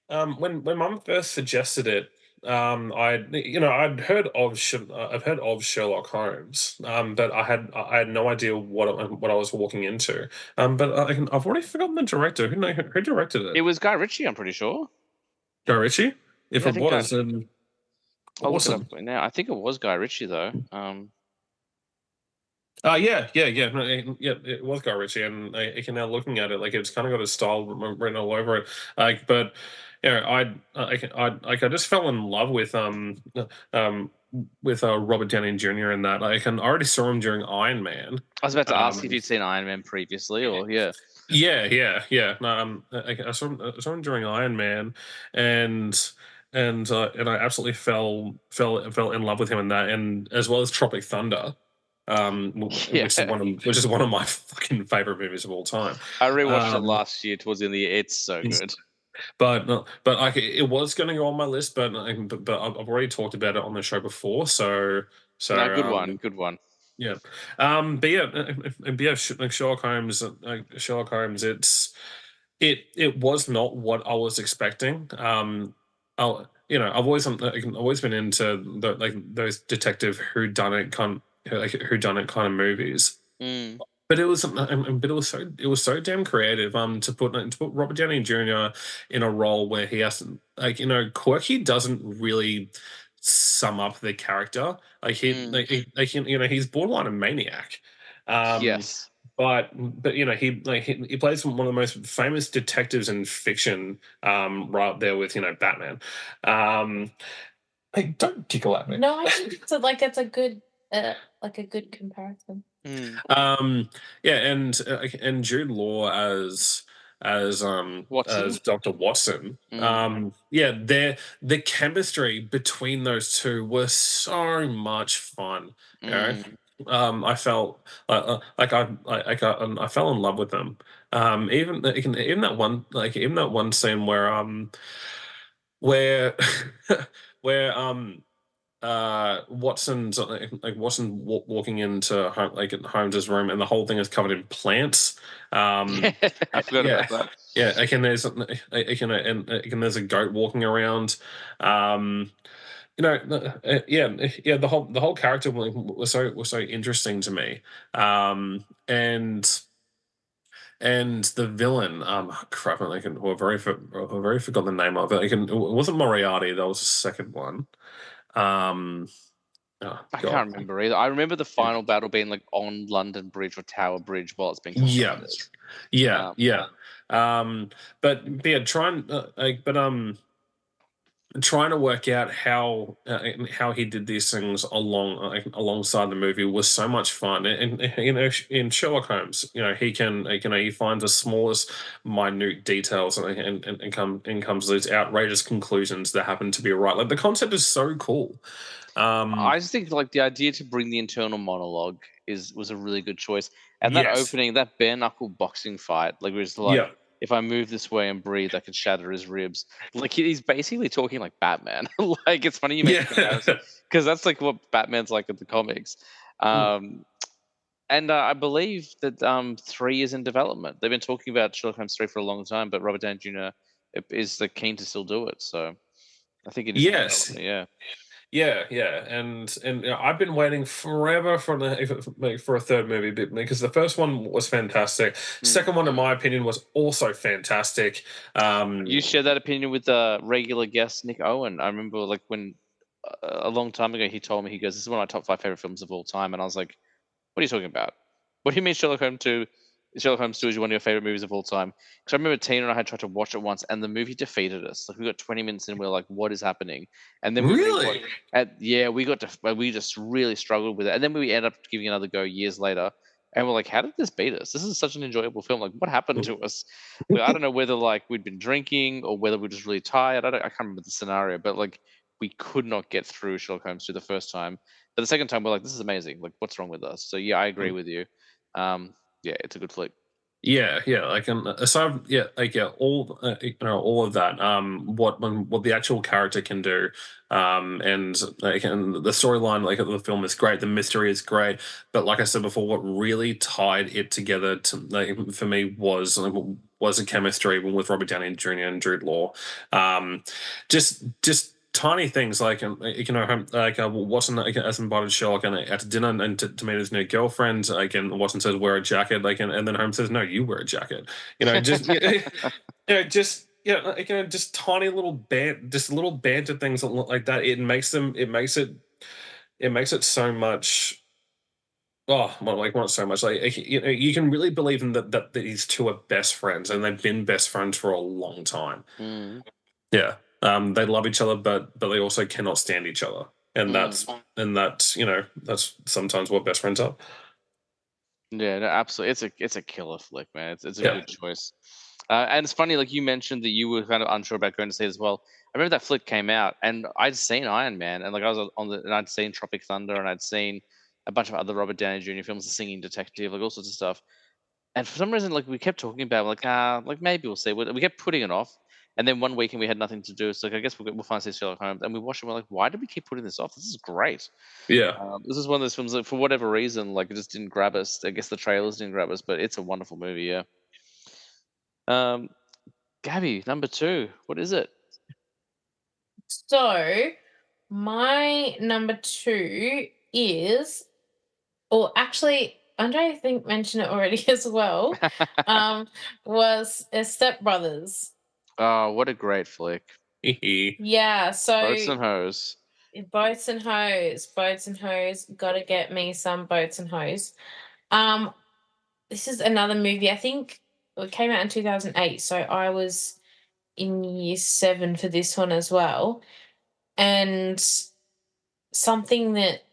when mum first suggested it, I'd heard of I've heard of Sherlock Holmes, but I had no idea what I was walking into. But I've already forgotten the director. Who directed It it? was Guy Ritchie, I'm pretty sure. Guy Ritchie. If Yeah, I it think was, then I'll look it awesome. up now. I think it was Guy Ritchie though. Yeah. No, it was Guy Ritchie, and I can now looking at it, like it's kind of got his style written all over it. Like, but I just fell in love with Robert Downey Jr. in that. Like, and I already saw him during Iron Man. I was about to ask if Um, you'd seen Iron Man previously, or yeah. yeah. No, I saw him during Iron Man, and and I absolutely fell in love with him in that, and as well as Tropic Thunder, Yeah. which is one of my fucking favorite movies of all time. I rewatched it Um, last year towards the end of the year. It's so it's- good. but no, but like it was going to go on my list, but I've already talked about it on the show before, No, good um, one. Good one. yeah. But yeah, like Sherlock Holmes, it was not what I was expecting. I've always been into those detective who done it kind of movies. Mm. But it was so damn creative. To put Robert Downey Jr. in a role where he has to, quirky doesn't really sum up the character. Mm. He's borderline a maniac. Um, Yes. but he plays one of the most famous detectives in fiction, right up there with Batman. Hey, don't tickle at me. No, I think it's a good comparison. Mm. Yeah, and Jude Law Watson. as Dr. Watson. Mm. Yeah, the chemistry between those two was so much fun. You know? Mm. I felt I fell in love with them. Even that one scene where where Watson's Watson walking into Holmes's room, and the whole thing is covered in plants. Yeah, I forgot Yeah, about that. yeah. There's a goat walking around. Um, yeah. The whole character was so interesting to me. And the villain, crap, I very forgot the name of it. It wasn't Moriarty. That was the second one. Um, Oh I god. can't remember either. I remember the Yeah. final battle being like on London Bridge or Tower Bridge while it's being Yeah. constructed. Yeah, Um, yeah. But yeah, trying to work out how he did these things alongside the movie was so much fun. And in Sherlock Holmes, he finds the smallest minute details and comes to these outrageous conclusions that happen to be right. Like the concept is so cool. I just think like the idea to bring the internal monologue was a really good choice, and that Yes. opening, that bare knuckle boxing fight, like it was like Yeah. if I move this way and breathe, I can shatter his ribs. Like he's basically talking like Batman. Like it's funny you make the comparison Yeah. because that's like what Batman's like in the comics. Mm. Um, and I believe that 3 is in development. They've been talking about Sherlock Holmes 3 for a long time, but Robert Downey Jr. is like, keen to still do it. So I think it is in Yes. development. Yeah. Yeah, yeah, and I've been waiting forever for a third movie because the first one was fantastic. Hmm. Second one, in my opinion, was also fantastic. You share that opinion with regular guest Nick Owen. I remember like when a long time ago he told me, he goes, "This is one of my top 5 favorite films of all time," and I was like, "What are you talking about? What do you mean Sherlock Holmes 2? Sherlock Holmes 2 is one of your favorite movies of all time?" Because I remember Tina and I had tried to watch it once, and the movie defeated us. Like we got 20 minutes in, we are like, "What is happening?" And then we rewatched. Really? Yeah, we just really struggled with it, and then we ended up giving it another go years later. And we're like, how did this beat us? This is such an enjoyable film. Like, what happened to us? Like, I don't know whether like we'd been drinking or whether we're just really tired. I can't remember the scenario, but like we could not get through Sherlock Holmes 2 the first time. But the second time, we're like, this is amazing. Like, what's wrong with us? So yeah, I agree with you. Yeah, it's a good flick. Yeah, yeah, like aside, yeah, like yeah, all of that. What the actual character can do, and the storyline, like of the film is great. The mystery is great, but like I said before, what really tied it together to for me was the chemistry with Robert Downey Jr. and Jude Law. Just tiny things like Watson as invited Sherlock and at dinner and to meet his new girlfriend. Again, Watson says wear a jacket. And then Holmes says no, you wear a jacket. Just just tiny little banter things like that. It makes it so much. Oh, well, like not so much. Like you can really believe in that these two are best friends, and they've been best friends for a long time. Mm, Yeah. They love each other, but they also cannot stand each other, and mm. that's sometimes what best friends are. Yeah, no, absolutely. It's a killer flick, man. It's a Yeah. good choice. And it's funny, like you mentioned that you were kind of unsure about going to see it as well. I remember that flick came out, and I'd seen Iron Man, and like I was and I'd seen Tropic Thunder, and I'd seen a bunch of other Robert Downey Jr. films, The Singing Detective, like all sorts of stuff. And for some reason, like we kept talking about, like maybe we'll see. We kept putting it off, and then one weekend we had nothing to do. So like, I guess we'll finally see Sherlock Holmes, and we watched it. We're like, why did we keep putting this off? This is great. Yeah. This is one of those films that, for whatever reason, like it just didn't grab us. I guess the trailers didn't grab us, but it's a wonderful movie. Yeah. Um, Gabby, number 2. What is it? So my number 2 is, or actually, Andre, I think mentioned it already as well. Was Step Brothers. Oh, what a great flick! Yeah, Boats so and Hose. boats and hose. Gotta get me some boats and hose. Um, this is another movie. I think it came out in 2008, so I was in year 7 for this one as well. And something that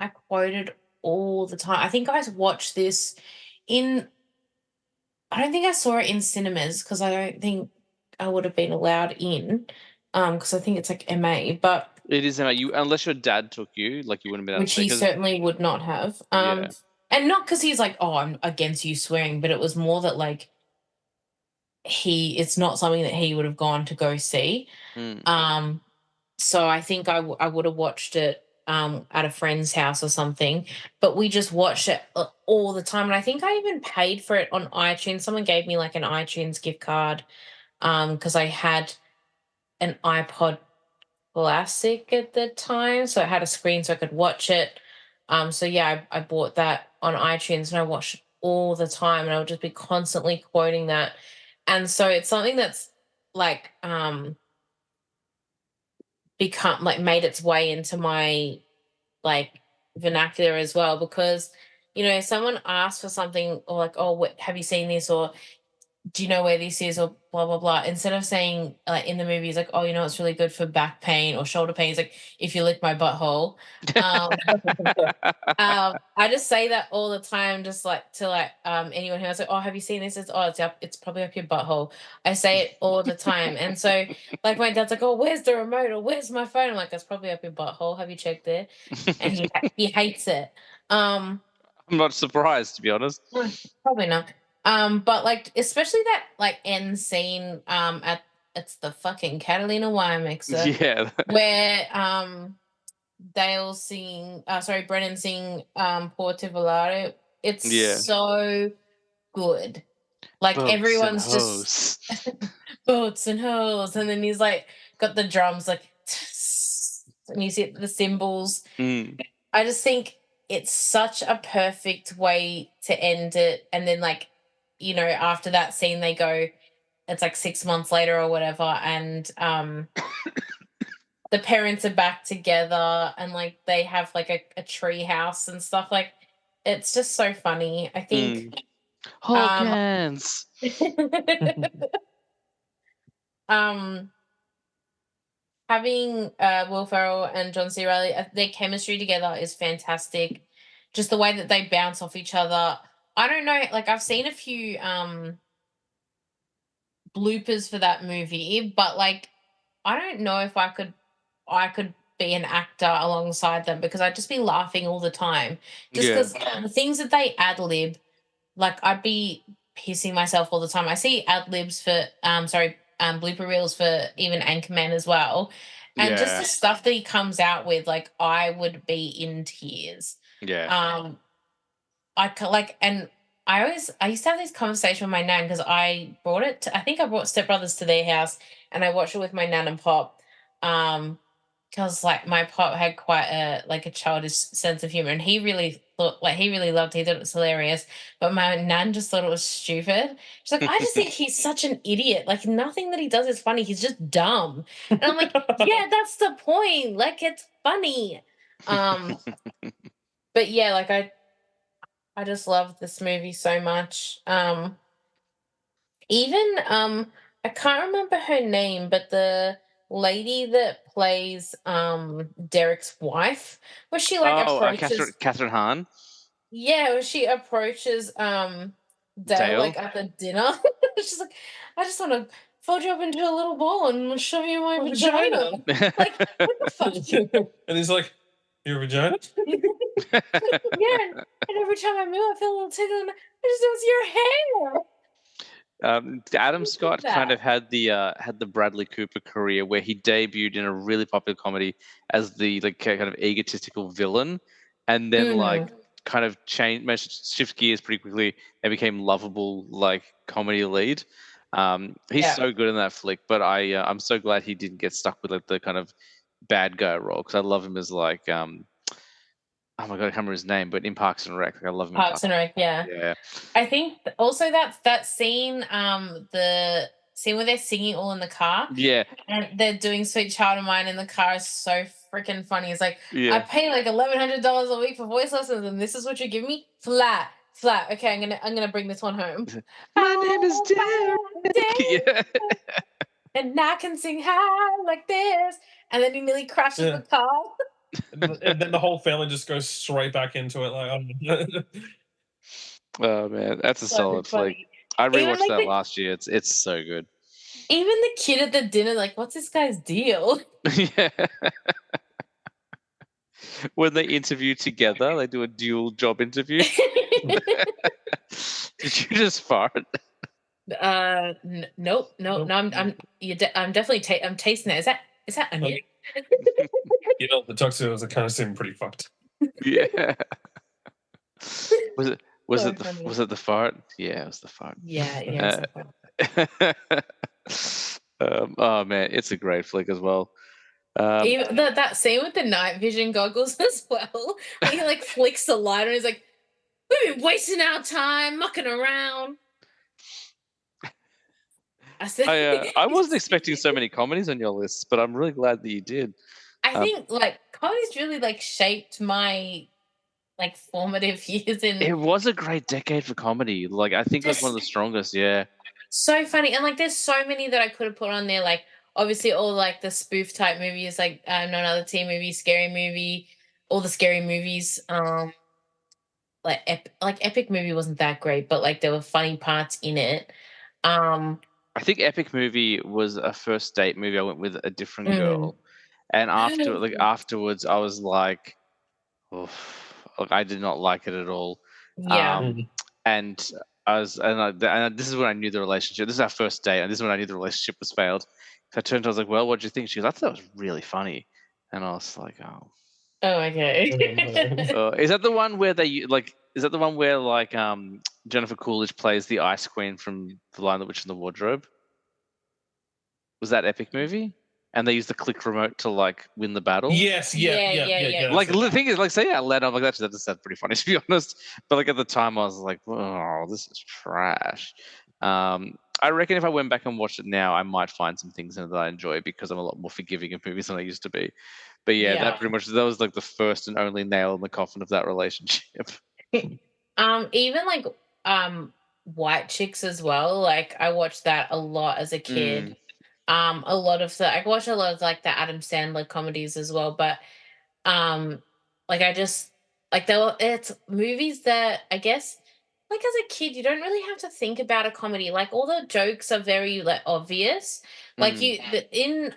I quoted all the time. I think I watched this in. I don't think I saw it in cinemas because I don't think I would have been allowed in. Because I think it's like MA, but It is you unless your dad took you, like you wouldn't have been able to which see he because certainly would not have. yeah. And not because he's like, oh, I'm against you swearing, but it was more that like it's not something that he would have gone to go see. Mm. Um, so I think I would have watched it at a friend's house or something, but we just watched it all the time. And I think I even paid for it on iTunes. Someone gave me like an iTunes gift card because I had an iPod Classic at the time, so it had a screen so I could watch it. So yeah, I bought that on iTunes and I watched it all the time, and I would just be constantly quoting that. And so it's something that's like become like made its way into my like vernacular as well, because someone asks for something, or like, oh, have you seen this, or do you know where this is, or blah blah blah, instead of saying like in the movies like, oh, it's really good for back pain or shoulder pain, it's like, if you lick my butthole. um I just say that all the time, just like to like anyone who has like, oh, have you seen this? It's probably up your butthole. I say it all the time. And so like my dad's like, oh, where's the remote, or where's my phone? I'm like, that's probably up your butthole. Have you checked there? And he hates it. I'm not surprised, to be honest. Probably not. But like especially that like end scene at it's the fucking Catalina wine mixer. Yeah. Where Dale singing, Brennan singing Porto Volare. It's so good. Like Boats everyone's and just hoes. boats and hoes, and then he's like got the drums like, and you see the cymbals. I just think it's such a perfect way to end it. And then like, after that scene they go, it's like 6 months later or whatever, and the parents are back together, and like they have like a tree house and stuff. Like it's just so funny. I think Hulk hands. Having Will Ferrell and John C. Reilly, their chemistry together is fantastic. Just the way that they bounce off each other. I don't know, like I've seen a few bloopers for that movie, but like I don't know if I could be an actor alongside them, because I'd just be laughing all the time. Just because the things that they ad lib, like I'd be pissing myself all the time. I see ad libs for blooper reels for even Anchorman as well. And just the stuff that he comes out with, like I would be in tears. Yeah. And I used to have this conversation with my nan, because I brought Step Brothers to their house, and I watched it with my nan and pop. Because like my pop had quite a childish sense of humor, and he really loved it. He thought it was hilarious. But my nan just thought it was stupid. She's like, I just think he's such an idiot. Like nothing that he does is funny. He's just dumb. And I'm like, yeah, that's the point. Like it's funny. But yeah, like I just love this movie so much. Even I can't remember her name, but the lady that plays Derek's wife, where she like approaches Catherine Hahn. Yeah, where she approaches Dale like at the dinner. She's like, I just want to fold you up into a little ball and shove you in my vagina. Like, what the fuck? And he's like, your vagina? Yeah, and every time I move, I feel a little tickle, and I just know it's your hair. Adam Scott kind of had the Bradley Cooper career, where he debuted in a really popular comedy as the like kind of egotistical villain, and then like kind of managed to shift gears pretty quickly and became lovable like comedy lead. He's so good in that flick, but I'm so glad he didn't get stuck with like the kind of bad guy role, because I love him as like oh my god, I can't remember his name, but in Parks and Rec, like, I love him. Parks and Rec, yeah. Yeah. I think also that scene, the scene where they're singing all in the car. Yeah. And they're doing Sweet Child of Mine in the car is so freaking funny. It's like, Yeah. I pay like $1,100 a week for voice lessons, and this is what you give me? Flat. Okay, I'm gonna bring this one home. My name is Derek. Yeah. And I can sing high like this. And then he nearly crashes the car. And then the whole family just goes straight back into it. Like, oh man, that's a solid flick. I rewatched that last year. It's so good. Even the kid at the dinner, like, what's this guy's deal? Yeah. When they interview together, they do a dual job interview. Did you just fart? Nope. No. I'm definitely I'm tasting it. Is that onion? You know, the tuxedos are kind of seem pretty fucked. Yeah. Was it the fart? Yeah, it was the fart. Yeah. Oh man, it's a great flick as well. Even that scene with the night vision goggles as well. When he like flicks the light and he's like, we've been wasting our time mucking around. I wasn't expecting so many comedies on your list, but I'm really glad that you did. I think like comedy's really like shaped my like formative years in It was a great decade for comedy. Like I think like one of just the strongest. Yeah. so funny. And like there's so many that I could have put on there. Like obviously all like the spoof type movies, like No Another Teen Movie, Scary Movie, all the scary movies. Like Epic Movie wasn't that great, but like there were funny parts in it. Um I think Epic Movie was a first date movie I went with a different mm, girl, and afterwards I was like, oof, like I did not like it at all. yeah. Um, and and this is when I knew the relationship. This is our first date, and this is when I knew the relationship was failed. So I turned, I was like, "Well, what do you think?" She goes, "I thought that was really funny," and I was like, "Oh, Oh, okay. is that the one where they like? Is that the one where like Jennifer Coolidge plays the Ice Queen from The Lion, the Witch, and the Wardrobe? Was that Epic Movie? And they use the click remote to like win the battle. Yes, Yeah. Like that's the it. thing is, like say it out loud, I'm like that's pretty funny to be honest. But like at the time, I was like, oh, this is trash. I reckon if I went back and watched it now, I might find some things in it that I enjoy because I'm a lot more forgiving of movies than I used to be. But yeah, Yeah. that was like the first and only nail in the coffin of that relationship. Even like White Chicks as well. Like I watched that a lot as a Mm, kid. A lot of the I watch a lot of like the Adam Sandler comedies as well, but um like I just like they were it's movies that I guess like as a kid you don't really have to think about a comedy. Like all the jokes are very like obvious. Like mm, in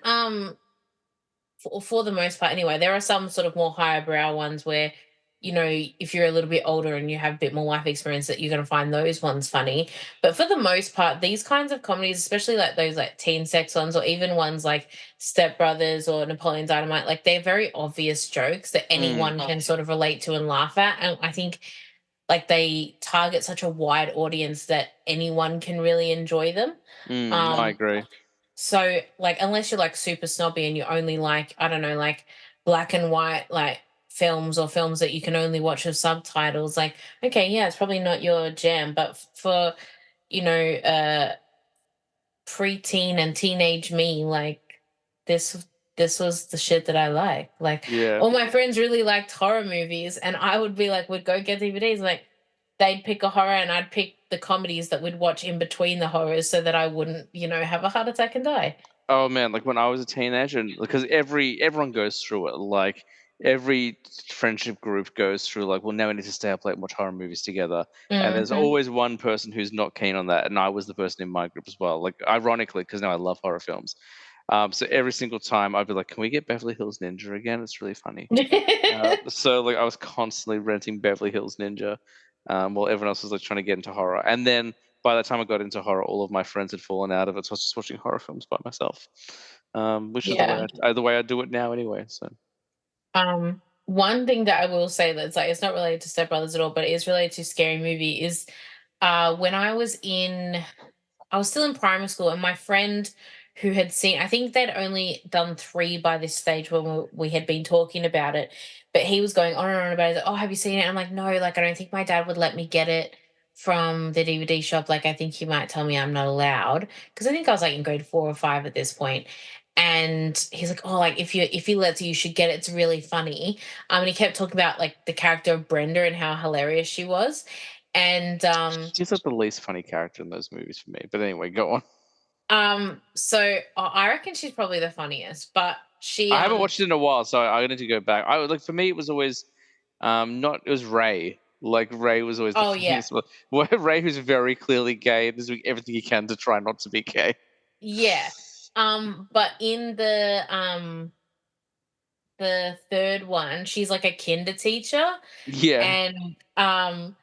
for the most part anyway, there are some sort of more higher brow ones where you know if you're a little bit older and you have a bit more life experience that you're going to find those ones funny, but for the most part these kinds of comedies, especially like those like teen sex ones or even ones like Step Brothers or Napoleon Dynamite, like they're very obvious jokes that mm, anyone can sort of relate to and laugh at, and I think like they target such a wide audience that anyone can really enjoy them. no, I um agree. so, like, unless you're like super snobby and you only like, I don't know, like black and white, like films or films that you can only watch with subtitles, like, okay, yeah, it's probably not your jam. But for, you know, preteen and teenage me, like, this this was the shit that I like. Like, Yeah. all my friends really liked horror movies, and I would be like, would go get DVDs, like, they'd pick a horror and I'd pick the comedies that we'd watch in between the horrors so that I wouldn't, have a heart attack and die. Oh man, like when I was a teenager, and because everyone goes through it, like every friendship group goes through, like, well, now we need to stay up late and watch horror movies together, and there's Mhm. always one person who's not keen on that, and I was the person in my group as well. Like, ironically, because now I love horror films, so every single time I'd be like, "Can we get Beverly Hills Ninja again? It's really funny." So like I was constantly renting Beverly Hills Ninja, while everyone else was like trying to get into horror. And then by the time I got into horror, all of my friends had fallen out of it, so I was just watching horror films by myself, which is Yeah. the way I do it now anyway. So One thing that I will say that's like it's not related to Step Brothers at all, but it is related to Scary Movie is when I was still in primary school, and my friend who had seen, I think they'd only done three by this stage when we had been talking about it, but he was going on and on about it. Like, oh, have you seen it? I'm like, no, like, I don't think my dad would let me get it from the DVD shop. Like, I think he might tell me I'm not allowed because I think I was like in grade 4 or 5 at this point. And he's like, oh, like if he lets you, you should get it. It's really funny. And he kept talking about like the character of Brenda and how hilarious she was. And she's like the least funny character in those movies for me. But anyway, go on. so I reckon she's probably the funniest, but she I haven't watched it in a while, so I need to go back. I like for me, it was always not. It was Ray. Like Ray was always the oh yeah. funniest one. Where Ray, who's very clearly gay, and is doing everything he can to try not to be gay. Yeah. But in the third one, she's like a kinder teacher, Yeah. and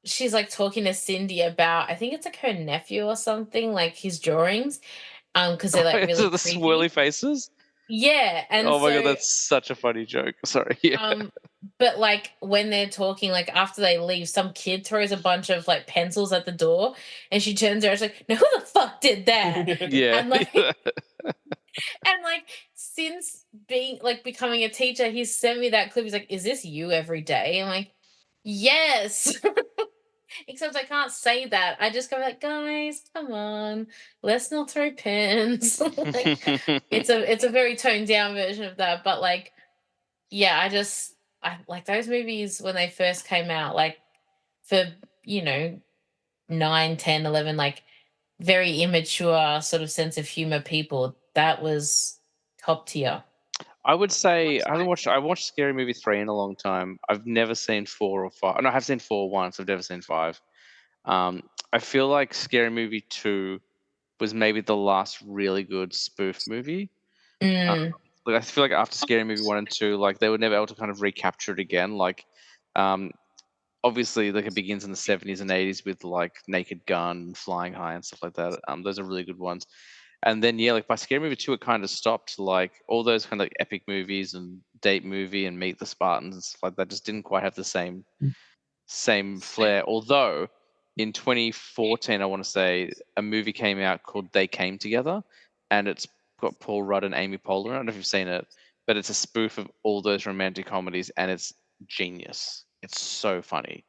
she's like talking to Cindy about, I think it's like her nephew or something, like his drawings, because they're like So really the swirly creepy. faces. Yeah, and Oh my god, so that's such a funny joke. Sorry. Yeah. um but like when they're talking, like after they leave, some kid throws a bunch of like pencils at the door, and she turns around, she's like, "No, who the fuck did that?" Yeah. And like and like since being like becoming a teacher, he's sent me that clip. He's like, "Is this you every day?" I'm like, "Yes." Except I can't say that. I just go like, "Guys, come on, let's not throw pins." Like it's a very toned down version of that, but like yeah, I like those movies when they first came out, like for, you know, 9, 10, 11, like very immature sort of sense of humor people. That was top tier. I would say I watched Scary Movie 3 in a long time. I've never seen 4 or 5. No, I have seen 4 once. I've never seen 5. I feel like Scary Movie 2 was maybe the last really good spoof movie. Mm. Like I feel like after Scary Movie 1 and 2, like they were never able to kind of recapture it again. Like, um, obviously, like it begins in the 70s and 80s with like Naked Gun, Flying High, and stuff like that. Those are really good ones. And then yeah, like by Scary Movie 2, it kind of stopped. Like all those kind of like epic movies and Date Movie and Meet the Spartans and stuff like that just didn't quite have the same flair. Although in 2014, I want to say a movie came out called They Came Together, and it's got Paul Rudd and Amy Poehler. I don't know if you've seen it, but it's a spoof of all those romantic comedies, and it's genius. It's so funny.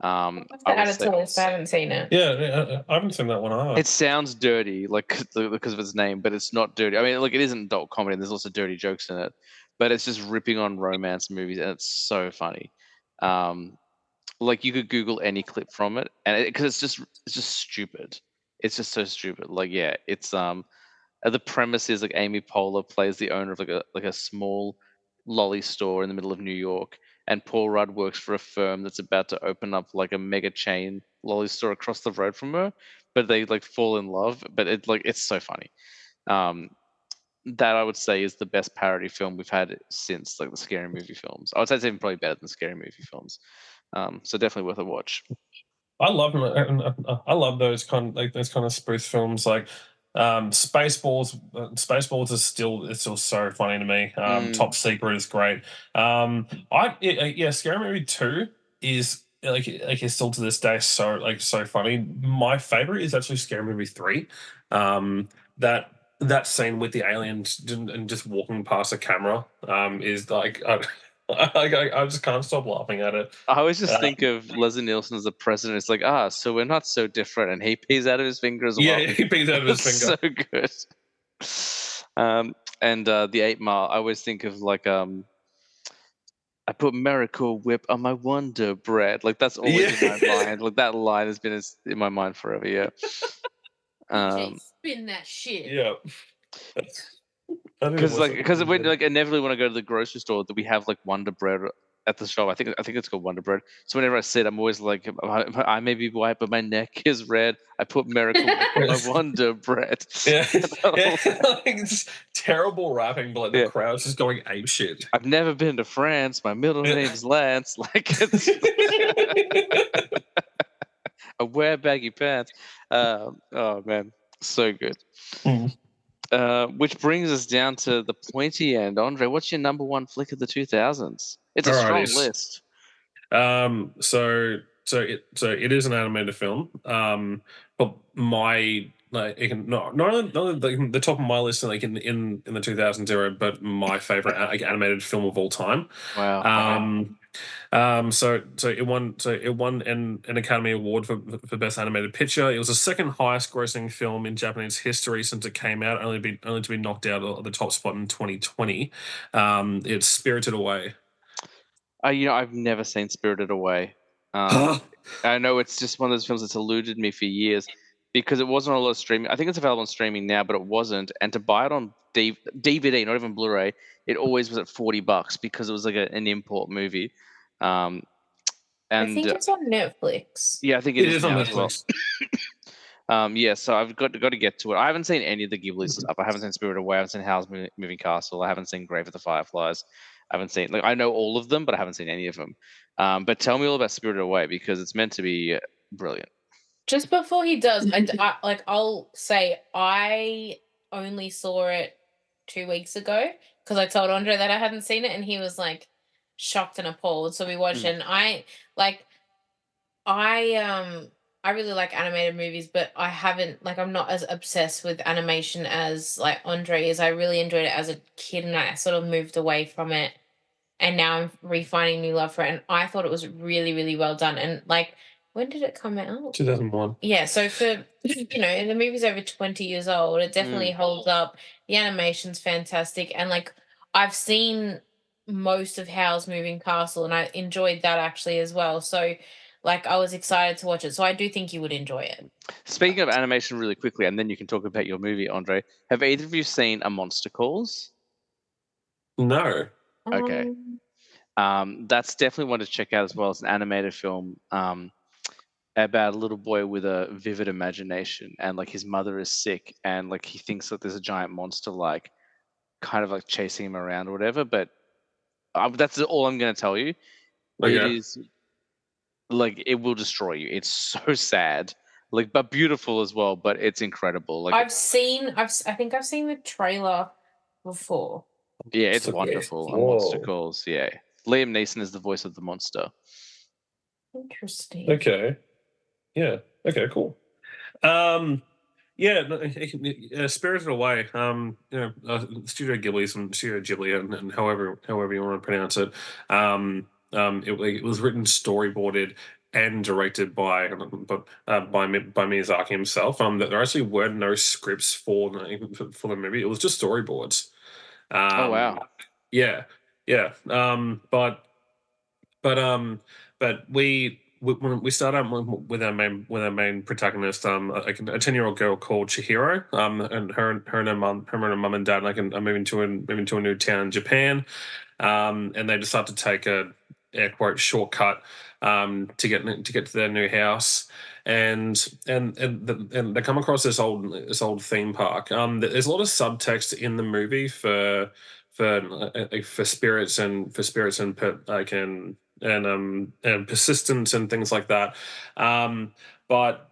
I'll have to I would add it to say the list. I haven't seen it. Yeah, I haven't seen that one either. it sounds dirty, like because of its name, but it's not dirty. I mean, like it is an adult comedy, and there's also dirty jokes in it, but it's just ripping on romance movies, and it's so funny. Um, like you could Google any clip from it, and because it's just stupid. It's just so stupid. Like yeah, it's the premise is like Amy Poehler plays the owner of like a small lolly store in the middle of New York, and Paul Rudd works for a firm that's about to open up like a mega chain lolly store across the road from her. But they like fall in love. But it's so funny. Um, that I would say is the best parody film we've had since like the Scary Movie films. I would say it's even probably better than Scary Movie films. So definitely worth a watch. I love those kind of spoof films like Spaceballs. Spaceballs is still so funny to me. Mm. Top Secret is great. Yeah, Scary Movie 2 is is still to this day so funny. My favorite is actually Scary Movie 3. That scene with the aliens and just walking past the camera is like I just can't stop laughing at it. I always just Uh, think of Leslie Nielsen as the president. It's like, so we're not so different, and he pees out of his finger as yeah, well. he pees out of his It's finger. so good. And the 8 Mile. I always think of like I put Miracle Whip on my Wonder Bread. Like that's always in my Yeah. mind. Like that line has been in my mind forever. Yeah. DJ, spin that shit. Yeah. I need to Because watch like that because when again. like inevitably when I go to the grocery store, that we have like Wonder Bread at the shop. I think it's called Wonder Bread. So whenever I see it, I'm always like, I may be white, but my neck is red. I put Miracle Whip on my Wonder Bread. Yeah, yeah, like it's terrible rapping, but like the Yeah. crowd's just going ape shit. I've never been to France. My middle Yeah. name's Lance. Like it's I wear baggy pants. Oh man, so good. Mm. Which brings us down to the pointy end. Andre, what's your number one flick of the 2000s? It's a strong Alrighty. list. So it is an animated film. But my like it can, not only the top of my list, like in the 2000s era, but my favorite like animated film of all time. Wow. So it won an Academy Award for Best Animated Picture. It was the second highest grossing film in Japanese history since it came out, only to be knocked out of the top spot in 2020. It's Spirited Away. I've never seen Spirited Away. I know it's just one of those films that's eluded me for years because it wasn't on a lot of streaming. I think it's available on streaming now, but it wasn't. And to buy it on DVD, not even Blu-ray, it always was at $40 because it was like an import movie. Um, I think and it's on Netflix. yeah, I think It is is on now as well. Netflix. Yeah, so I've got to get to it. I haven't seen any of the Ghibli stuff. I haven't seen Spirited Away. I haven't seen Howl's Moving Castle. I haven't seen Grave of the Fireflies. I haven't seen I know all of them, but I haven't seen any of them. But tell me all about Spirited Away because it's meant to be brilliant. Just before he does, I'll say I only saw it 2 weeks ago because I told Andre that I hadn't seen it, and he was like shocked and appalled. So we watched it, and like I really like animated movies, but I haven't I'm not as obsessed with animation as like Andre is. I really enjoyed it as a kid, and I sort of moved away from it, and now I'm refining new love for it. And I thought it was really, really well done. And like, when did it come out? 2001. Yeah, so for the movie's over 20 years old, it definitely holds up. The animation's fantastic, and like I've seen most of Howl's Moving Castle, and I enjoyed that actually as well. So, like, I was excited to watch it. So I do think you would enjoy it. Speaking of animation, really quickly, and then you can talk about your movie, Andre. Have either of you seen A Monster Calls? No. Okay. That's definitely one to check out as well. It's an animated film about a little boy with a vivid imagination, and like his mother is sick, and like he thinks that there's a giant monster, like kind of like chasing him around or whatever. But that's all I'm going to tell you. It Okay. is like it will destroy you. It's so sad, like but beautiful as well. But it's incredible. Like I think I've seen the trailer before. yeah, it's Okay. wonderful. A Monster Whoa. Calls. Yeah, Liam Neeson is the voice of the monster. Interesting. Okay. Yeah. Okay. Cool. Um. Yeah. Spirited Away. Studio Ghibli, Studio Ghibli, and however you want to pronounce it. It was written, storyboarded, and directed by by Miyazaki himself. There actually were no scripts for the movie. It was just storyboards. Oh wow. Yeah, yeah. But but when we start out with our main protagonist, a 10-year-old girl called Chihiro, and her and her mum and dad like are moving to a new town in Japan, and they decide to take a air quote shortcut to get to their new house, and they come across this old theme park. There's a lot of subtext in the movie for spirits and persistence and things like that. Um, but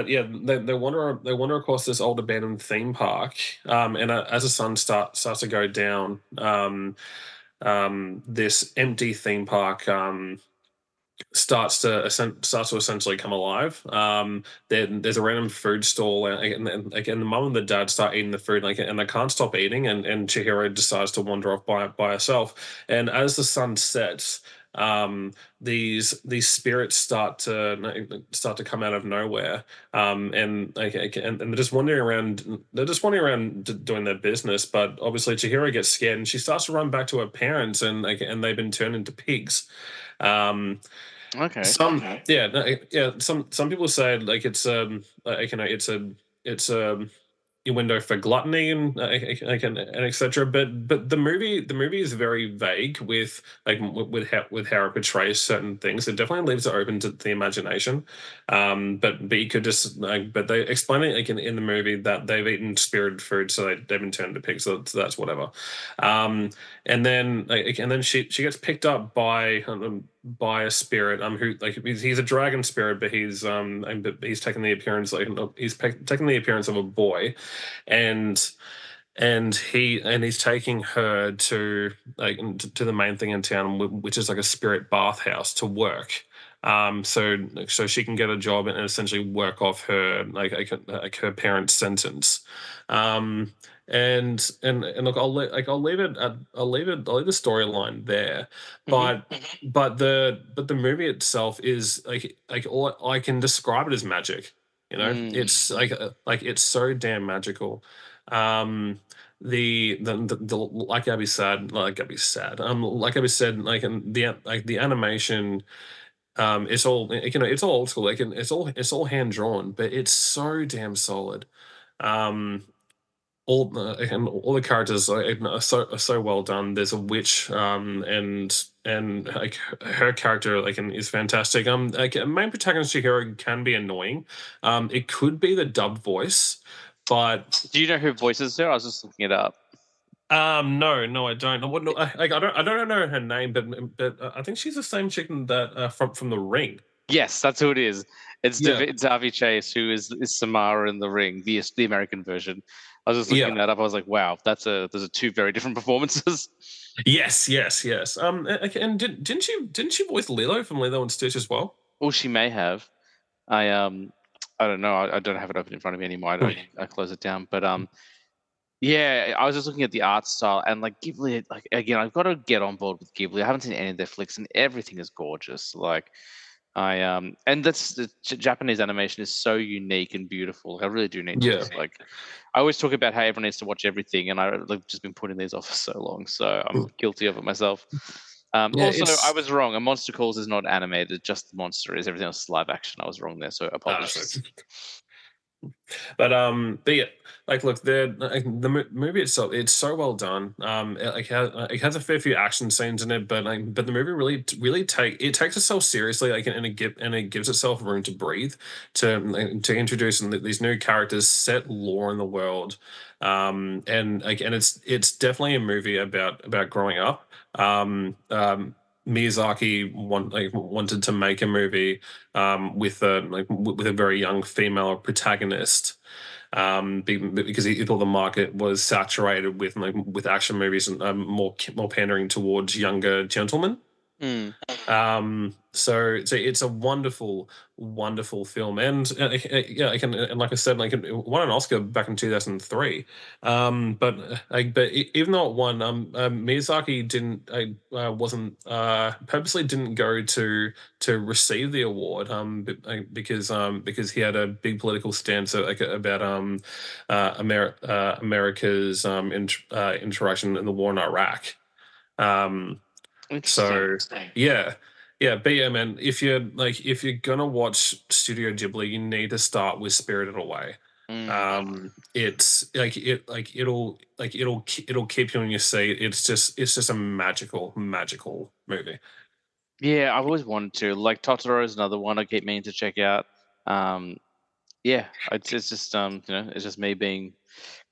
yeah, they wander across this old abandoned theme park, and as the sun starts to go down, this empty theme park starts to essentially come alive. There's a random food stall, and the mum and the dad start eating the food, and they can't stop eating, and Chihiro decides to wander off by herself. And as the sun sets, these spirits start to come out of nowhere, and they're just wandering around. They're just wandering around doing their business, but obviously Chihiro gets scared, and she starts to run back to her parents, and they've been turned into pigs. Um, Okay. yeah, no, yeah. Some people say like it's a window for gluttony and etc. But the movie is very vague with with how it portrays certain things. It definitely leaves it open to the imagination. But you could just but they explain it like in the movie that they've eaten spirited food, so they've been turned into pigs. So that's whatever. Um, and then she gets picked up by a spirit who like he's a dragon spirit, but he's taken the appearance taken the appearance of a boy, and he's taking her to to the main thing in town, which is like a spirit bathhouse to work. So she can get a job and essentially work off her like her parents' sentence. Um, and look, I'll leave the storyline there, Mhm. but the movie itself is like all I can describe it as magic. You know, Mm. it's like it's so damn magical. Um, like Abby said, like Abby said, the animation, it's all it's all old school, it's all hand drawn, but it's so damn solid. Um, and all the characters are so well done. There's a witch, and like her character is fantastic. Like main protagonist Chihiro can be annoying. It could be the dub voice, but Do you know who voices her? I was just looking it up. no, I don't. I wouldn't. I don't know her name, but I think she's the same chicken that from the Ring. Yes, that's who it is. It's Yeah, Davi Chase, who is Samara in The Ring, the American version. I was just yeah. looking that up. I was like, wow, those are two very different performances. Yes. And didn't she voice Lilo from Lilo and Stitch as well? Or she may have. I don't know. I don't have it open in front of me anymore. I close it down. But yeah, I was just looking at the art style, and like Ghibli, like again, I've got to get on board with Ghibli. I haven't seen any of their flicks, and everything is gorgeous. Like And that's the Japanese animation is so unique and beautiful. I really do need to just like. I always talk about how everyone needs to watch everything, and I've just been putting these off for so long, so I'm guilty of it myself. Also, I was wrong. A Monster Calls is not animated; just the monster is. Everything else is live action. I was wrong there, so apologies. But yeah, like look, the movie itself, it's so well done. It has a fair few action scenes in it, but the movie really takes itself seriously, like, and it gives itself room to breathe, to introduce these new characters, set lore in the world, and it's definitely a movie about growing up. Miyazaki wanted to make a movie with a very young female protagonist, because he thought the market was saturated with action movies and more pandering towards younger gentlemen. So it's a wonderful film, and yeah, and like I said, like, it won an Oscar back in 2003. But even though it won, Miyazaki purposely didn't go to receive the award, because he had a big political stance about America's interaction in the war in Iraq. So yeah, but yeah, man, if you're gonna watch Studio Ghibli, you need to start with Spirited Away. It's it'll keep you on your seat. It's just a magical movie. Yeah, I've always wanted to. Like Totoro is another one I keep meaning to check out. Yeah, it's just it's just me being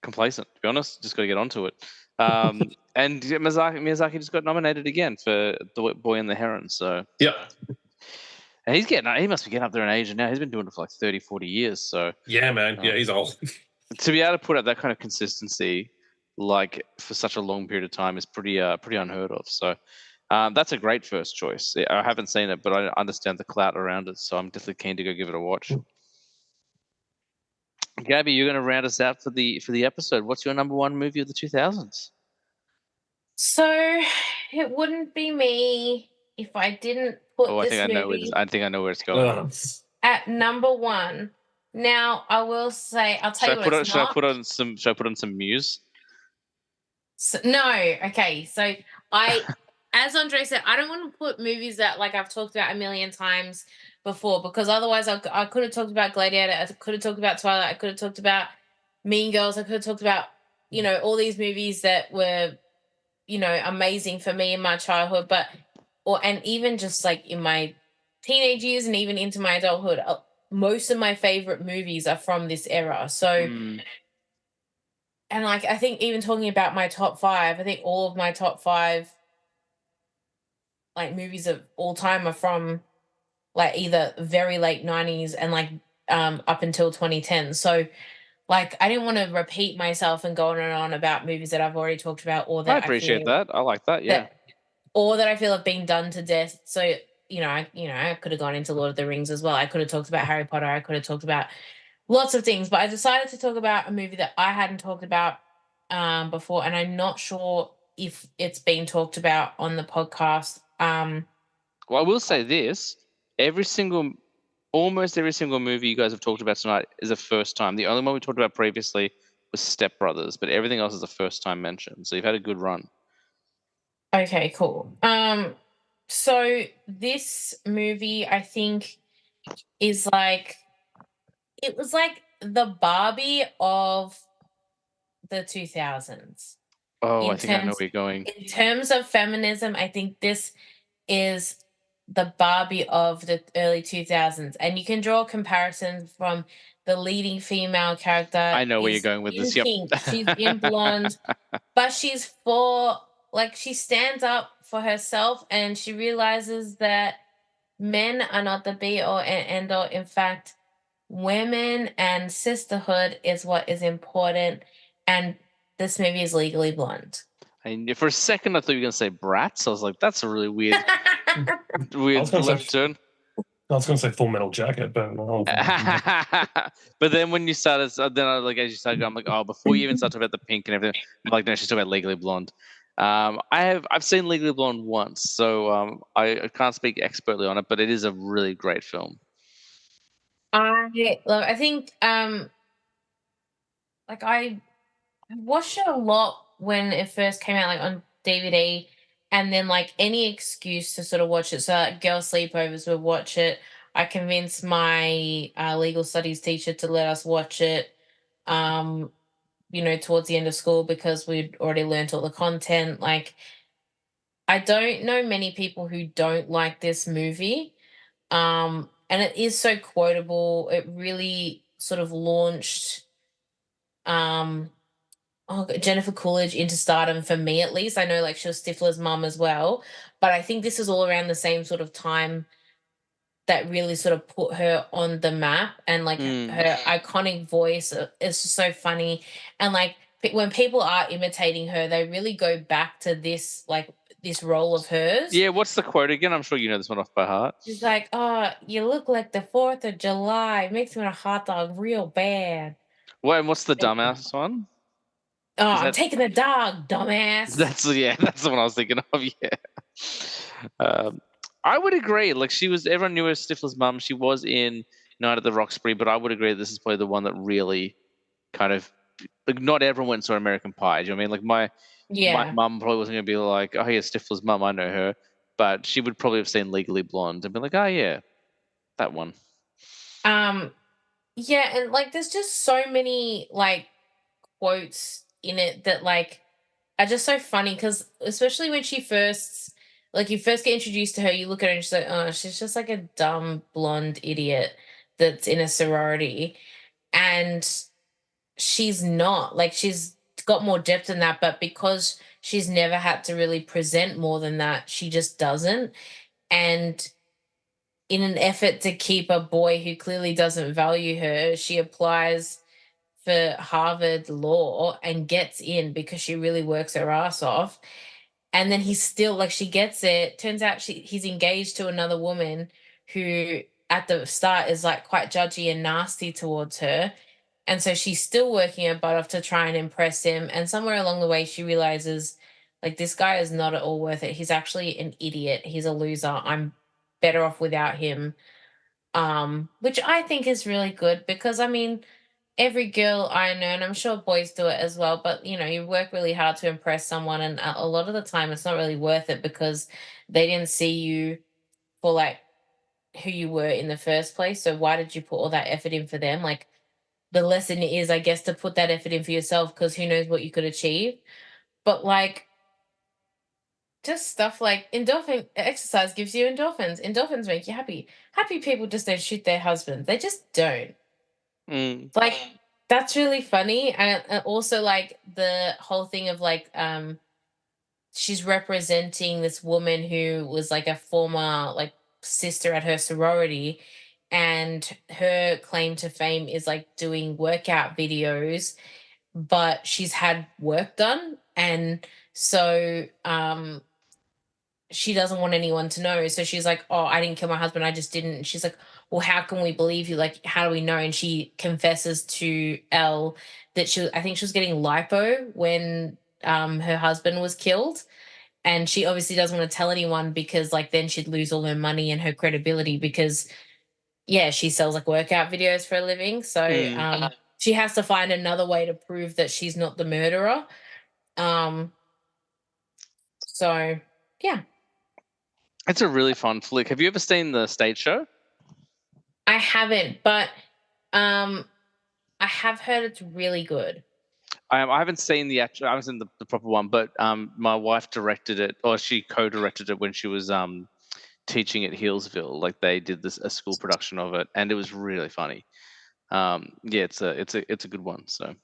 complacent. To be honest, just got to get onto it. And Miyazaki just got nominated again for The Boy and the Heron. So yeah, and he must be getting up there in age now. He's been doing it for like 30, 40 years. So yeah, man, yeah, he's old. To be able to put out that kind of consistency, like for such a long period of time, is pretty unheard of. So that's a great first choice. I haven't seen it, but I understand the clout around it, so I'm definitely keen to go give it a watch. Gabby, you're going to round us out for the episode. What's your number one movie of the 2000s? So it wouldn't be me if I didn't put I think I know where it's going. At number one. Now I will say, I'll tell you what it's not. Should I put on some Muse? So, no, okay. So as Andre said, I don't want to put movies that like I've talked about a million times before, because otherwise I could have talked about Gladiator, I could have talked about Twilight, I could have talked about Mean Girls, I could have talked about all these movies that were amazing for me in my childhood, and even just like in my teenage years and even into my adulthood. Most of my favorite movies are from this era. So, and like I think even talking about my top five, I think all of my top five like movies of all time are from like either very late 90s and like up until 2010. So like I didn't want to repeat myself and go on and on about movies that I've already talked about, or that I appreciate that. I like that. Yeah. Or that I feel have been done to death. So I could have gone into Lord of the Rings as well. I could have talked about Harry Potter. I could have talked about lots of things, but I decided to talk about a movie that I hadn't talked about before, and I'm not sure if it's been talked about on the podcast. Well, I will say this: almost every single movie you guys have talked about tonight is a first time. The only one we talked about previously was Step Brothers, but everything else is a first time mention. So you've had a good run. Okay, cool. So this movie, I think, is like, it was like the Barbie of the 2000s. Oh, I think I know where you're going. In terms of feminism, I think this is the Barbie of the early 2000s. And you can draw comparisons from the leading female character. I know where you're going with this. Yep. She's in blonde, but she stands up for herself, and she realizes that men are not the be all and end all. In fact, women and sisterhood is what is important. And this movie is Legally Blonde. And for a second, I thought you were going to say Bratz. I was like, that's a really weird left turn. I was going to say Full Metal Jacket, but but then when you started, as you started, I'm like, oh, before you even start talking about the pink and everything, I'm like, no, she's talking about Legally Blonde. I've seen Legally Blonde once, so I can't speak expertly on it, but it is a really great film. I think like I watched it a lot when it first came out, like on DVD, and then like any excuse to sort of watch it. So like girl sleepovers would watch it. I convinced my legal studies teacher to let us watch it. Um, towards the end of school because we'd already learnt all the content. Like, I don't know many people who don't like this movie. And it is so quotable. It really sort of launched um Jennifer Coolidge into stardom for me at least. I know like she was Stifler's mum as well, but I think this is all around the same sort of time that really sort of put her on the map, and like Mm. her iconic voice is just so funny. And like when people are imitating her, they really go back to this role of hers. Yeah, what's the quote again? I'm sure you know this one off by heart. She's like, "Oh, you look like the 4th of July. Makes me want a hot dog real bad." What and what's the dumbass one? Oh, Is I'm that taking the dog, dumbass. that's that's the one I was thinking of. Yeah. Um, I would agree. Like everyone knew her as Stifler's mum. She was in Night at the Roxbury, but I would agree this is probably the one that really kind of like not everyone went and saw American Pie. Do you know what I mean? Like my Yeah. mum probably wasn't gonna be like, oh yeah, Stifler's mum, I know her, but she would probably have seen Legally Blonde and be like, oh yeah, that one. Um, yeah, and like there's just so many like quotes in it that like are just so funny because especially when she first like you first get introduced to her, you look at her and she's like, oh, she's just like a dumb blonde idiot that's in a sorority. And she's not. Like she's got more depth than that, but because she's never had to really present more than that, she just doesn't. And in an effort to keep a boy who clearly doesn't value her, she applies for Harvard Law and gets in because she really works her ass off. And then he's still like she gets it. Turns out he's engaged to another woman who at the start is like quite judgy and nasty towards her. And so she's still working her butt off to try and impress him. And somewhere along the way, she realizes like this guy is not at all worth it. He's actually an idiot. He's a loser. I'm better off without him. Which I think is really good because I mean, every girl I know, and I'm sure boys do it as well, but you work really hard to impress someone, and a lot of the time it's not really worth it because they didn't see you for like who you were in the first place. So why did you put all that effort in for them? Like the lesson is, I guess, to put that effort in for yourself because who knows what you could achieve. But like just stuff like endorphin exercise gives you endorphins. Endorphins make you happy. Happy people just don't shoot their husbands. They just don't. Mm. Like that's really funny. And also like the whole thing of like she's representing this woman who was like a former like sister at her sorority, and her claim to fame is like doing workout videos, but she's had work done, and so she doesn't want anyone to know. So she's like, "Oh, I didn't kill my husband. I just didn't." And she's like, "Well, how can we believe you? Like, how do we know?" And she confesses to Elle that I think she was getting lipo when her husband was killed, and she obviously doesn't want to tell anyone because like then she'd lose all her money and her credibility because yeah, she sells like workout videos for a living. So Mm. she has to find another way to prove that she's not the murderer. Um, so yeah. It's a really fun flick. Have you ever seen the stage show? I haven't, but um, I have heard it's really good. I haven't seen the actual. I haven't seen the proper one, but my wife directed it, or she co-directed it when she was teaching at Healesville. Like they did a school production of it, and it was really funny. Yeah, it's a good one. So,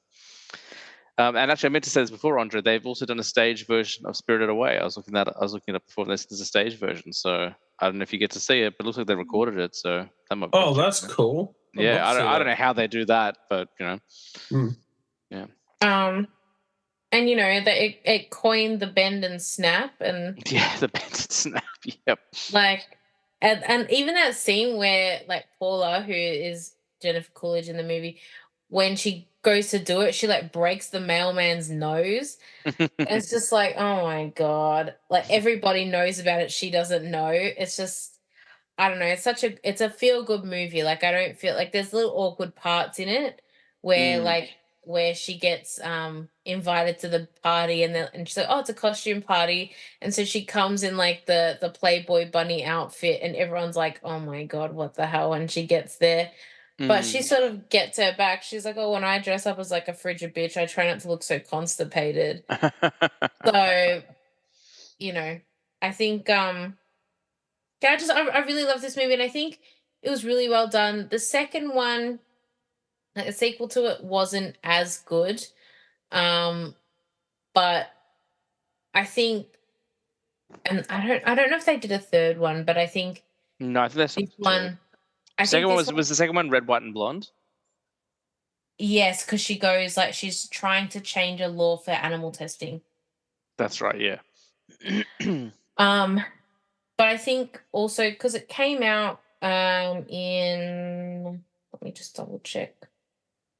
and actually, I meant to say this before, Andre. They've also done a stage version of Spirited Away. I was looking it up before. There's a stage version, so I don't know if you get to see it, but it looks like they recorded it. So that might be Oh, that's cool. I'd love Yeah, to see I don't know that. how they do that, but Mm. yeah, And that it coined the bend and snap, and yeah, the bandit snap. Yep. like and even that scene where like Paula, who is Jennifer Coolidge in the movie, when she goes to do it, she like breaks the mailman's nose. And it's just like, oh my God. Like everybody knows about it. She doesn't know. It's just, I don't know. It's a feel good movie. Like I don't feel like there's little awkward parts in it where Mm. where she gets invited to the party and she's like, oh, it's a costume party. And so she comes in like the Playboy bunny outfit and everyone's like, oh my God, what the hell? And she gets there. But she Mm. sort of gets her back. She's like, oh, when I dress up as like a frigid bitch, I try not to look so constipated. So, you know, I think yeah, I really love this movie and I think it was really well done. The second one, like the sequel to it wasn't as good. Um, but I think and I don't know if they did a third one, but I think No, I think that's this not two. one I think Second one this was the second one Red, White, and Blonde? yes, because she goes like she's trying to change a law for animal testing. That's right, yeah. Um, but I think also because it came out in let me just double check. I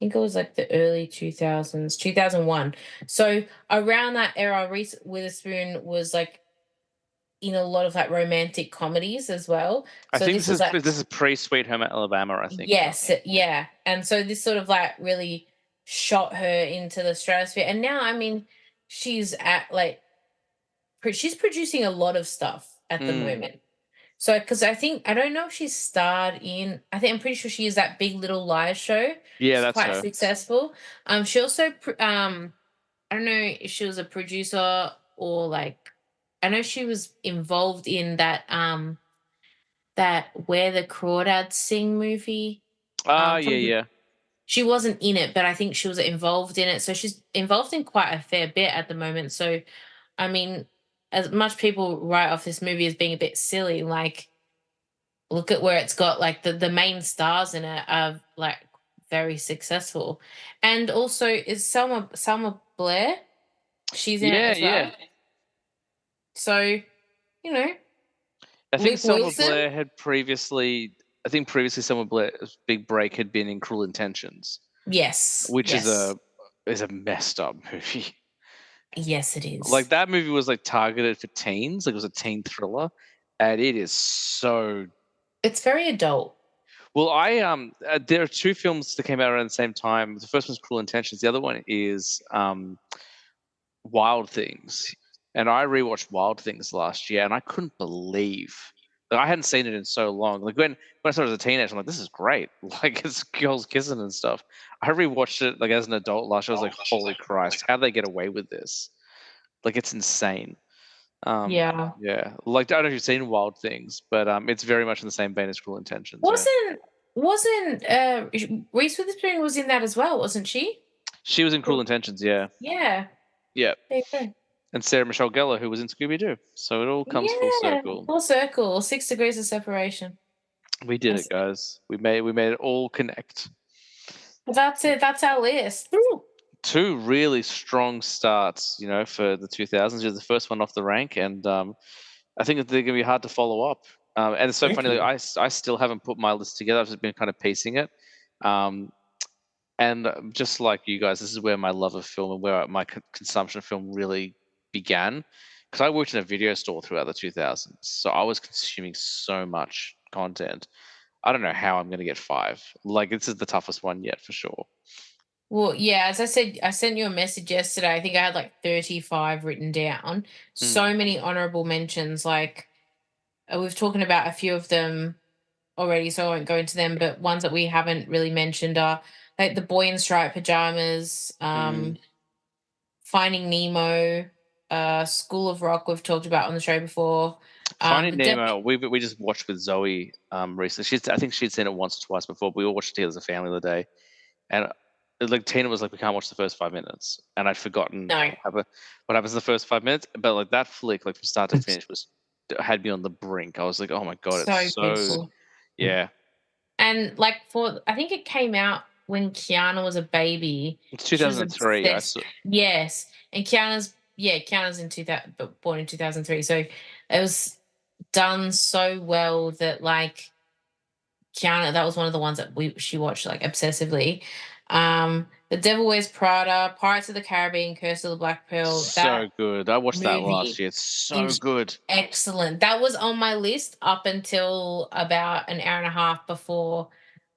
think it was like the early 2000s, 2001. So around that era, Reese Witherspoon was like in a lot of like romantic comedies as well. I So think this was like this is pre Sweet Home Alabama, I think. yes, yeah. And so this sort of like really shot her into the stratosphere. And now, I mean, she's at like she's producing a lot of stuff at the Mm. moment. So, because I think I don't know if she's starred in. I think I'm pretty sure she is that Big Little Lies show. Yeah, She's that's quite her. successful. She also I don't know if she was a producer or like I know she was involved in that Where the Crawdads Sing movie. Ah, yeah, Probably yeah. she wasn't in it, but I think she was involved in it. So she's involved in quite a fair bit at the moment. So I mean, as much people write off this movie as being a bit silly, like look at where it's got like the main stars in it are like very successful. And also is Selma Blair, she's in it Yeah, as well. yeah. So, you know, I think Luke Selma Wilson. Blair had previously Selma Blair's big break had been in Cruel Intentions, Yes. which yes. is a messed up movie. Yes, it is. Like that movie was like targeted for teens, like it was a teen thriller, and it is so It's very adult. well. There are two films that came out around the same time. The first one's Cruel Intentions. The other one is Wild Things. And I rewatched Wild Things last year, and I couldn't believe I hadn't seen it in so long. Like when I saw it as a teenager, I'm like, this is great. Like it's girls kissing and stuff. I rewatched it like as an adult last year. I was like, holy Christ, how do they get away with this? Like it's insane. Yeah. Yeah. Like I don't know if you've seen Wild Things, but it's very much in the same vein as Cruel Intentions. Yeah. Wasn't Reese Witherspoon was in that as well, wasn't she? She was in Cruel Intentions, yeah. Yeah. Yeah. There you go. And Sarah Michelle Gellar, who was in Scooby Doo. So it all comes full circle. Full circle. 6 degrees of separation. We did it, guys. We made it all connect. That's it. That's our list. Ooh. Two really strong starts, for the 2000s. You're the first one off the rank, and I think that they're going to be hard to follow up. And it's so Thank funny. you. Like, I still haven't put my list together. I've just been kind of piecing it. And just like you guys, this is where my love of film and where my consumption of film really began. Because I worked in a video store throughout the 2000s, so I was consuming so much content. I don't know how I'm going to get 5. Like this is the toughest one yet for sure. Well, yeah, as I said, I sent you a message yesterday. I think I had like 35 written down. So many honorable mentions. Like we've talking about a few of them already, so I won't go into them. But ones that we haven't really mentioned are like the Boy in Striped Pajamas, Finding Nemo, School of Rock. We've talked about on the show before. Finding Nemo, we just watched with Zoe recently. I think she'd seen it once or twice before. We all watched it together as a family the other day, and like Tina was like, "We can't watch the first 5 minutes," and I'd forgotten what happens in the first 5 minutes. But like that flick, like from start to finish, had me on the brink. I was like, "Oh my god, it's so beautiful." Yeah. And like I think it came out when Kiana was a baby. It's 2003. Yes, and Kiana's in 2000, but born in 2003. So it was done so well that like Kiana, that was one of the ones that she watched like obsessively. The Devil Wears Prada, Pirates of the Caribbean, Curse of the Black Pearl. So That good. I watched that last movie year. It's so is good. excellent. That was on my list up until about an hour and a half before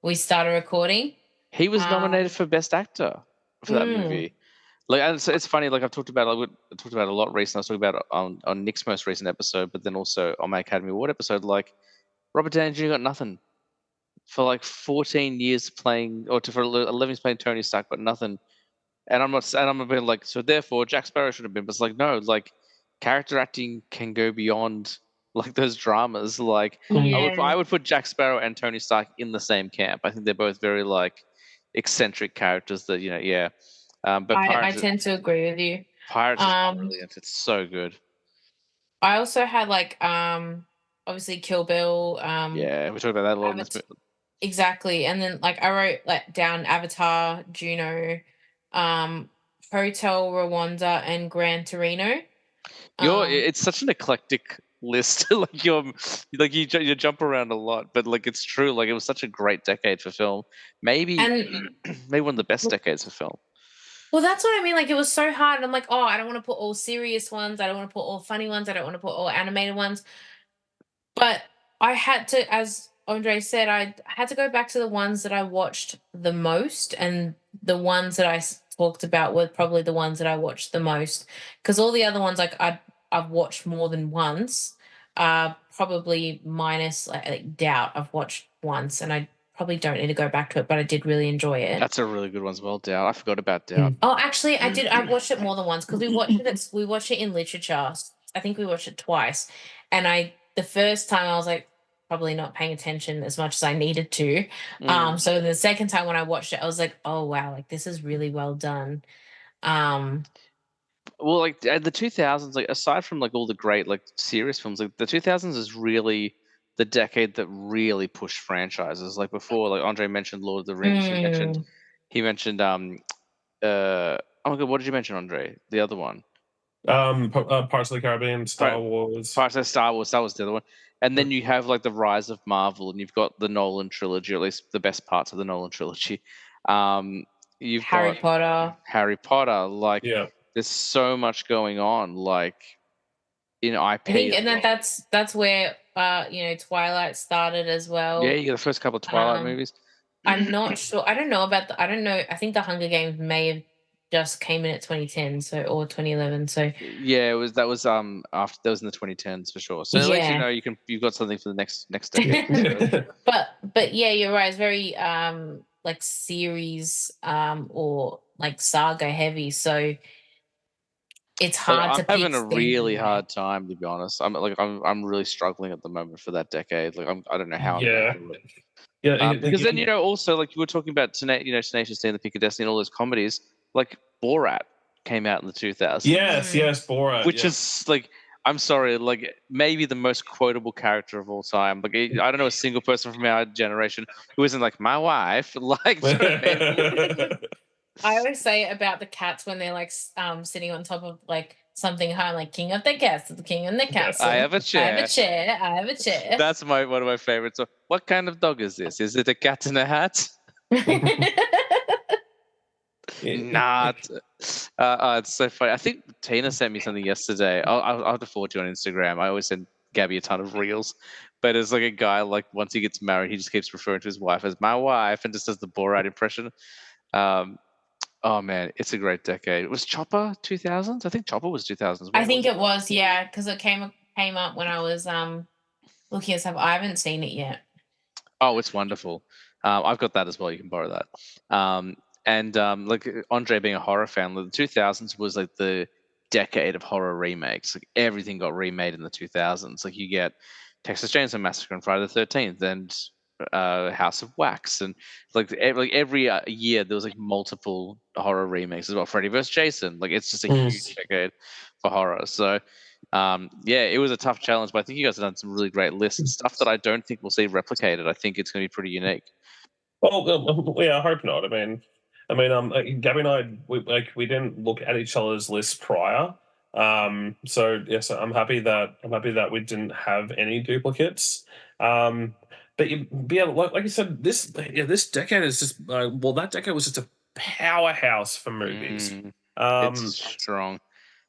we started recording. He was nominated Um, for Best Actor for that mm, movie. Like, and it's funny. Like, I talked about it a lot recently. I was talking about it on Nick's most recent episode, but then also on my Academy Award episode. Like, Robert Downey Jr. got nothing for like 14 years playing, or for 11 years playing Tony Stark, but nothing. And I'm a bit like, so therefore Jack Sparrow should have been. But it's like, no, like character acting can go beyond like those dramas. Like, yeah, I would put Jack Sparrow and Tony Stark in the same camp. I think they're both very like eccentric characters that, yeah. But I tend to agree with you. Pirates is Um, brilliant. It's so good. I also had like obviously Kill Bill, Yeah, we talked about that a lot in this Avatar, exactly, and then like I wrote like down Avatar, Juno, um, Hotel Rwanda, and Gran Torino. It's such an eclectic list. Like you jump around a lot, but like it's true. Like it was such a great decade for film. Maybe And maybe one of the best decades for film. well, that's what I mean. Like, it was so hard. I'm like, oh, I don't want to put all serious ones. I don't want to put all funny ones. I don't want to put all animated ones. But I had to, as Andre said, I had to go back to the ones that I watched the most, and the ones that talked about were probably the ones that I watched the most. Because all the other ones, like I've watched more than once. Probably minus like Doubt, I've watched once, and I probably don't need to go back to it. But I did really enjoy it. That's a really good one as well. Doubt. I forgot about Doubt. Oh, actually, I did. I've watched it more than once because we watched it in literature. I think we watched it twice, and the first time I was like probably not paying attention as much as I needed to. So the second time when I watched it, I was like, oh wow, like this is really well done. Well, like the 2000s, like aside from like all the great like serious films, like the 2000s is really the decade that really pushed franchises. Like before, like Andre mentioned Lord of the Rings. He mentioned oh my god, what did you mention, Andre? The other one. Parts of the Caribbean, Star Wars. Parts of Star Wars. That was the other one. And then you have like the rise of Marvel, and you've got the Nolan trilogy, or at least the best parts of the Nolan trilogy. You've Harry got Potter. Harry Potter. Like, Yeah. there's so much going on, like in IP. I think, and then that's where Twilight started as well. Yeah, you got the first couple of Twilight movies. I'm not sure. I don't know about I don't know. I think the Hunger Games may have just came in at 2010, or 2011. So yeah, that was after that was in the 2010s for sure. So at least you know you've got something for the next decade. but yeah, you're right. It's very like series or like saga heavy. So it's hard to. I'm having a really hard time, to be honest. I'm really struggling at the moment for that decade. Like I don't know how. Yeah. Because then also like you were talking about Tenacious D and the Pick of Destiny and all those comedies. Like Borat came out in the 2000s. Yes, Borat. Which is like, I'm sorry, like maybe the most quotable character of all time. Like I don't know a single person from our generation who isn't like my wife. Like, do you know what I mean? I always say about the cats when they're like sitting on top of like something high, like King of the Castle, the King of the Castle. I have a chair. I have a chair. I have a chair. That's one of my favorites. So, what kind of dog is this? Is it a cat in a hat? Not. It's so funny. I think Tina sent me something yesterday. I'll have to forward you on Instagram. I always send Gabby a ton of reels, but it's like a guy like once he gets married, he just keeps referring to his wife as my wife and just does the Borat impression. Oh man, it's a great decade. Was Chopper 2000s? I think Chopper was 2000s as well. I think it was, yeah, because it came up when I was looking at stuff. I haven't seen it yet. Oh, it's wonderful. I've got that as well. You can borrow that. And like Andre being a horror fan, the 2000s was like the decade of horror remakes. Like everything got remade in the 2000s. Like you get Texas Chainsaw Massacre and Friday the 13th and House of Wax, and like every year there was like multiple horror remakes as well. Freddy vs. Jason. Like it's just a huge decade for horror. So yeah, it was a tough challenge, but I think you guys have done some really great lists and stuff that I don't think we'll see replicated. I think it's going to be pretty unique. Well, yeah, I hope not. I mean, Gabby and I, we didn't look at each other's lists prior. So yes, I'm happy that we didn't have any duplicates. But yeah, like you said, this decade is just that decade was just a powerhouse for movies. It's Um, strong.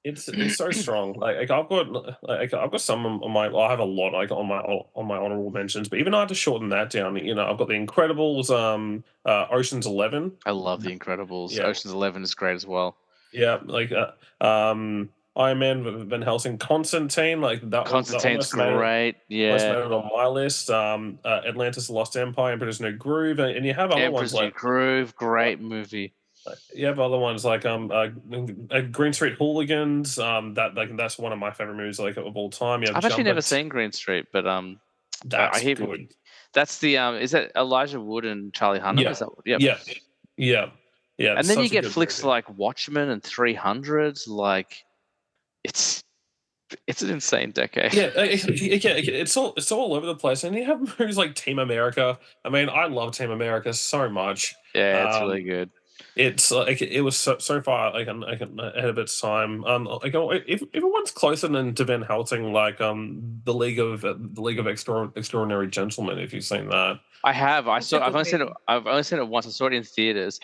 it's so strong. I've got some on my. I have a lot like on my honorable mentions, but even I had to shorten that down. You know, I've got The Incredibles, Ocean's 11. I love The Incredibles. Yeah, Ocean's 11 is great as well. yeah, Iron Man, Van Helsing, Constantine. Like that Constantine's great. almost Yeah. made it on my list. Atlantis: The Lost Empire, Emperor's New Groove, and you have other ones Emperor's New like Groove, yeah, great movie. you have other ones like Green Street Hooligans. That's one of my favorite movies like of all time. You have I've actually Jumper. never seen Green Street, but I That's hear good. that's the is that Elijah Wood and Charlie Hunnam? Yeah, Is that yep. yeah, yeah, yeah. It's And then you such a get good flicks movie. like Watchmen and 300. Like it's it's an insane decade. Yeah, it's all over the place, and you have movies like Team America. I mean, I love Team America so much. Yeah, it's really Um, good. it's like it was so far like ahead of its time. If everyone's closer than to Van Helsing, like the League of Extraordinary Gentlemen, if you've seen that. I have. That's a I've good only seen it. movie. I've only seen it once. I saw it in theaters,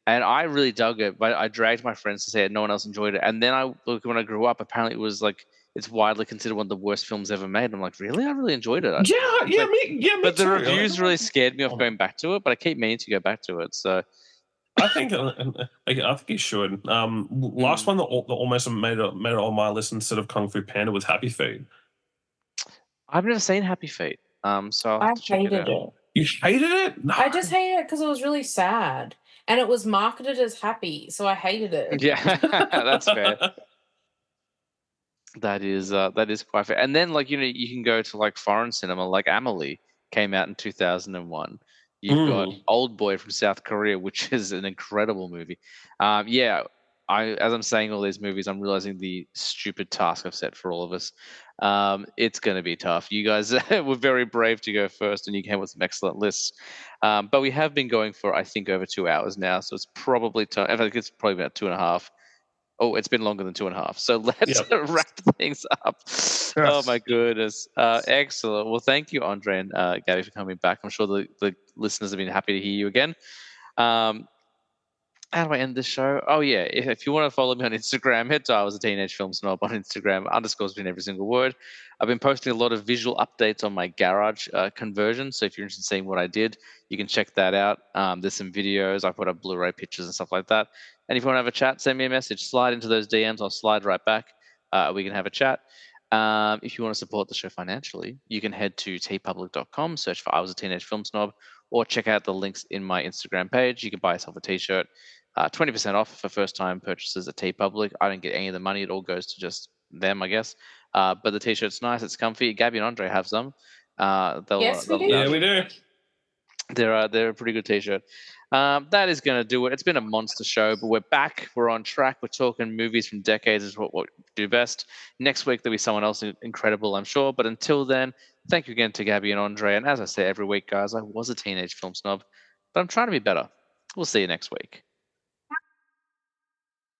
and I really dug it. But I dragged my friends to say it. No one else enjoyed it. And then I look when I grew up. Apparently, it was like it's widely considered one of the worst films ever made. I'm like, really? I really enjoyed it. Yeah, But me but the too. reviews really scared me off Um, going back to it. But I keep meaning to go back to it. So I think you should. Last mm. one that almost made it on my list instead of Kung Fu Panda was Happy Feet. I've never seen Happy Feet. So I'll have I to check it hated out. it. You hated it? No. I just hated it because it was really sad. And it was marketed as happy, so I hated it. Yeah, that's fair. That is quite fair. And then like you can go to like foreign cinema, like Amelie came out in 2001. You've got Mm. Old Boy from South Korea, which is an incredible movie. Yeah, as I'm saying all these movies, I'm realizing the stupid task I've set for all of us. It's going to be tough. You guys were very brave to go first, and you came with some excellent lists. But we have been going for I think over 2 hours now, so it's probably time. I think it's probably about 2.5. Oh, it's been longer than 2.5. So let's Yep. wrap things up. Oh my goodness. Excellent. Well, thank you, Andre and Gabby, for coming back. I'm sure the listeners have been happy to hear you again. How do I end this show? Oh yeah, if you want to follow me on Instagram, head to I was a teenage film snob on Instagram. Underscores between every single word. I've been posting a lot of visual updates on my garage conversion. So if you're interested in seeing what I did, you can check that out. There's some videos. I put up Blu-ray pictures and stuff like that. And if you want to have a chat, send me a message. Slide into those DMs. I'll slide right back. We can have a chat. If you want to support the show financially, you can head to tpublic.com, search for I was a teenage film snob, or check out the links in my Instagram page. You can buy yourself a t-shirt. 20% off for first-time purchases at TeePublic. I don't get any of the money; it all goes to just them, I guess. But the t-shirt's nice; it's comfy. Gabby and Andre have some. Yes, we They'll do. Yeah, vouch. we do. They're a pretty good t-shirt. That is going to do it. It's been a monster show, but we're back. We're on track. We're talking movies from decades is what we do best. Next week there'll be someone else incredible, I'm sure. But until then, thank you again to Gabby and Andre. And as I say every week, guys, I was a teenage film snob, but I'm trying to be better. We'll see you next week.